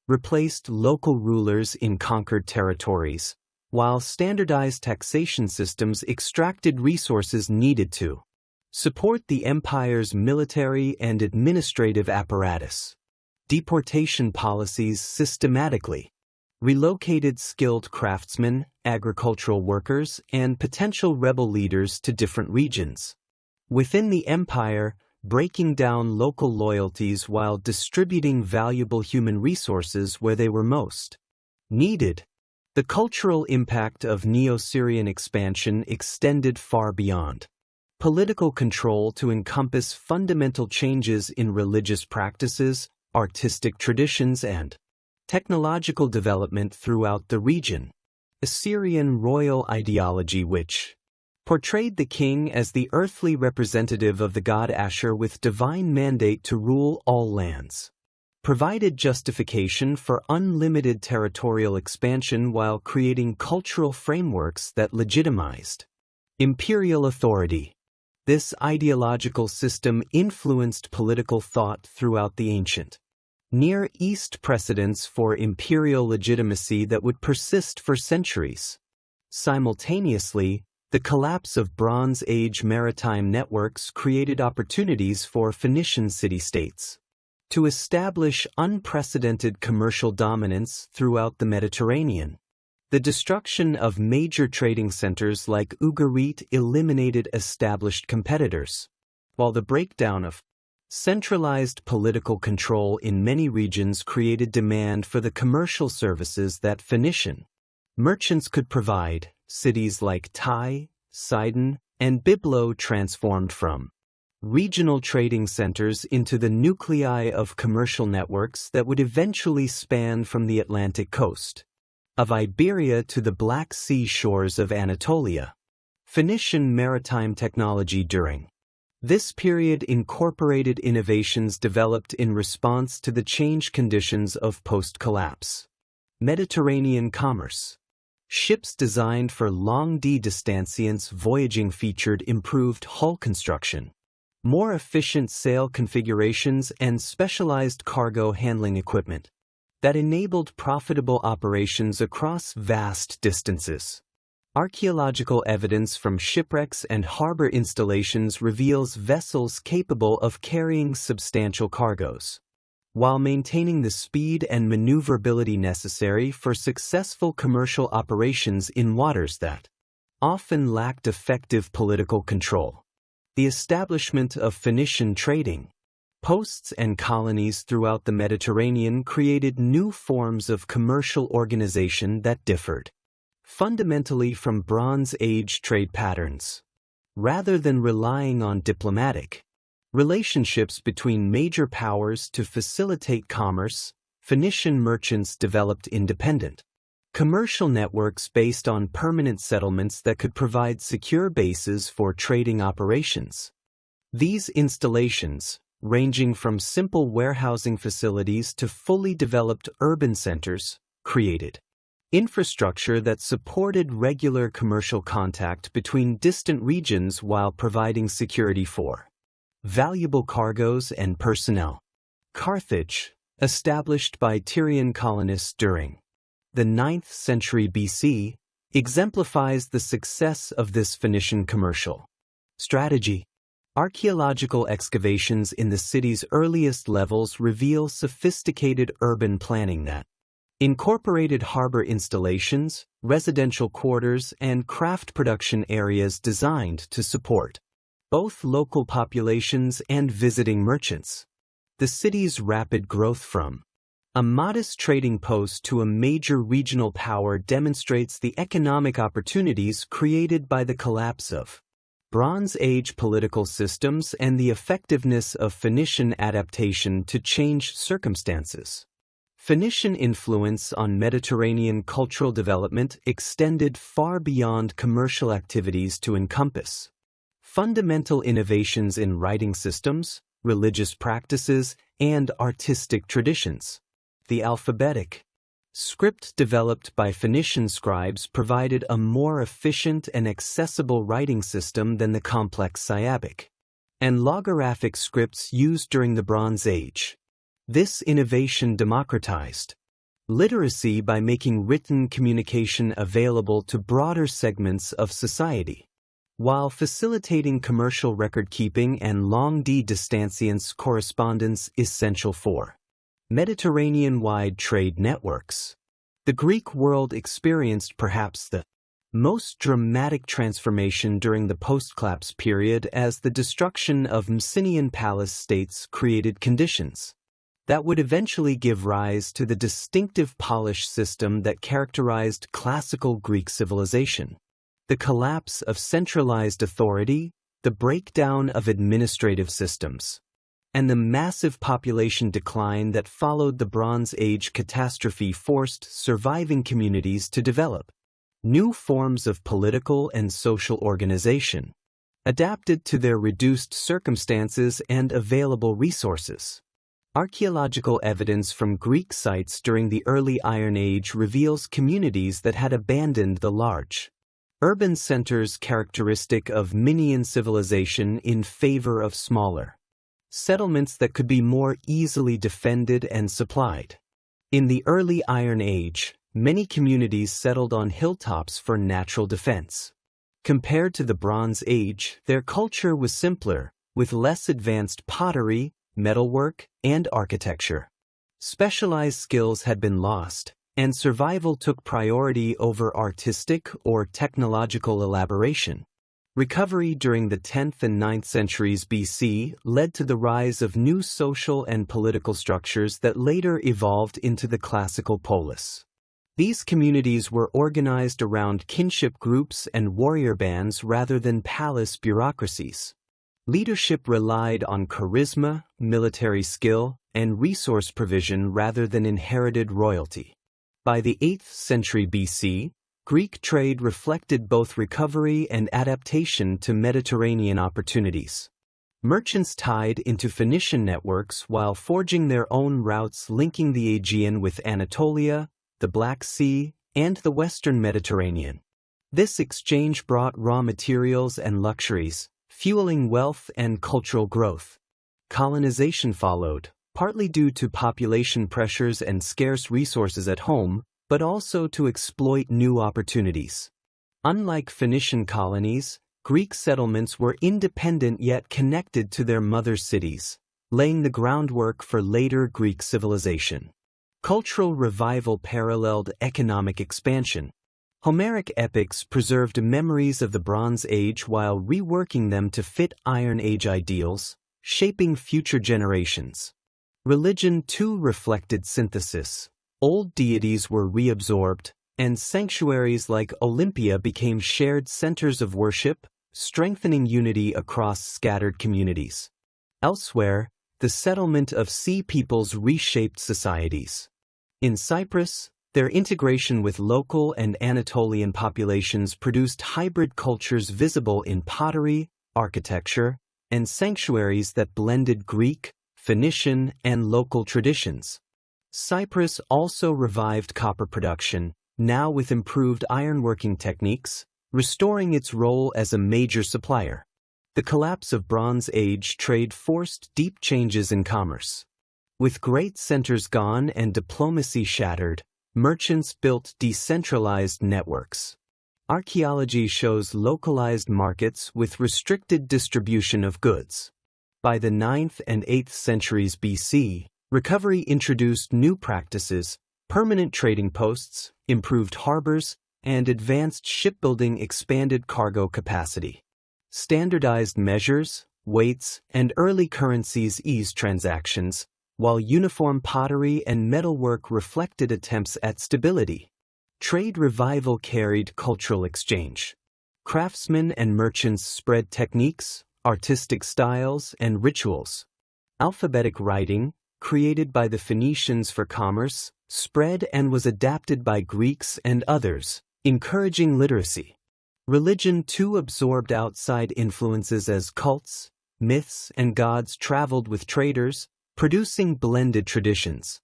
replaced local rulers in conquered territories, while standardized taxation systems extracted resources needed to Support the empire's military and administrative apparatus. Deportation policies systematically relocated skilled craftsmen, agricultural workers, and potential rebel leaders to different regions. Within the empire, breaking down local loyalties while distributing valuable human resources where they were most needed. The cultural impact of Neo-Syrian expansion extended far beyond political control to encompass fundamental changes in religious practices, artistic traditions, and technological development throughout the region. Assyrian royal ideology, which portrayed the king as the earthly representative of the god Ashur with divine mandate to rule all lands, provided justification for unlimited territorial expansion while creating cultural frameworks that legitimized imperial authority. This ideological system influenced political thought throughout the ancient Near East, precedents for imperial legitimacy that would persist for centuries. Simultaneously, the collapse of Bronze Age maritime networks created opportunities for Phoenician city-states to establish unprecedented commercial dominance throughout the Mediterranean. The destruction of major trading centers like Ugarit eliminated established competitors, while the breakdown of centralized political control in many regions created demand for the commercial services that Phoenician merchants could provide. Cities like Tai, Sidon, and Byblo transformed from regional trading centers into the nuclei of commercial networks that would eventually span from the Atlantic coast of Iberia to the Black Sea shores of Anatolia. Phoenician maritime technology during this period incorporated innovations developed in response to the changed conditions of post-collapse Mediterranean commerce. Ships designed for long distances voyaging featured improved hull construction, more efficient sail configurations, and specialized cargo handling equipment that enabled profitable operations across vast distances. Archaeological evidence from shipwrecks and harbor installations reveals vessels capable of carrying substantial cargoes, while maintaining the speed and maneuverability necessary for successful commercial operations in waters that often lacked effective political control. The establishment of Phoenician trading posts and colonies throughout the Mediterranean created new forms of commercial organization that differed fundamentally from Bronze Age trade patterns. Rather than relying on diplomatic relationships between major powers to facilitate commerce, Phoenician merchants developed independent commercial networks based on permanent settlements that could provide secure bases for trading operations. These installations, ranging from simple warehousing facilities to fully developed urban centers, created infrastructure that supported regular commercial contact between distant regions while providing security for valuable cargoes and personnel. Carthage, established by Tyrian colonists during the 9th century BC, exemplifies the success of this Phoenician commercial strategy. Archaeological excavations in the city's earliest levels reveal sophisticated urban planning that incorporated harbor installations, residential quarters, and craft production areas designed to support both local populations and visiting merchants. The city's rapid growth from a modest trading post to a major regional power demonstrates the economic opportunities created by the collapse of Bronze Age political systems and the effectiveness of Phoenician adaptation to changed circumstances. Phoenician influence on Mediterranean cultural development extended far beyond commercial activities to encompass fundamental innovations in writing systems, religious practices, and artistic traditions. The alphabetic script developed by Phoenician scribes provided a more efficient and accessible writing system than the complex syllabic and logographic scripts used during the Bronze Age. This innovation democratized literacy by making written communication available to broader segments of society. while facilitating commercial record-keeping and long-distance correspondence essential for Mediterranean-wide trade networks. The Greek world experienced perhaps the most dramatic transformation during the post-collapse period as the destruction of Mycenaean palace states created conditions that would eventually give rise to the distinctive polish system that characterized classical Greek civilization. The collapse of centralized authority, the breakdown of administrative systems, and the massive population decline that followed the Bronze Age catastrophe forced surviving communities to develop new forms of political and social organization, adapted to their reduced circumstances and available resources. Archaeological evidence from Greek sites during the early Iron Age reveals communities that had abandoned the large urban centers characteristic of Minoan civilization in favor of smaller settlements that could be more easily defended and supplied. In the early Iron Age, many communities settled on hilltops for natural defense. Compared to the Bronze Age, their culture was simpler, with less advanced pottery, metalwork, and architecture. Specialized skills had been lost, and survival took priority over artistic or technological elaboration. Recovery during the 10th and 9th centuries BC led to the rise of new social and political structures that later evolved into the classical polis. These communities were organized around kinship groups and warrior bands rather than palace bureaucracies. Leadership relied on charisma, military skill, and resource provision rather than inherited royalty. By the 8th century BC, Greek trade reflected both recovery and adaptation to Mediterranean opportunities. Merchants tied into Phoenician networks while forging their own routes linking the Aegean with Anatolia, the Black Sea, and the Western Mediterranean. This exchange brought raw materials and luxuries, fueling wealth and cultural growth. Colonization followed, partly due to population pressures and scarce resources at home, but also to exploit new opportunities. Unlike Phoenician colonies, Greek settlements were independent yet connected to their mother cities, laying the groundwork for later Greek civilization. Cultural revival paralleled economic expansion. Homeric epics preserved memories of the Bronze Age while reworking them to fit Iron Age ideals, shaping future generations. Religion too reflected synthesis. Old deities were reabsorbed, and sanctuaries like Olympia became shared centers of worship, strengthening unity across scattered communities. Elsewhere, the settlement of sea peoples reshaped societies. In Cyprus, their integration with local and Anatolian populations produced hybrid cultures visible in pottery, architecture, and sanctuaries that blended Greek, Phoenician, and local traditions. Cyprus also revived copper production, now with improved ironworking techniques, restoring its role as a major supplier. The collapse of Bronze Age trade forced deep changes in commerce. With great centers gone and diplomacy shattered, merchants built decentralized networks. Archaeology shows localized markets with restricted distribution of goods. By the 9th and 8th centuries BC, recovery introduced new practices, permanent trading posts, improved harbors, and advanced shipbuilding expanded cargo capacity. Standardized measures, weights, and early currencies eased transactions, while uniform pottery and metalwork reflected attempts at stability. Trade revival carried cultural exchange. Craftsmen and merchants spread techniques, artistic styles, and rituals. Alphabetic writing, created by the Phoenicians for commerce, spread and was adapted by Greeks and others, encouraging literacy. Religion too absorbed outside influences as cults, myths, and gods traveled with traders, producing blended traditions.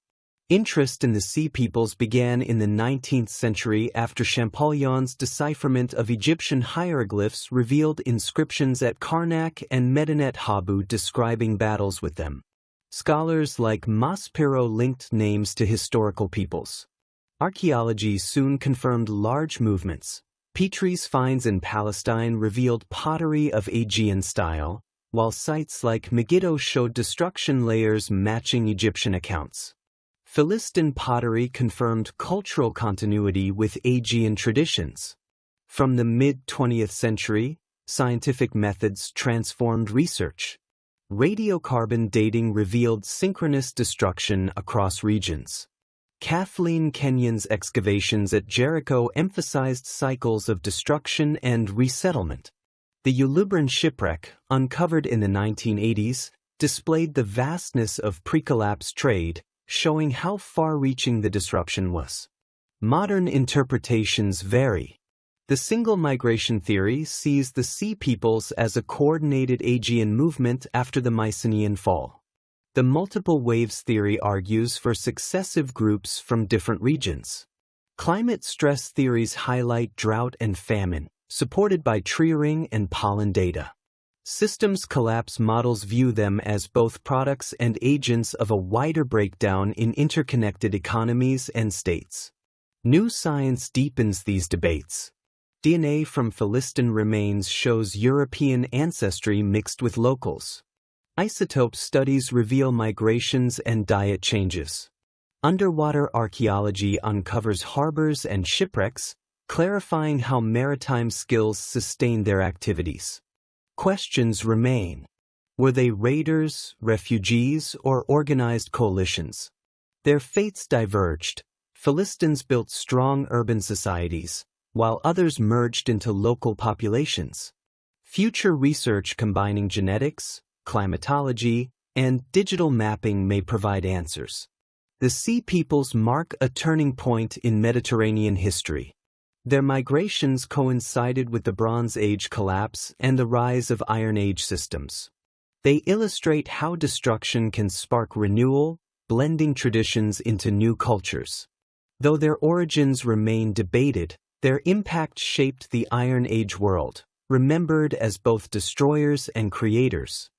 Interest in the Sea Peoples began in the 19th century after Champollion's decipherment of Egyptian hieroglyphs revealed inscriptions at Karnak and Medinet Habu describing battles with them. Scholars like Maspero linked names to historical peoples. Archaeology soon confirmed large movements, Petrie's finds in Palestine revealed pottery of Aegean style, while sites like Megiddo showed destruction layers matching Egyptian accounts. Philistine pottery confirmed cultural continuity with Aegean traditions. From the mid-20th century, scientific methods transformed research. Radiocarbon dating revealed synchronous destruction across regions. Kathleen Kenyon's excavations at Jericho emphasized cycles of destruction and resettlement. The Ulubran shipwreck, uncovered in the 1980s, displayed the vastness of pre-collapse trade, showing how far-reaching the disruption was. Modern interpretations vary. The single migration theory sees the Sea Peoples as a coordinated Aegean movement after the Mycenaean fall. The multiple waves theory argues for successive groups from different regions. Climate stress theories highlight drought and famine, supported by tree ring and pollen data. Systems collapse models view them as both products and agents of a wider breakdown in interconnected economies and states. New science deepens these debates. DNA from Philistine remains shows European ancestry mixed with locals. Isotope studies reveal migrations and diet changes. Underwater archaeology uncovers harbors and shipwrecks, clarifying how maritime skills sustain their activities. Questions remain. Were they raiders, refugees, or organized coalitions? Their fates diverged. Philistines built strong urban societies, while others merged into local populations. Future research combining genetics, climatology, and digital mapping may provide answers. The Sea Peoples mark a turning point in Mediterranean history. Their migrations coincided with the Bronze Age collapse and the rise of Iron Age systems. They illustrate how destruction can spark renewal, blending traditions into new cultures. Though their origins remain debated, their impact shaped the Iron Age world, remembered as both destroyers and creators.